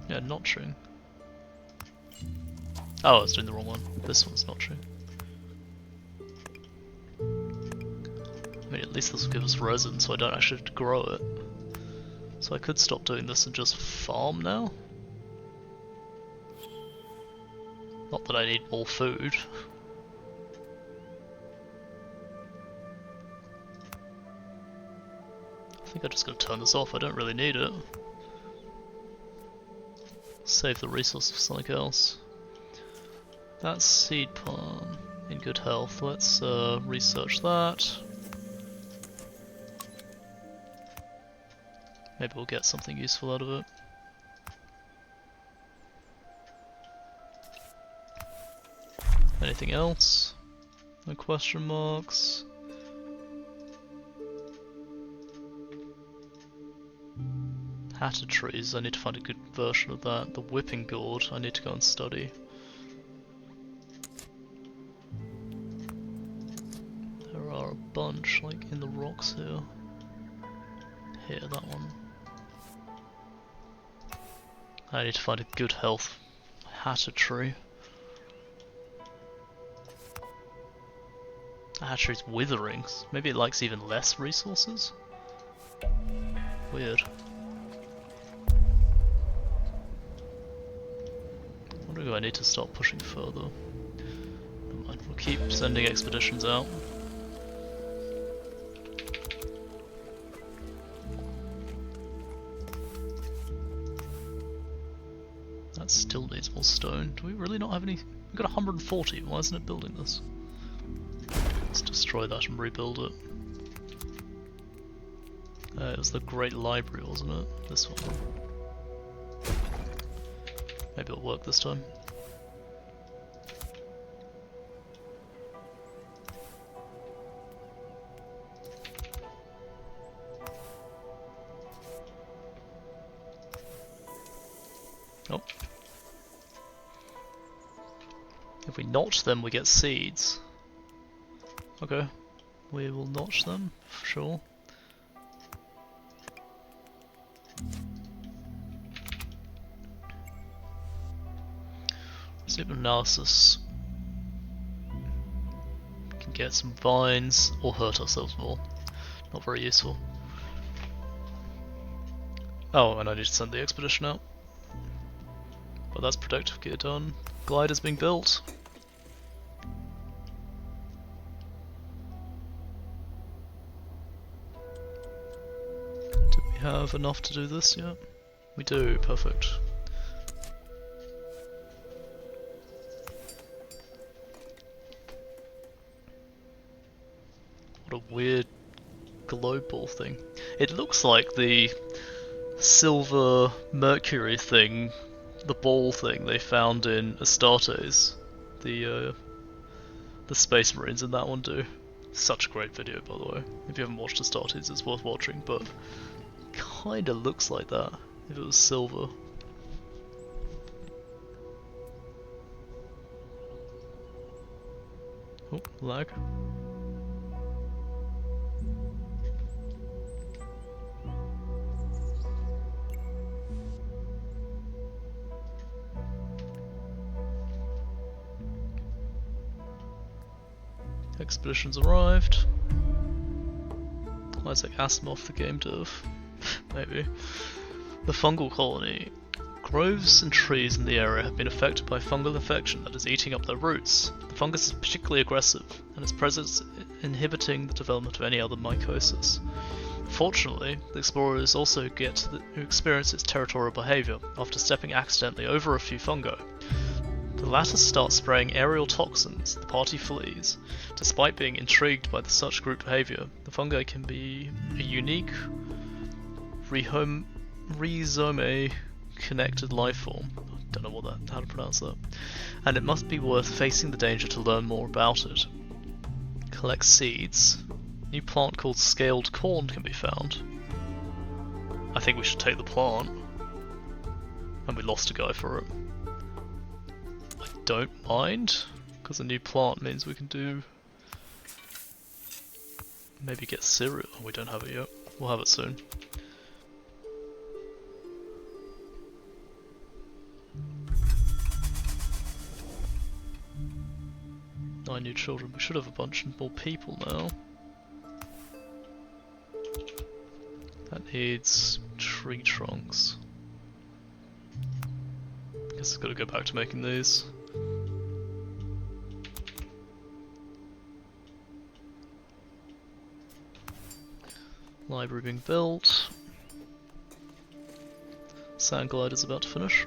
Yeah, notching. Oh, I was doing the wrong one. This one's notching. I mean, at least this will give us resin, so I don't actually have to grow it. So I could stop doing this and just farm now. Not that I need more food. I think I just gotta turn this off, I don't really need it. Save the resource for something else. That's seed palm in good health. Let's research that. Maybe we'll get something useful out of it. Anything else? No question marks. Hatted trees, I need to find a good version of that. The whipping gourd, I need to go and study. There are a bunch, like in the rocks here. Here, that one. I need to find a good health hatted tree. The hatted tree's withering. Maybe it likes even less resources? Weird. I wonder if I need to start pushing further. Never mind, we'll keep sending expeditions out. That still needs more stone. Do we really not have any? We've got 140, why isn't it building this? Let's destroy that and rebuild it. It was the Great Library, wasn't it? This one. Maybe it'll work this time. Oh. If we notch them, we get seeds. Okay. We will notch them, for sure. Sleep analysis. We can get some vines or hurt ourselves more. Not very useful. Oh, and I need to send the expedition out. But that's protective gear done. Glider's being built. Do we have enough to do this yet? We do, perfect. What a weird globe ball thing. It looks like the silver mercury thing, the ball thing they found in Astartes. The Space Marines in that one do. Such a great video, by the way. If you haven't watched Astartes, it's worth watching, but kinda looks like that if it was silver. Oh, lag. Expeditions arrived. Isaac Asimov, the game dev. Maybe. The fungal colony. Groves and trees in the area have been affected by fungal infection that is eating up their roots. The fungus is particularly aggressive, and its presence inhibiting the development of any other mycosis. Fortunately, the explorers also get to experience its territorial behaviour after stepping accidentally over a few fungi. The latter start spraying aerial toxins, the party flees. Despite being intrigued by the such group behaviour, the fungi can be a unique rhizome connected life form. don't know how to pronounce that. And it must be worth facing the danger to learn more about it. Collect seeds. New plant called scaled corn can be found. I think we should take the plant. And we lost a guy for it. I don't mind, because a new plant means we can do... maybe get cereal. Oh, we don't have it yet. We'll have it soon. Nine new children. We should have a bunch more people now. That needs tree trunks. Guess I've got to go back to making these. Library being built. Sand glider's about to finish.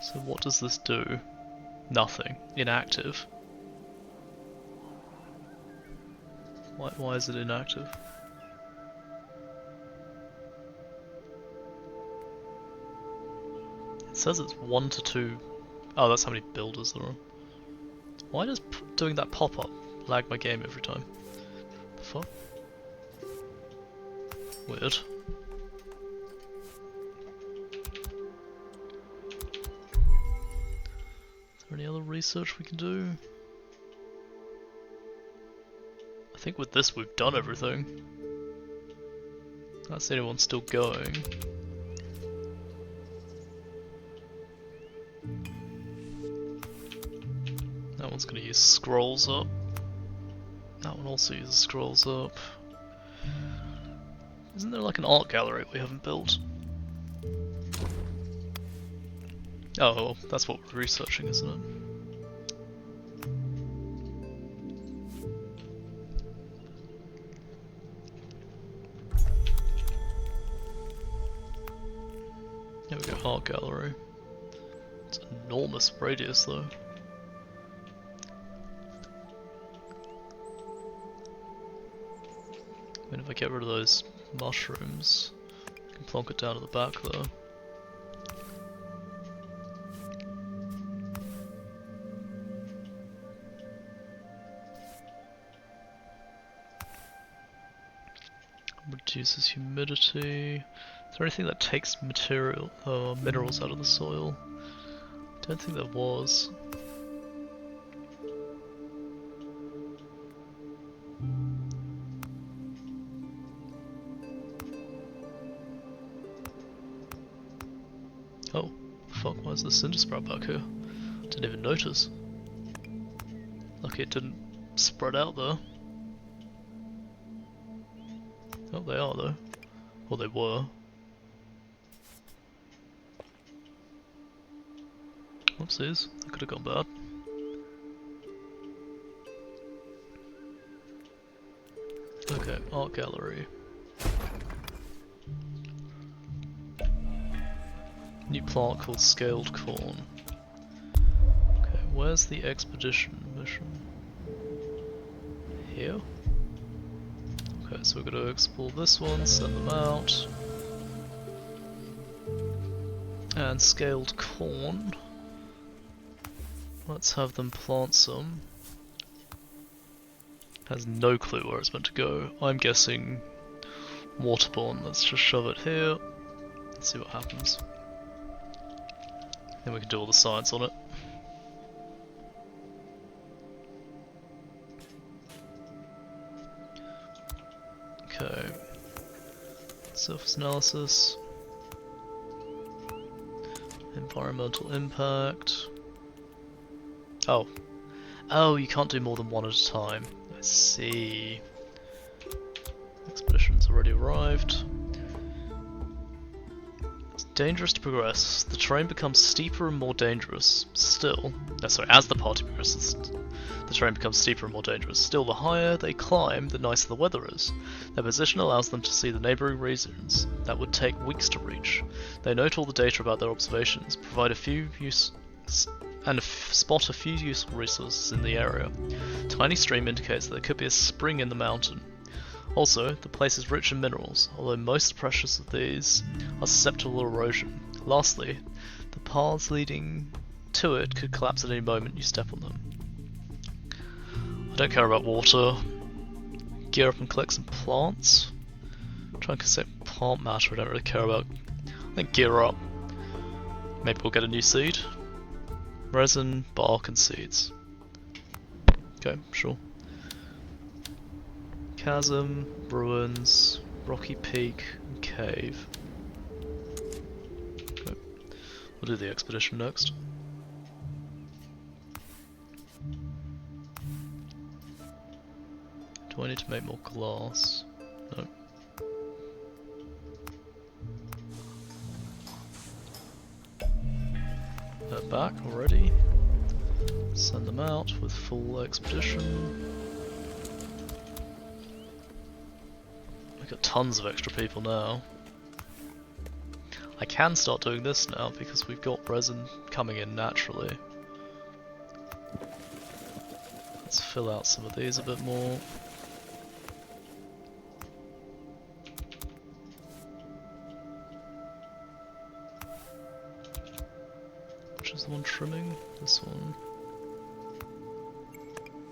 So what does this do? Nothing. Inactive. Why is it inactive? It says it's 1 to 2. Oh, that's how many builders there are. Why does doing that pop-up lag my game every time? The fuck? Weird. Is there any other research we can do? I think with this we've done everything. I don't see anyone still going. That one's going to use scrolls up. That one also uses scrolls up. Isn't there like an art gallery we haven't built? Oh, well, that's what we're researching, isn't it? There we go, art gallery. It's an enormous radius though. I mean, if I get rid of those mushrooms, I can plonk it down at the back though. Reduces humidity. Is there anything that takes minerals out of the soil? I don't think there was. Oh, fuck, why is the cinder sprout back here? Didn't even notice. Lucky it didn't spread out though. Oh, they are though. Or they were. Whoopsies, that could have gone bad. Okay, art gallery. New plant called scaled corn. Okay, where's the expedition mission? Here? Okay, so we're going to explore this one, send them out. And scaled corn. Let's have them plant some. Has no clue where it's meant to go. I'm guessing waterborne. Let's just shove it here. Let's see what happens. Then we can do all the science on it. Okay. Surface analysis. Environmental impact. Oh. Oh, you can't do more than one at a time. I see. Expedition's already arrived. It's dangerous to progress. The terrain becomes steeper and more dangerous. Still, as the party progresses, the terrain becomes steeper and more dangerous. Still, the higher they climb, the nicer the weather is. Their position allows them to see the neighbouring regions that would take weeks to reach. They note all the data about their observations, provide a few spot a few useful resources in the area. Tiny stream indicates that there could be a spring in the mountain. Also, the place is rich in minerals, although most precious of these are susceptible to erosion. Lastly, the paths leading to it could collapse at any moment you step on them. I don't care about water. Gear up and collect some plants. Try and collect plant matter I don't really care about. I think gear up. Maybe we'll get a new seed. Resin, bark and seeds. Okay, sure. Chasm, ruins, rocky peak, and cave. Okay. We'll do the expedition next. Do I need to make more glass? No. They're back already. Send them out with full expedition. We've got tons of extra people now. I can start doing this now because we've got resin coming in naturally. Let's fill out some of these a bit more. Which is the one trimming? This one.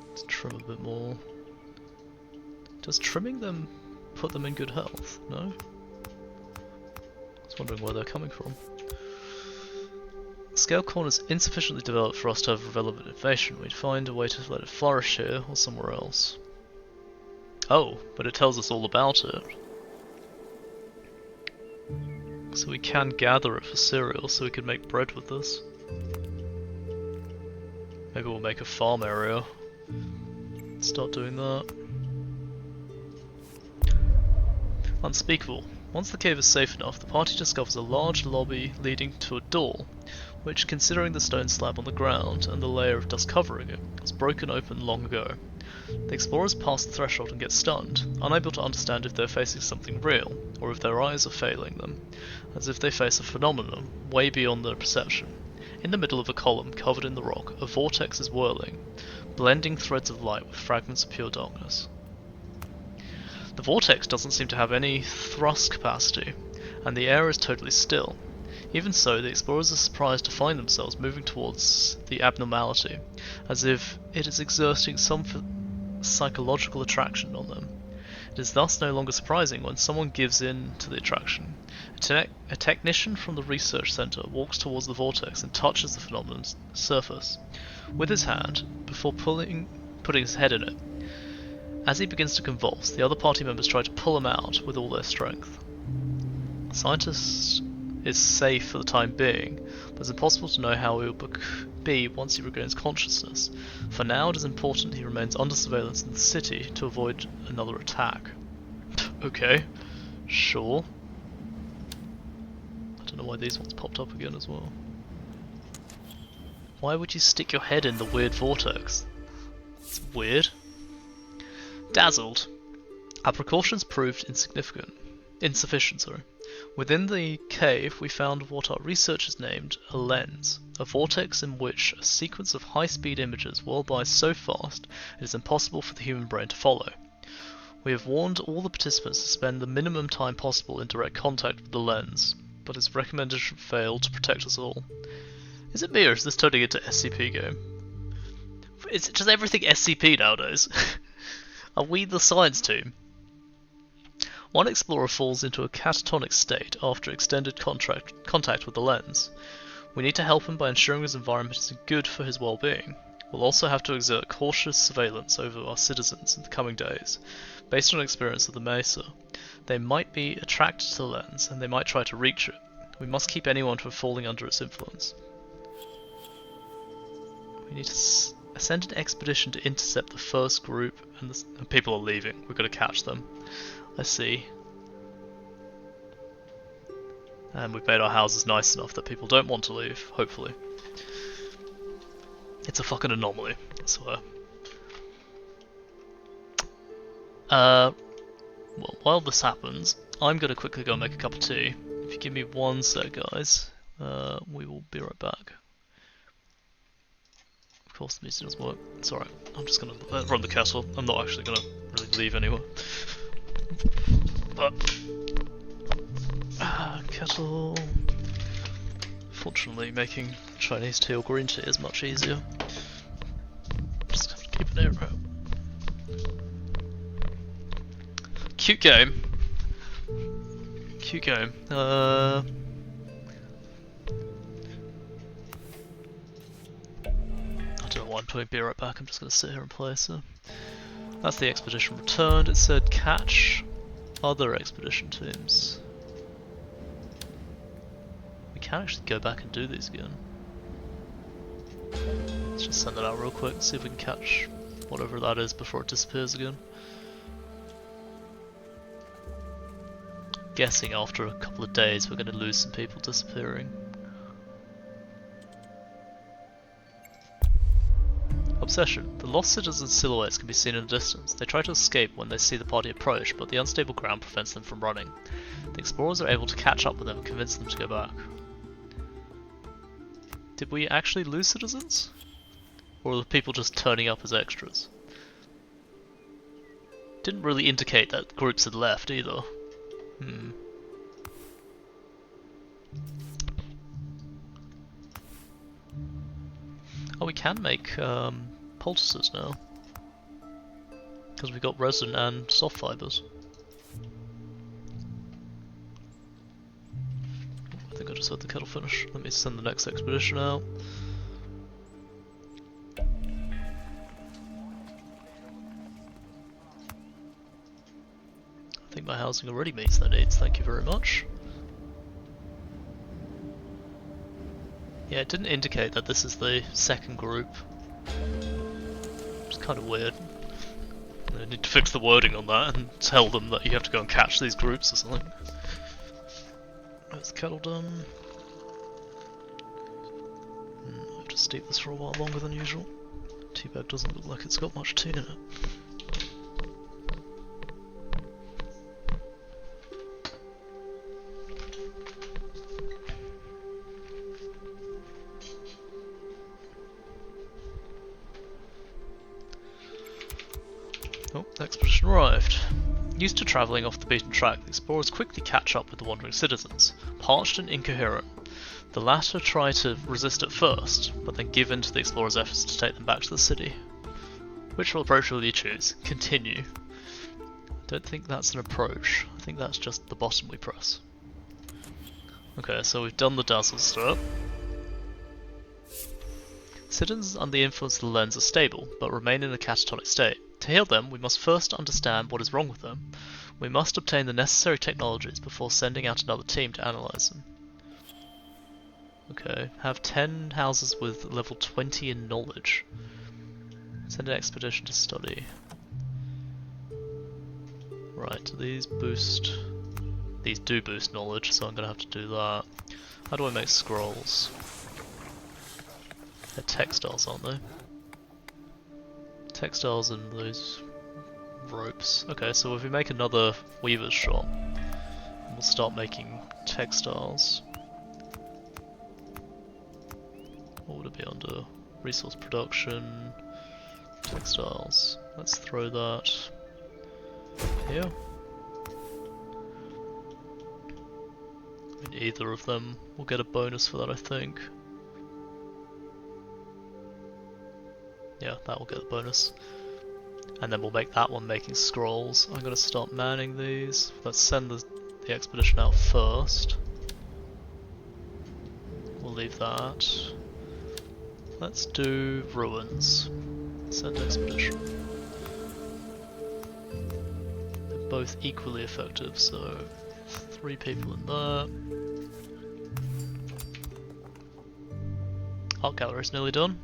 Let's trim a bit more. Does trimming them put them in good health? No? I was wondering where they're coming from. The scale corn is insufficiently developed for us to have relevant information. We'd find a way to let it flourish here or somewhere else. Oh, but it tells us all about it. So we can gather it for cereal so we can make bread with this. Maybe we'll make a farm area. Start doing that. Unspeakable. Once the cave is safe enough, the party discovers a large lobby leading to a door, which, considering the stone slab on the ground and the layer of dust covering it, was broken open long ago. The explorers pass the threshold and get stunned, unable to understand if they're facing something real, or if their eyes are failing them, as if they face a phenomenon way beyond their perception. In the middle of a column covered in the rock, a vortex is whirling, blending threads of light with fragments of pure darkness. The vortex doesn't seem to have any thrust capacity, and the air is totally still. Even so, the explorers are surprised to find themselves moving towards the abnormality, as if it is exerting some psychological attraction on them. It is thus no longer surprising when someone gives in to the attraction. A technician from the research center walks towards the vortex and touches the phenomenon's surface with his hand before putting his head in it. As he begins to convulse, the other party members try to pull him out with all their strength. The scientist is safe for the time being, but it's impossible to know how he will be once he regains consciousness. For now, it is important he remains under surveillance in the city to avoid another attack. Okay, sure. I don't know why these ones popped up again as well. Why would you stick your head in the weird vortex? It's weird. Dazzled. Our precautions proved insufficient. Within the cave we found what our researchers named a lens, a vortex in which a sequence of high-speed images whirl by so fast it is impossible for the human brain to follow. We have warned all the participants to spend the minimum time possible in direct contact with the lens, but its recommendation failed to protect us all. Is it me or is this turning into SCP game? Is it just everything SCP nowadays? Are we the science team? One explorer falls into a catatonic state after extended contact with the lens. We need to help him by ensuring his environment is good for his well-being. We'll also have to exert cautious surveillance over our citizens in the coming days. Based on experience of the Mesa, they might be attracted to the lens and they might try to reach it. We must keep anyone from falling under its influence. We need to send an expedition to intercept the first group, and people are leaving. We've got to catch them. I see. And we've made our houses nice enough that people don't want to leave, hopefully. It's a fucking anomaly, I swear. Well, while this happens, I'm going to quickly go and make a cup of tea. If you give me one sec, guys, we will be right back. Of course the music doesn't work. It's alright, I'm just going to run the kettle. I'm not actually going to really leave anywhere. But kettle. Fortunately, making Chinese tea or green tea is much easier. Just have to keep an ear out. Cute game. Cute game. I don't know why I'm putting beer right back. I'm just going to sit here and play. So that's the expedition returned. It said catch other expedition teams. We can actually go back and do these again. Let's just send it out real quick and see if we can catch whatever that is before it disappears again. Guessing after a couple of days we're going to lose some people disappearing. Obsession. The lost citizens' silhouettes can be seen in the distance. They try to escape when they see the party approach, but the unstable ground prevents them from running. The explorers are able to catch up with them and convince them to go back. Did we actually lose citizens? Or were the people just turning up as extras? Didn't really indicate that groups had left either. Oh, we can make poultices now. Because we got resin and soft fibres. I think I just heard the kettle finish. Let me send the next expedition out. I think my housing already meets their needs, thank you very much. Yeah, it didn't indicate that this is the second group. It's kind of weird. I need to fix the wording on that and tell them that you have to go and catch these groups or something. That's the kettle done. I have to steep this for a while longer than usual. Teabag doesn't look like it's got much tea in it. Oh, the expedition arrived. Used to travelling off the beaten track, the explorers quickly catch up with the wandering citizens, parched and incoherent. The latter try to resist at first, but then give in to the explorers' efforts to take them back to the city. Which approach will you choose? Continue. Don't think that's an approach. I think that's just the button we press. Okay, so we've done the dazzle step. Citizens under the influence of the lens are stable, but remain in a catatonic state. To heal them, we must first understand what is wrong with them. We must obtain the necessary technologies before sending out another team to analyze them. Okay, have 10 houses with level 20 in knowledge. Send an expedition to study. Right, these boost... These do boost knowledge, so I'm gonna have to do that. How do I make scrolls? They're textiles, aren't they? Textiles and those ropes. Okay, so if we make another weaver's shop, we'll start making textiles. What would it be under? Resource production, textiles. Let's throw that here. I mean, either of them will get a bonus for that, I think. Yeah, that will get a bonus. And then we'll make that one making scrolls. I'm gonna start manning these. Let's send the expedition out first. We'll leave that. Let's do ruins. Send expedition. They're both equally effective, so 3 people in there. Art gallery's nearly done.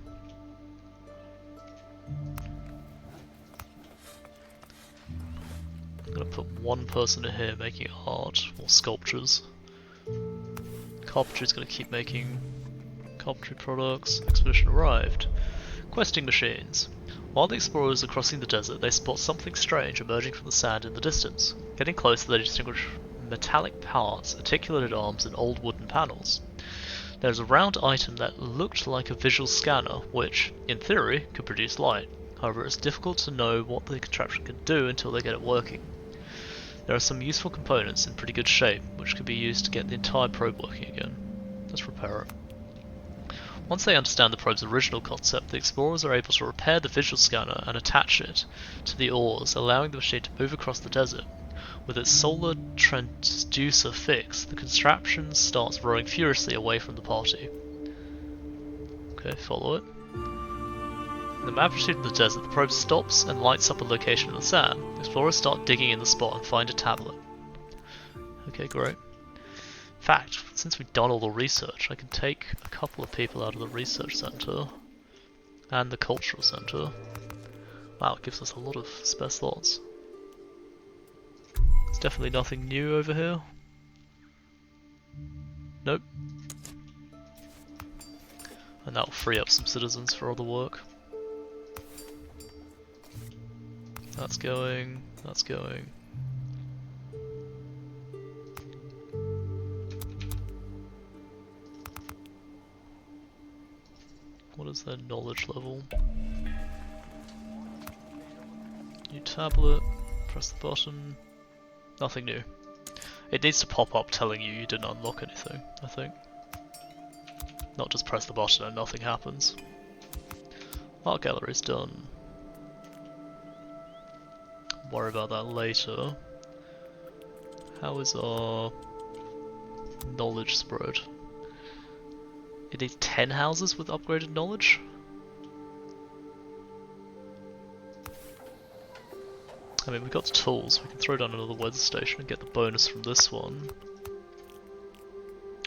I'm gonna put one person in here making art or sculptures. Carpentry's gonna keep making carpentry products. Expedition arrived. Questing machines. While the explorers are crossing the desert, they spot something strange emerging from the sand in the distance. Getting closer, they distinguish metallic parts, articulated arms, and old wooden panels. There is a round item that looked like a visual scanner, which, in theory, could produce light. However, it's difficult to know what the contraption can do until they get it working. There are some useful components in pretty good shape, which could be used to get the entire probe working again. Let's repair it. Once they understand the probe's original concept, the explorers are able to repair the visual scanner and attach it to the oars, allowing the machine to move across the desert. With its solar transducer fixed, the contraption starts rowing furiously away from the party. Okay, follow it. In the map pursuit of the desert, the probe stops and lights up a location in the sand. Explorers start digging in the spot and find a tablet. Okay, great. In fact, since we've done all the research, I can take a couple of people out of the research center and the cultural center. Wow, it gives us a lot of spare slots. There's definitely nothing new over here. Nope. And that will free up some citizens for other work. That's going, that's going. What is their knowledge level? New tablet, press the button. Nothing new. It needs to pop up telling you didn't unlock anything, I think. Not just press the button and nothing happens. Art gallery's done. Worry about that later. How is our knowledge spread? It needs 10 houses with upgraded knowledge? I mean, we've got the tools, we can throw down another weather station and get the bonus from this one.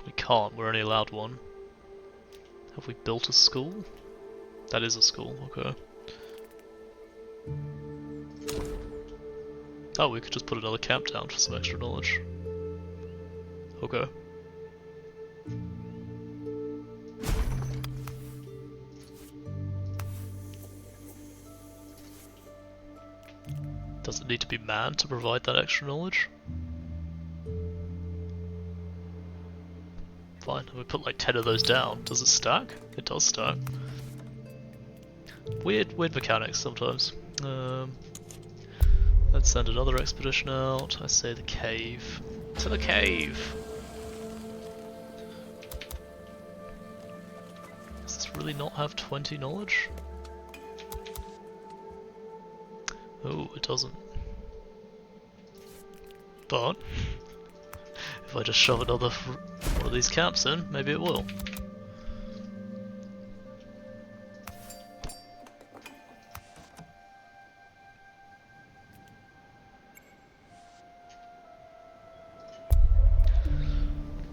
We can't, we're only allowed one. Have we built a school? That is a school, okay. Oh, we could just put another camp down for some extra knowledge. Okay. Does it need to be manned to provide that extra knowledge? Fine, we put like 10 of those down. Does it stack? It does stack. Weird mechanics sometimes. Let's send another expedition out. I say the cave. To the cave! Does this really not have 20 knowledge? Oh, it doesn't. But if I just shove another one of these camps in, maybe it will.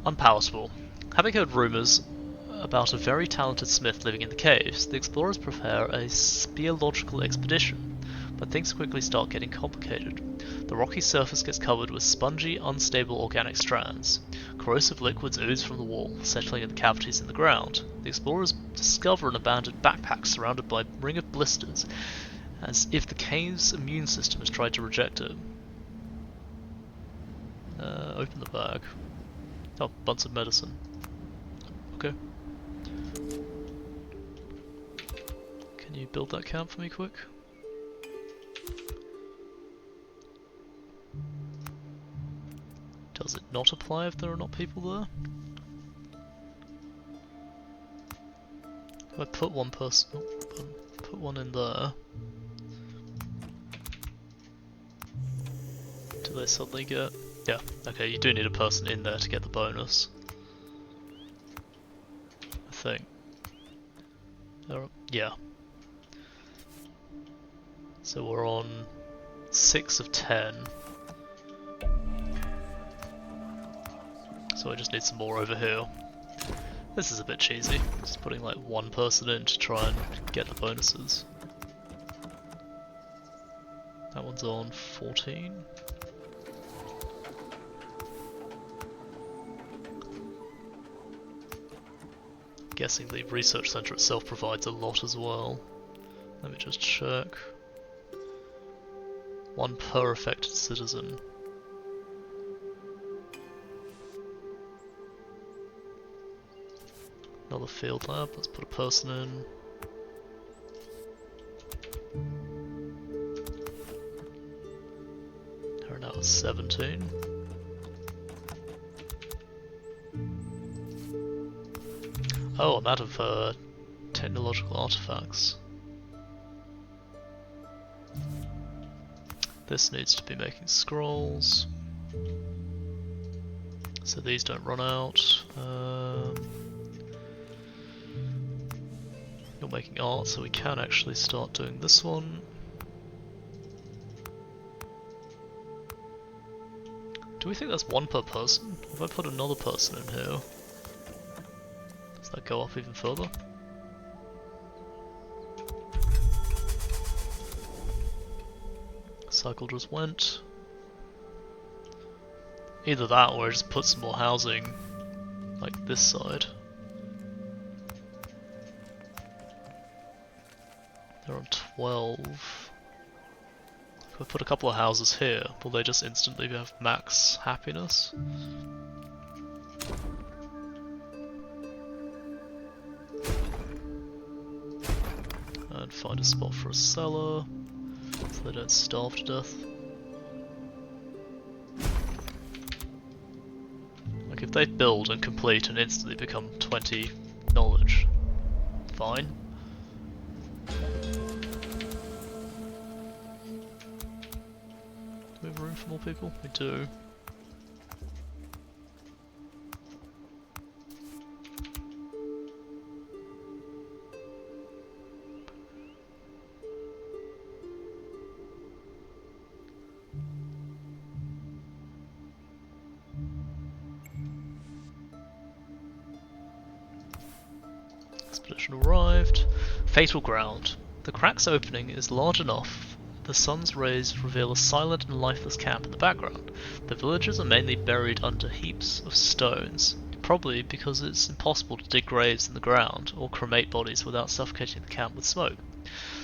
Unpalatable. Having heard rumours about a very talented smith living in the caves, the explorers prepare a speleological expedition, but things quickly start getting complicated. The rocky surface gets covered with spongy, unstable organic strands. Corrosive liquids ooze from the wall, settling in the cavities in the ground. The explorers discover an abandoned backpack surrounded by a ring of blisters, as if the cave's immune system has tried to reject it. Open the bag. Oh, bunch of medicine. Okay. Can you build that camp for me quick? Does it not apply if there are not people there? If I put one person, put one in there, do they suddenly get? Yeah, okay, you do need a person in there to get the bonus. I think. Yeah. So we're on 6 of 10. So I just need some more over here. This is a bit cheesy, just putting like one person in to try and get the bonuses. That one's on 14. Guessing the research center itself provides a lot as well. Let me just check. 1 per affected citizen. Another field lab, let's put a person in. We're now at 17. Oh, I'm out of technological artifacts. This needs to be making scrolls, so these don't run out. You're making art, so we can actually start doing this one. Do we think that's one per person? If I put another person in here, does that go up even further? Cycle just went. Either that or I just put some more housing like this side. They're on 12. If I put a couple of houses here, will they just instantly have max happiness? And find a spot for a cellar, so they don't starve to death. Like if they build and complete and instantly become 20 knowledge, fine. Do we have room for more people? We do. Expedition arrived. Fatal ground. The crack's opening is large enough. The sun's rays reveal a silent and lifeless camp in the background. The villagers are mainly buried under heaps of stones, probably because it's impossible to dig graves in the ground or cremate bodies without suffocating the camp with smoke.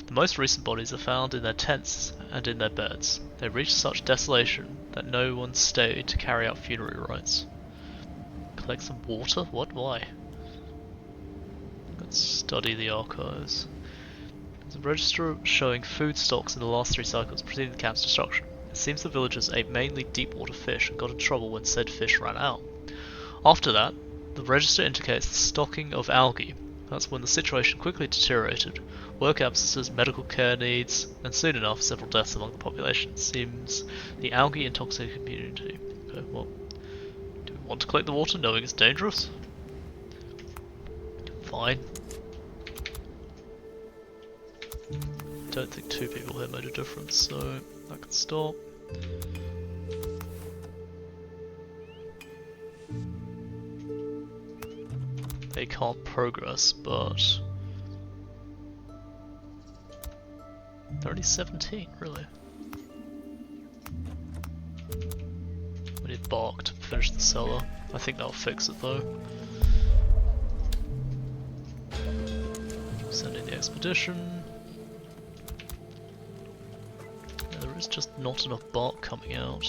The most recent bodies are found in their tents and in their beds. They reached such desolation that no one stayed to carry out funerary rites. Collect some water? What? Why? Let's study the archives. There's a register showing food stocks in the last 3 cycles preceding the camp's destruction. It seems the villagers ate mainly deep water fish and got in trouble when said fish ran out. After that, the register indicates the stocking of algae. That's when the situation quickly deteriorated. Work absences, medical care needs, and soon enough several deaths among the population. Seems the algae intoxicated community. Okay, well, do we want to collect the water knowing it's dangerous? Fine. Don't think 2 people here made a difference, so that can stop. They can't progress, but they're only 17, really. We need bark to finish the cellar. I think that'll fix it though. Send in the expedition. Yeah, there is just not enough bark coming out.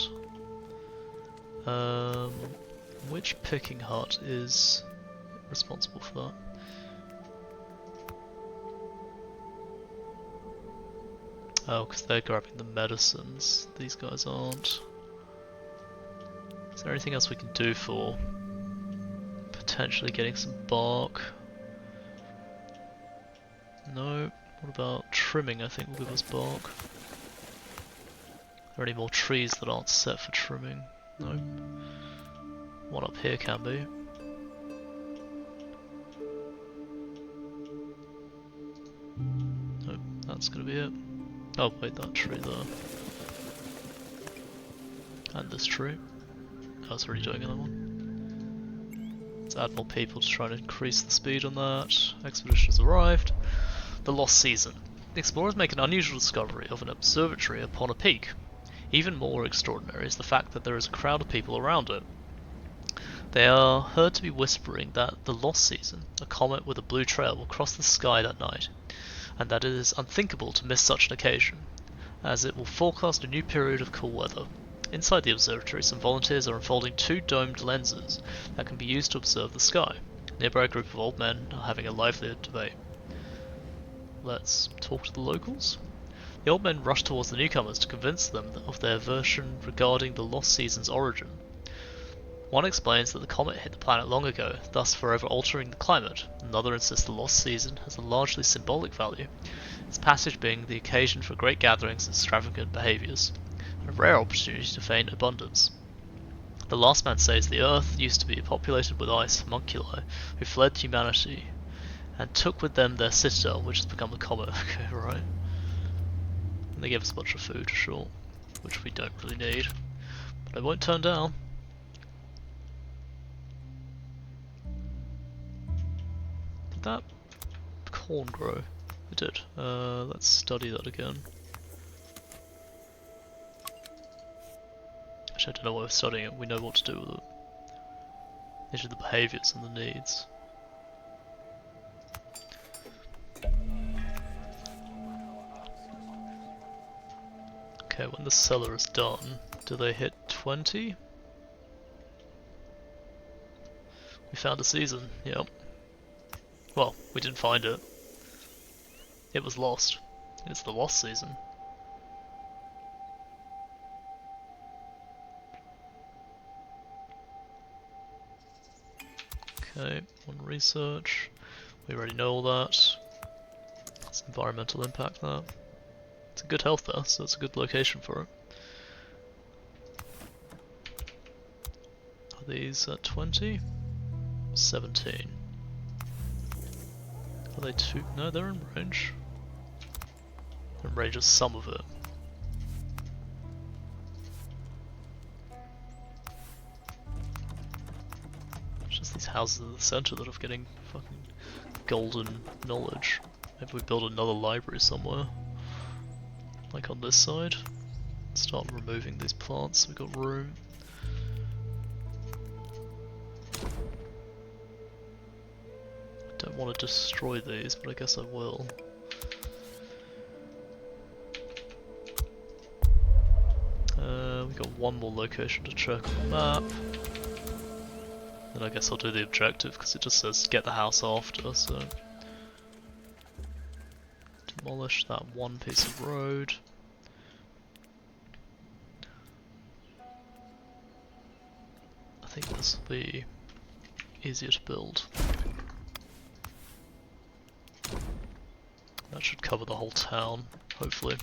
Which picking hut is responsible for that? Oh, because they're grabbing the medicines. These guys aren't. Is there anything else we can do for potentially getting some bark? No. What about trimming? I think will give us bark. Are there any more trees that aren't set for trimming? No. One up here can be. Nope, that's gonna be it. Oh wait, that tree there. And this tree. Oh, it's already doing another one. Let's add more people to try and increase the speed on that. Expedition has arrived. The Lost Season. The explorers make an unusual discovery of an observatory upon a peak. Even more extraordinary is the fact that there is a crowd of people around it. They are heard to be whispering that the Lost Season, a comet with a blue trail, will cross the sky that night, and that it is unthinkable to miss such an occasion, as it will forecast a new period of cool weather. Inside the observatory, some volunteers are unfolding 2 domed lenses that can be used to observe the sky. Nearby, a group of old men are having a lively debate. Let's talk to the locals. The old men rush towards the newcomers to convince them of their version regarding the lost season's origin. One explains that the comet hit the planet long ago, thus forever altering the climate. Another insists the lost season has a largely symbolic value, its passage being the occasion for great gatherings and extravagant behaviours, a rare opportunity to feign abundance. The last man says the Earth used to be populated with ice homunculi who fled humanity and took with them their citadel, which has become the comet. Okay, right. And they gave us a bunch of food, sure, which we don't really need, but I won't turn down. Did that corn grow? It did. Let's study that again. Actually, I don't know why we're studying it. We know what to do with it. These are the behaviours and the needs. Okay, when the cellar is done, do they hit 20? We found a season, yep. Well, we didn't find it. It was lost. It's the lost season. Okay, on research. We already know all that. That's environmental impact there. It's a good health there, so it's a good location for it. Are these at 20? 17. Are they too? No, they're in range. They're in range of some of it. It's just these houses in the centre that are getting fucking golden knowledge. Maybe we build another library somewhere. Like on this side. Start removing these plants, we've got room. Don't want to destroy these, but I guess I will. We've got one more location to check on the map. Then I guess I'll do the objective, because it just says get the house after, so... Demolish that one piece of road. I think this will be easier to build. That should cover the whole town, hopefully,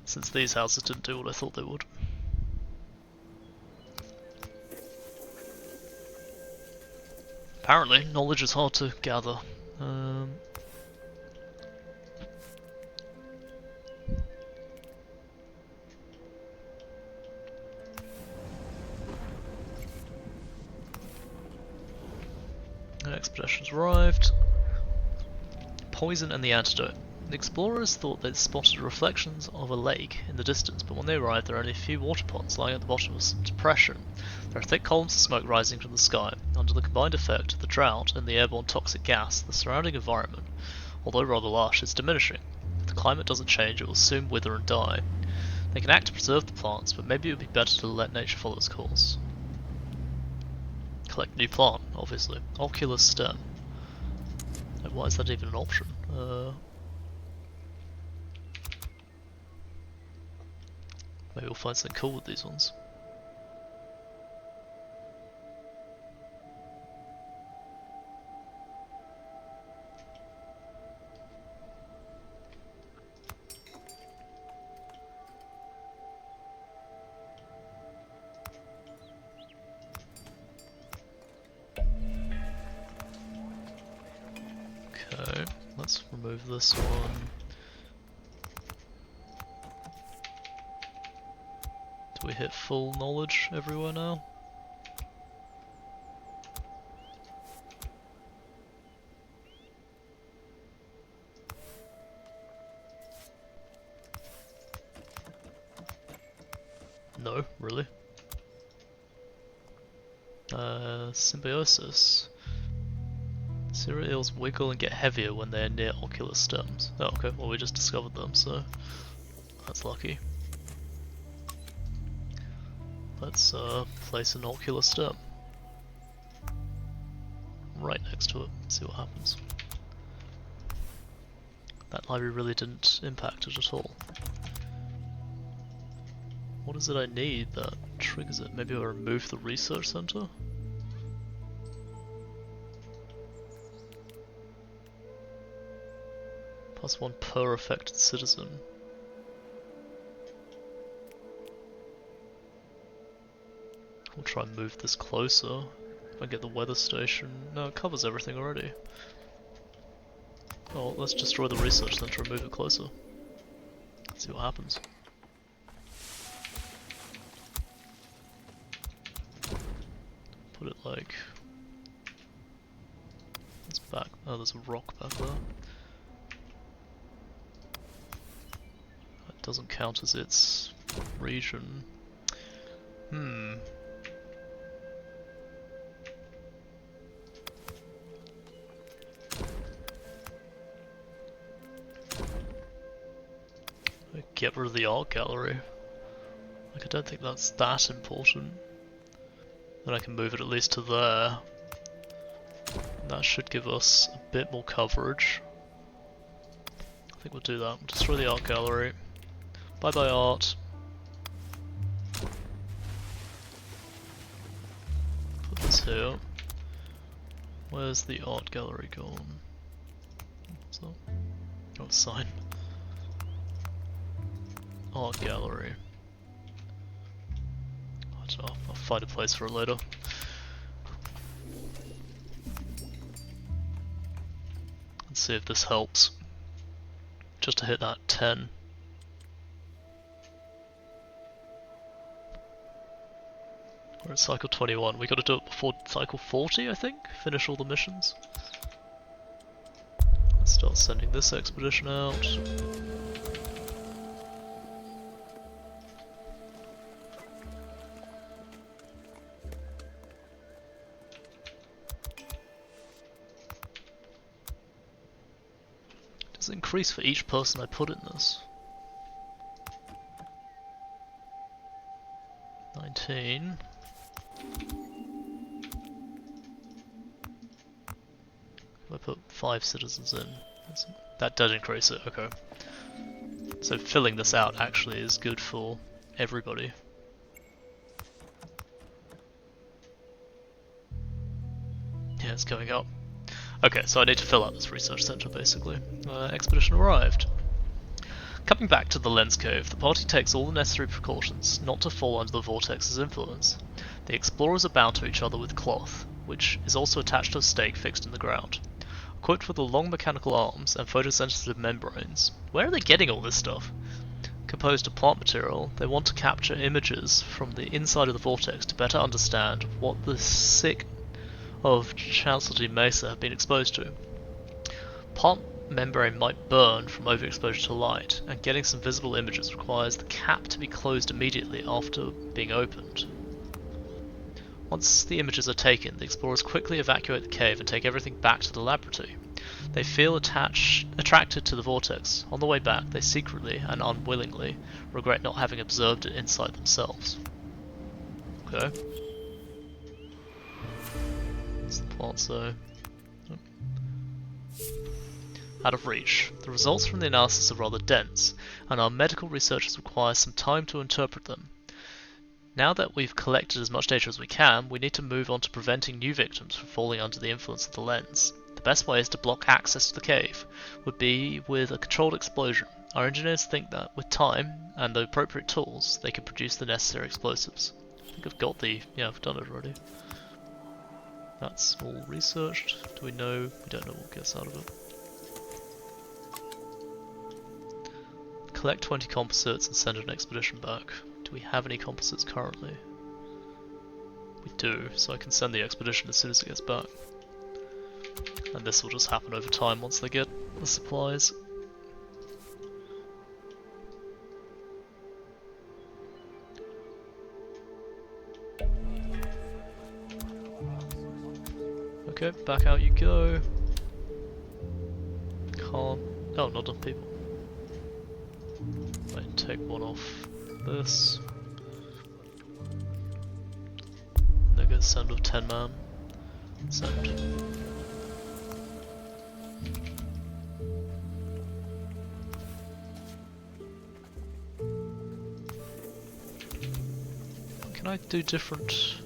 since these houses didn't do what I thought they would. Apparently, knowledge is hard to gather. Expedition's arrived. Poison and the antidote. The explorers thought they'd spotted reflections of a lake in the distance, but when they arrived there were only a few water ponds lying at the bottom of some depression. There are thick columns of smoke rising from the sky. Under the combined effect of the drought and the airborne toxic gas, the surrounding environment, although rather lush, is diminishing. If the climate doesn't change, it will soon wither and die. They can act to preserve the plants, but maybe it would be better to let nature follow its course. Collect new plant, obviously. Ocular stem. Why is that even an option? Maybe we'll find something cool with these ones. Okay, let's remove this one. Do we hit full knowledge everywhere now? No, really? Symbiosis. Cereals wiggle and get heavier when they are near ocular stems. Oh, okay, well we just discovered them, so that's lucky. Let's place an ocular stem right next to it, see what happens. That library really didn't impact it at all. What is it I need that triggers it? Maybe I'll remove the research center? +1 per affected citizen. We'll try and move this closer. If I get the weather station. No, it covers everything already. Oh, let's destroy the research center and move it closer. See what happens. Put it like... it's back. Oh, there's a rock back there. That doesn't count as its region. Get rid of the art gallery. Like, I don't think that's that important. Then I can move it at least to there. That should give us a bit more coverage. I think we'll do that. We'll destroy the art gallery. Bye bye art. Put this here. Where's the art gallery gone? What's that? Oh, a sign. Art gallery. I'll find a place for it later. Let's see if this helps. Just to hit that 10. We're at cycle 21. We gotta do it before cycle 40, I think? Finish all the missions. Let's start sending this expedition out. Does it increase for each person I put in this? 19. If I put 5 citizens in, that does increase it, okay. So filling this out actually is good for everybody. Yeah, it's going up. Okay, so I need to fill out this research center basically. Expedition arrived. Coming back to the lens cave, the party takes all the necessary precautions not to fall under the vortex's influence. The explorers are bound to each other with cloth, which is also attached to a stake fixed in the ground. Equipped with the long mechanical arms and photosensitive membranes. Where are they getting all this stuff? Composed of plant material, they want to capture images from the inside of the vortex to better understand what the sick of Chancellery Mesa have been exposed to. Plant membrane might burn from overexposure to light, and getting some visible images requires the cap to be closed immediately after being opened. Once the images are taken, the explorers quickly evacuate the cave and take everything back to the laboratory. They feel attracted to the vortex. On the way back, they secretly and unwillingly regret not having observed it inside themselves. Okay. What's the plot say? Out of reach. The results from the analysis are rather dense, and our medical researchers require some time to interpret them. Now that we've collected as much data as we can, we need to move on to preventing new victims from falling under the influence of the lens. The best way is to block access to the cave, would be with a controlled explosion. Our engineers think that, with time and the appropriate tools, they can produce the necessary explosives. I think I've got the... yeah, I've done it already. That's all researched. Do we know? We don't know what gets out of it. Collect 20 composites and send an expedition back. Do we have any composites currently? We do, so I can send the expedition as soon as it gets back. And this will just happen over time once they get the supplies. Okay, back out you go. Can't... oh, not enough people. Right, take one off this. They're gonna send with 10 man. Send. Can I do different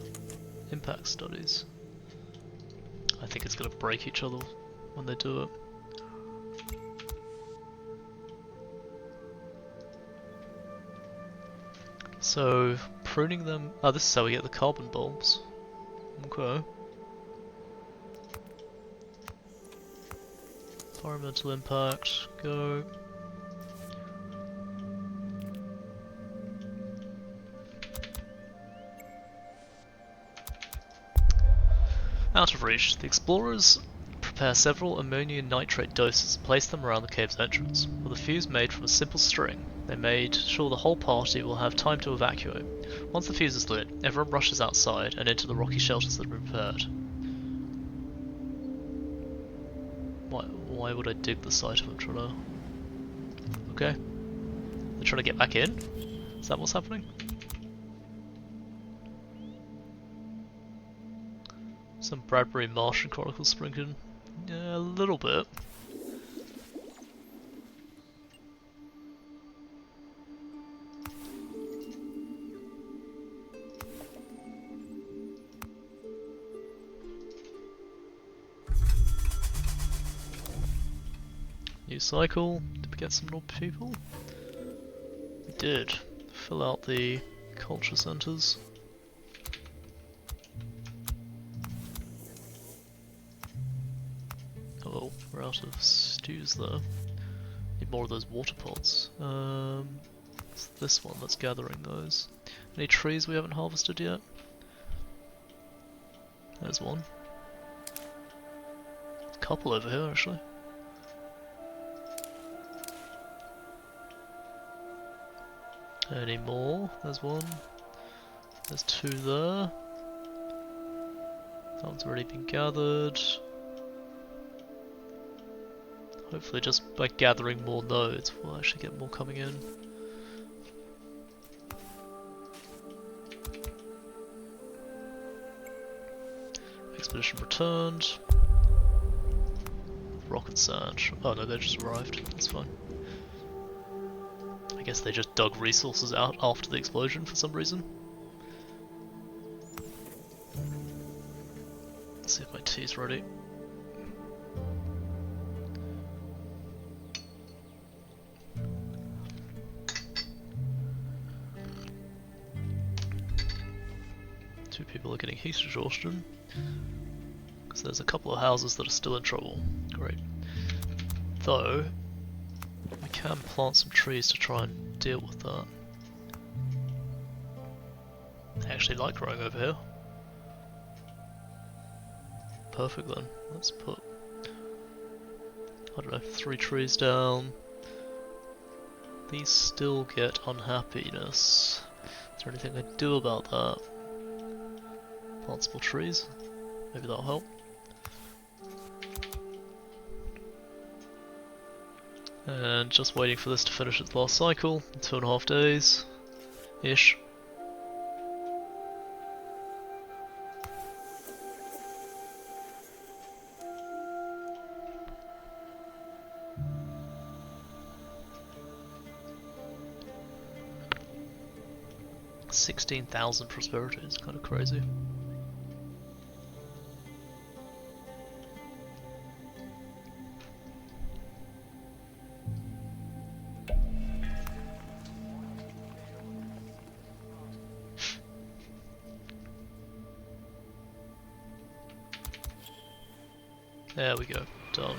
impact studies? I think it's going to break each other when they do it. So, pruning them... Oh, this is how we get the carbon bulbs. Okay. Environmental impact, go. Out of reach, the explorers prepare several ammonium nitrate doses and place them around the cave's entrance. With a fuse made from a simple string, they made sure the whole party will have time to evacuate. Once the fuse is lit, everyone rushes outside and into the rocky shelters that have been prepared. Why would I dig the site if I'm trying to... Okay. They're trying to get back in? Is that what's happening? Some Bradbury Martian Chronicles sprinkled. Yeah, a little bit. New cycle. Did we get some more people? We did. Fill out the culture centers. Oh, we're out of stews though. Need more of those water pods. It's this one that's gathering those. Any trees we haven't harvested yet? There's one. A couple over here actually. Any more? There's one. There's two there. That one's already been gathered. Hopefully just by gathering more nodes we'll actually get more coming in. Expedition returned. Rock and sand. Oh no, they just arrived. That's fine. I guess they just dug resources out after the explosion for some reason. Let's see if my tea's ready. Two people are getting heat exhaustion. Because there's a couple of houses that are still in trouble. Great. Though, we can plant some trees to try and deal with that. I actually like growing over here. Perfect then. Let's put, I don't know, 3 trees down. These still get unhappiness. Is there anything I do about that? Plant some more trees. Maybe that'll help. And just waiting for this to finish its last cycle, 2.5 days ish. $16,000 prosperity is kind of crazy. There we go, done.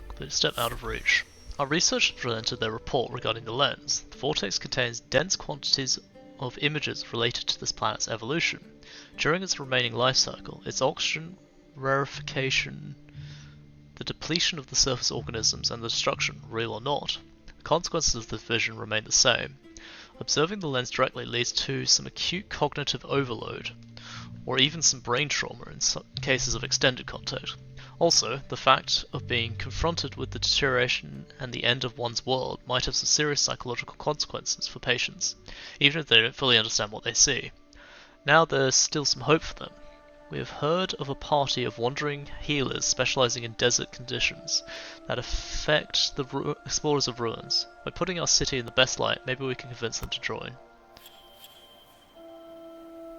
Complete step out of reach. Our researchers presented their report regarding the lens. The vortex contains dense quantities of images related to this planet's evolution. During its remaining life cycle, its oxygen rarefaction, the depletion of the surface organisms, and the destruction, real or not. The consequences of this vision remain the same. Observing the lens directly leads to some acute cognitive overload, or even some brain trauma in some cases of extended contact. Also, the fact of being confronted with the deterioration and the end of one's world might have some serious psychological consequences for patients, even if they don't fully understand what they see. Now there's still some hope for them. We have heard of a party of wandering healers specializing in desert conditions that affect the explorers of ruins. By putting our city in the best light, maybe we can convince them to join.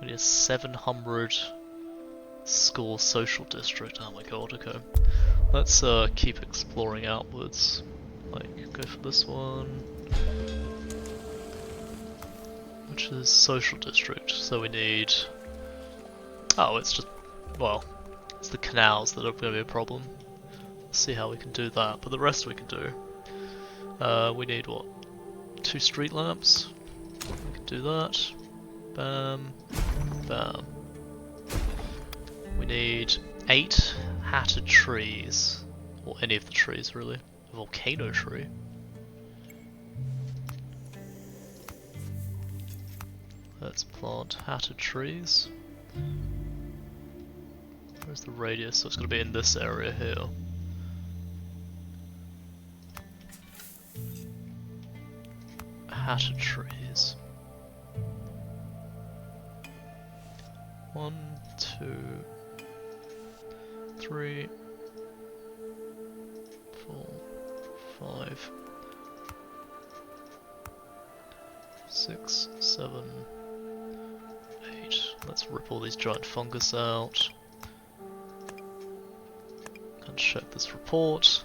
We need a 700 score social district. Oh my god, okay. Let's keep exploring outwards. Like, go for this one. Which is social district, so we need... Oh, it's just... well, it's the canals that are going to be a problem. Let's see how we can do that, but the rest we can do. We need what? 2 street lamps? We can do that. Bam. Bam. We need 8 hatted trees. Or any of the trees, really. A volcano tree. Let's plant hatted trees. Where's the radius? So it's going to be in this area here. Hatted trees. 1, 2, 3, 4, 5, 6, 7, 8. Let's rip all these giant fungus out. And check this report.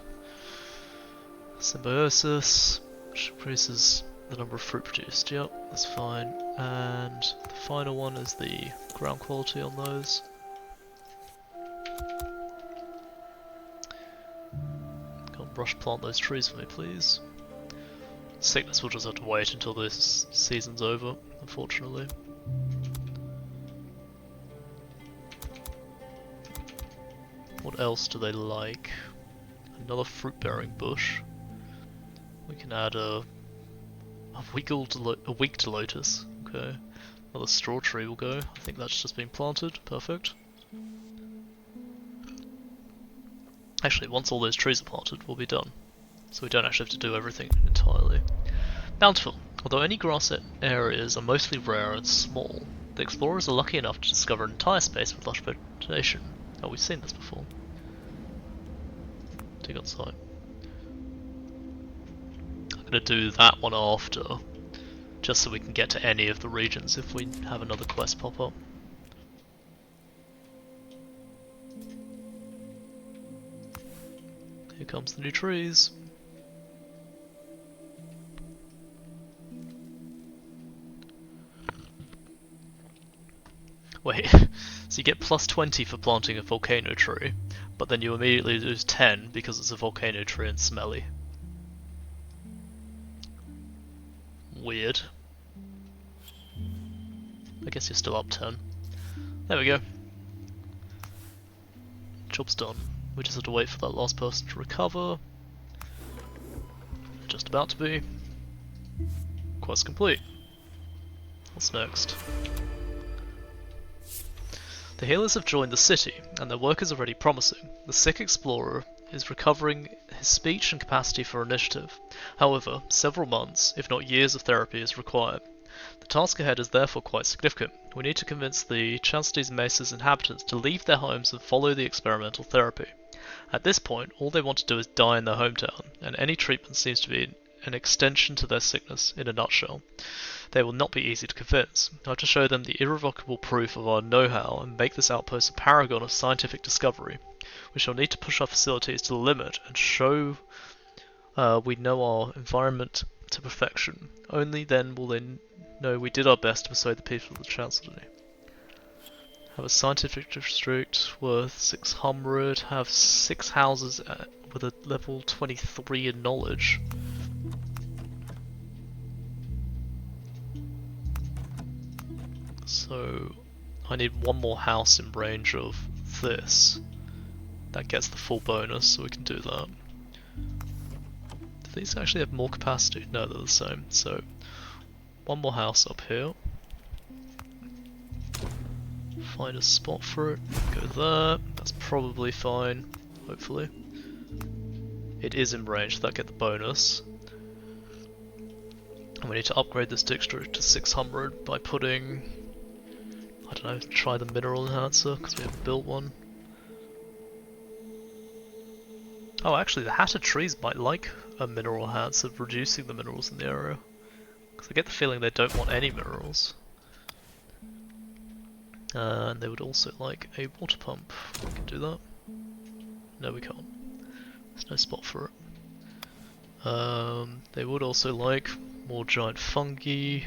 Symbiosis, which increases the number of fruit produced. Yep, that's fine. And the final one is the ground quality on those. Go and brush plant those trees for me, please. Sickness will just have to wait until this season's over, unfortunately. What else do they like? Another fruit-bearing bush. We can add a weak to lotus. Okay. Another straw tree will go. I think that's just been planted. Perfect. Actually, once all those trees are planted, we'll be done. So we don't actually have to do everything entirely. Bountiful. Although any grass areas are mostly rare and small, the explorers are lucky enough to discover an entire space with lush vegetation. Oh, we've seen this before. Dig on site. I'm gonna do that one after, just so we can get to any of the regions if we have another quest pop up. Here comes the new trees. Wait, so you get plus 20 for planting a volcano tree, but then you immediately lose 10 because it's a volcano tree and smelly. Weird. I guess you're still up 10. There we go. Job's done. We just have to wait for that last person to recover. Just about to be. Quest complete. What's next? The healers have joined the city, and their work is already promising. The sick explorer is recovering his speech and capacity for initiative. However, several months, if not years of therapy is required. The task ahead is therefore quite significant. We need to convince the Chastity Mesa's inhabitants to leave their homes and follow the experimental therapy. At this point, all they want to do is die in their hometown, and any treatment seems to be an extension to their sickness in a nutshell. They will not be easy to convince. I have to show them the irrevocable proof of our know-how and make this outpost a paragon of scientific discovery. We shall need to push our facilities to the limit and show we know our environment to perfection. Only then will they know we did our best to persuade the people of the Chancellor. Have a scientific district worth 600, have 6 houses with a level 23 in knowledge. So I need one more house in range of this. That gets the full bonus, so we can do that. Do these actually have more capacity? No, they're the same. So one more house up here. Find a spot for it. Go there. That's probably fine, hopefully. It is in range, so that get the bonus. And we need to upgrade this district to 600 by putting, I don't know, try the mineral enhancer, because we haven't built one. Oh, actually, the hatted trees might like a mineral enhancer, reducing the minerals in the area. Because I get the feeling they don't want any minerals. And they would also like a water pump. We can do that. No, we can't. There's no spot for it. They would also like more giant fungi.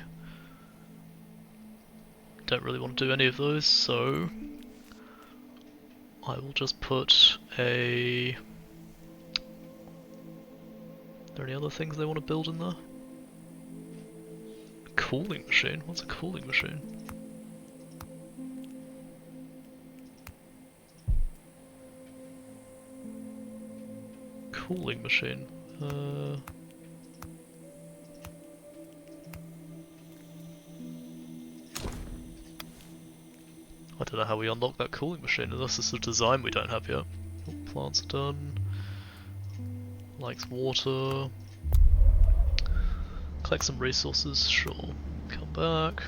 Don't really want to do any of those, so I will just put a... Are there any other things they want to build in there? Cooling machine? What's a cooling machine? Cooling machine? I don't know how we unlock that cooling machine, unless it's a design we don't have yet. Oh, plants are done. Likes water. Collect some resources, sure. Come back.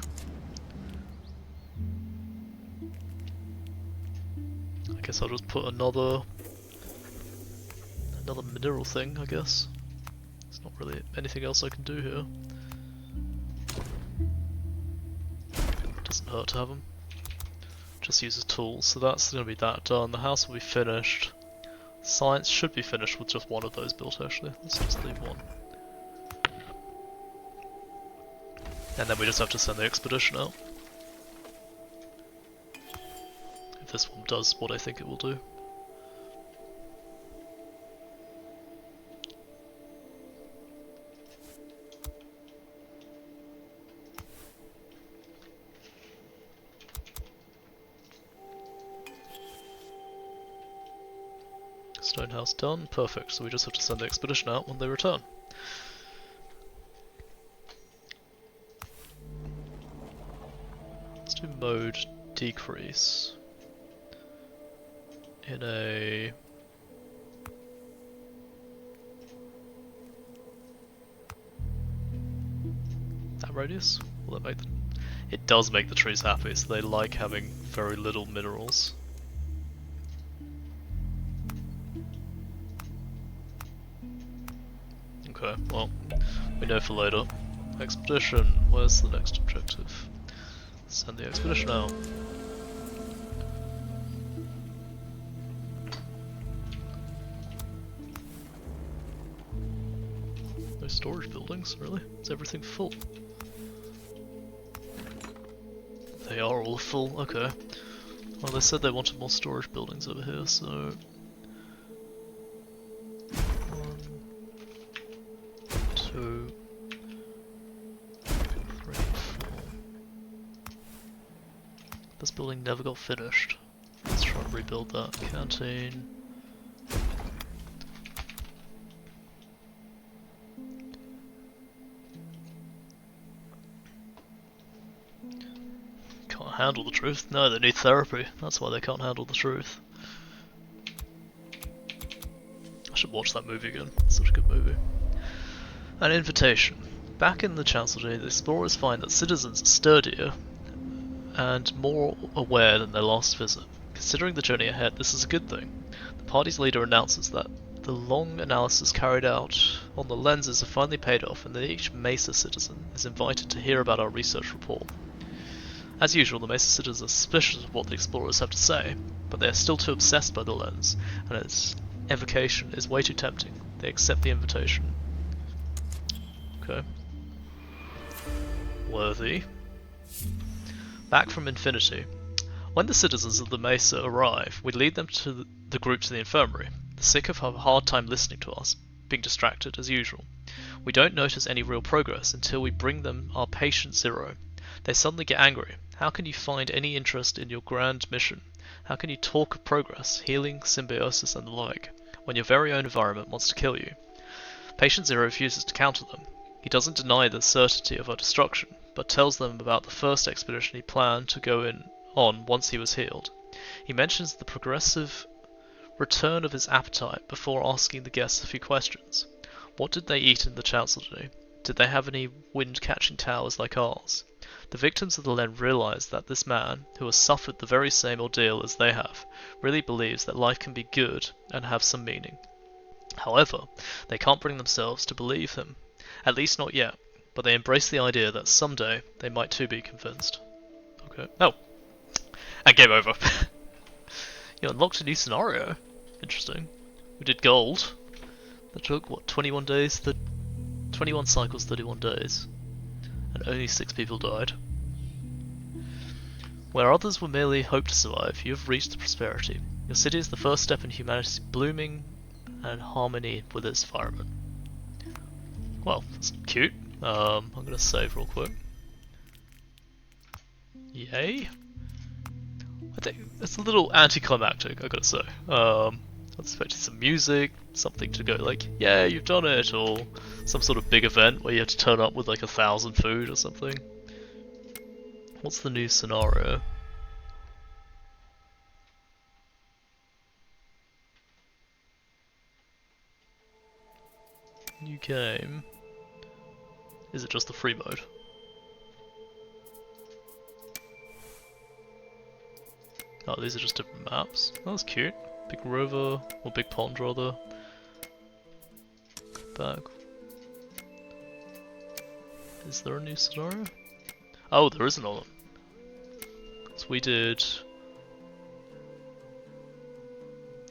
I guess I'll just put another mineral thing, I guess. There's not really anything else I can do here. Doesn't hurt to have them. Just use a tool, so that's going to be that done. The house will be finished. Science should be finished with just one of those built actually. Let's just leave one. And then we just have to send the expedition out. If this one does what I think it will do. Stone house done, perfect, so we just have to send the expedition out when they return. Let's do mode decrease in a... that radius? Will that make the... It does make the trees happy, so they like having very little minerals. Okay, well, we know for later. Expedition, where's the next objective? Send the expedition out. No storage buildings, really? Is everything full? They are all full, okay. Well, they said they wanted more storage buildings over here, so... 2, 3, 4. This building never got finished. Let's try and rebuild that. Canteen. Can't handle the truth. No, they need therapy. That's why they can't handle the truth. I should watch that movie again. It's such a good movie. An invitation. Back in the Chancellery, the explorers find that citizens are sturdier and more aware than their last visit. Considering the journey ahead, this is a good thing. The party's leader announces that the long analysis carried out on the lenses have finally paid off and that each Mesa citizen is invited to hear about our research report. As usual, the Mesa citizens are suspicious of what the explorers have to say, but they are still too obsessed by the lens, and its evocation is way too tempting. They accept the invitation. Okay. Worthy. Back from Infinity. When the citizens of the Mesa arrive, we lead them to the group to the infirmary. The sick have a hard time listening to us, being distracted as usual. We don't notice any real progress until we bring them our patient zero. They suddenly get angry. How can you find any interest in your grand mission? How can you talk of progress, healing, symbiosis and the like, when your very own environment wants to kill you? Patient Zero refuses to counter them. He doesn't deny the certainty of our destruction, but tells them about the first expedition he planned to go on once he was healed. He mentions the progressive return of his appetite before asking the guests a few questions. What did they eat in the Chancellery? Did they have any wind-catching towers like ours? The victims of the Len realize that this man, who has suffered the very same ordeal as they have, really believes that life can be good and have some meaning. However, they can't bring themselves to believe him. At least not yet, but they embrace the idea that someday they might too be convinced. Okay. Oh! And game over. You unlocked a new scenario. Interesting. We did gold. That took, what, 21 days? 21 cycles, 31 days. And only 6 people died. Where others were merely hope to survive, you have reached the prosperity. Your city is the first step in humanity's blooming and harmony with its environment. Well, that's cute. I'm gonna save real quick. Yay. I think it's a little anticlimactic, I gotta say. I was expecting some music, something to go like, yeah, you've done it, or some sort of big event where you have to turn up with like 1,000 food or something. What's the new scenario? New game. Is it just the free mode? Oh, these are just different maps. Oh, that's cute. Big river, or big pond rather. Back. Is there a new scenario? Oh, there is another. So we did...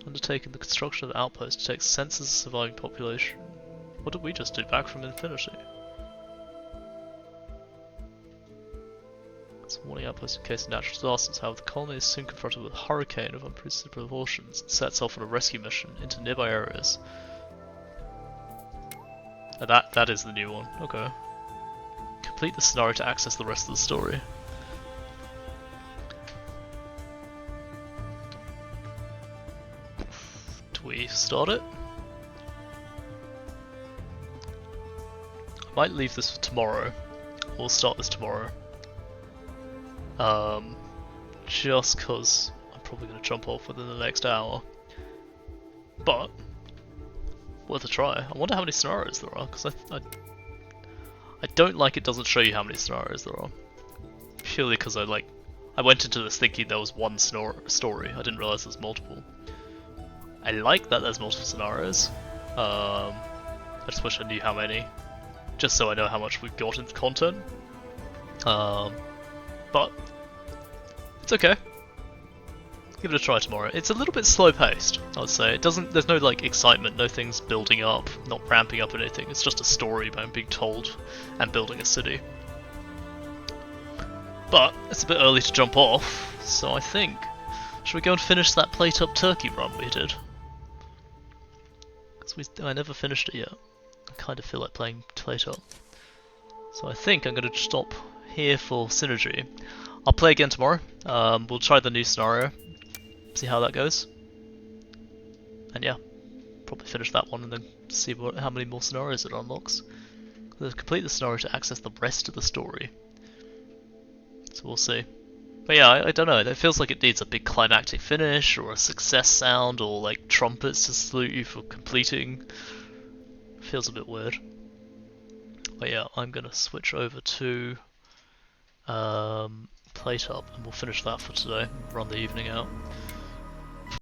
Undertaking the construction of the outpost to take census of surviving population. What did we just do? Back from Infinity? It's a warning outpost in case of natural disasters. However, the colony is soon confronted with a hurricane of unprecedented proportions and sets off on a rescue mission into nearby areas. That is the new one. Okay. Complete the scenario to access the rest of the story. Do we start it? I might leave this for tomorrow. We'll start this tomorrow. Just cause I'm probably going to jump off within the next hour. But, worth a try. I wonder how many scenarios there are, because I don't like it doesn't show you how many scenarios there are. Purely because I went into this thinking there was one story, I didn't realise there's multiple. I like that there's multiple scenarios. I just wish I knew how many, just so I know how much we've got in content. But it's okay. Give it a try tomorrow. It's a little bit slow paced, I would say. There's no like excitement, no things building up, not ramping up anything. It's just a story about being told and building a city. But it's a bit early to jump off, so I think, should we go and finish that plate up turkey run we did? Because I never finished it yet. I kind of feel like playing plate up. So I think I'm going to stop here for Synergy. I'll play again tomorrow. We'll try the new scenario, see how that goes, and yeah, probably finish that one and then see how many more scenarios it unlocks. Let's complete the scenario to access the rest of the story. So we'll see. But yeah, I don't know. It feels like it needs a big climactic finish or a success sound or like trumpets to salute you for completing. Feels a bit weird. But yeah, I'm gonna switch over to plate up and we'll finish that for today, run the evening out.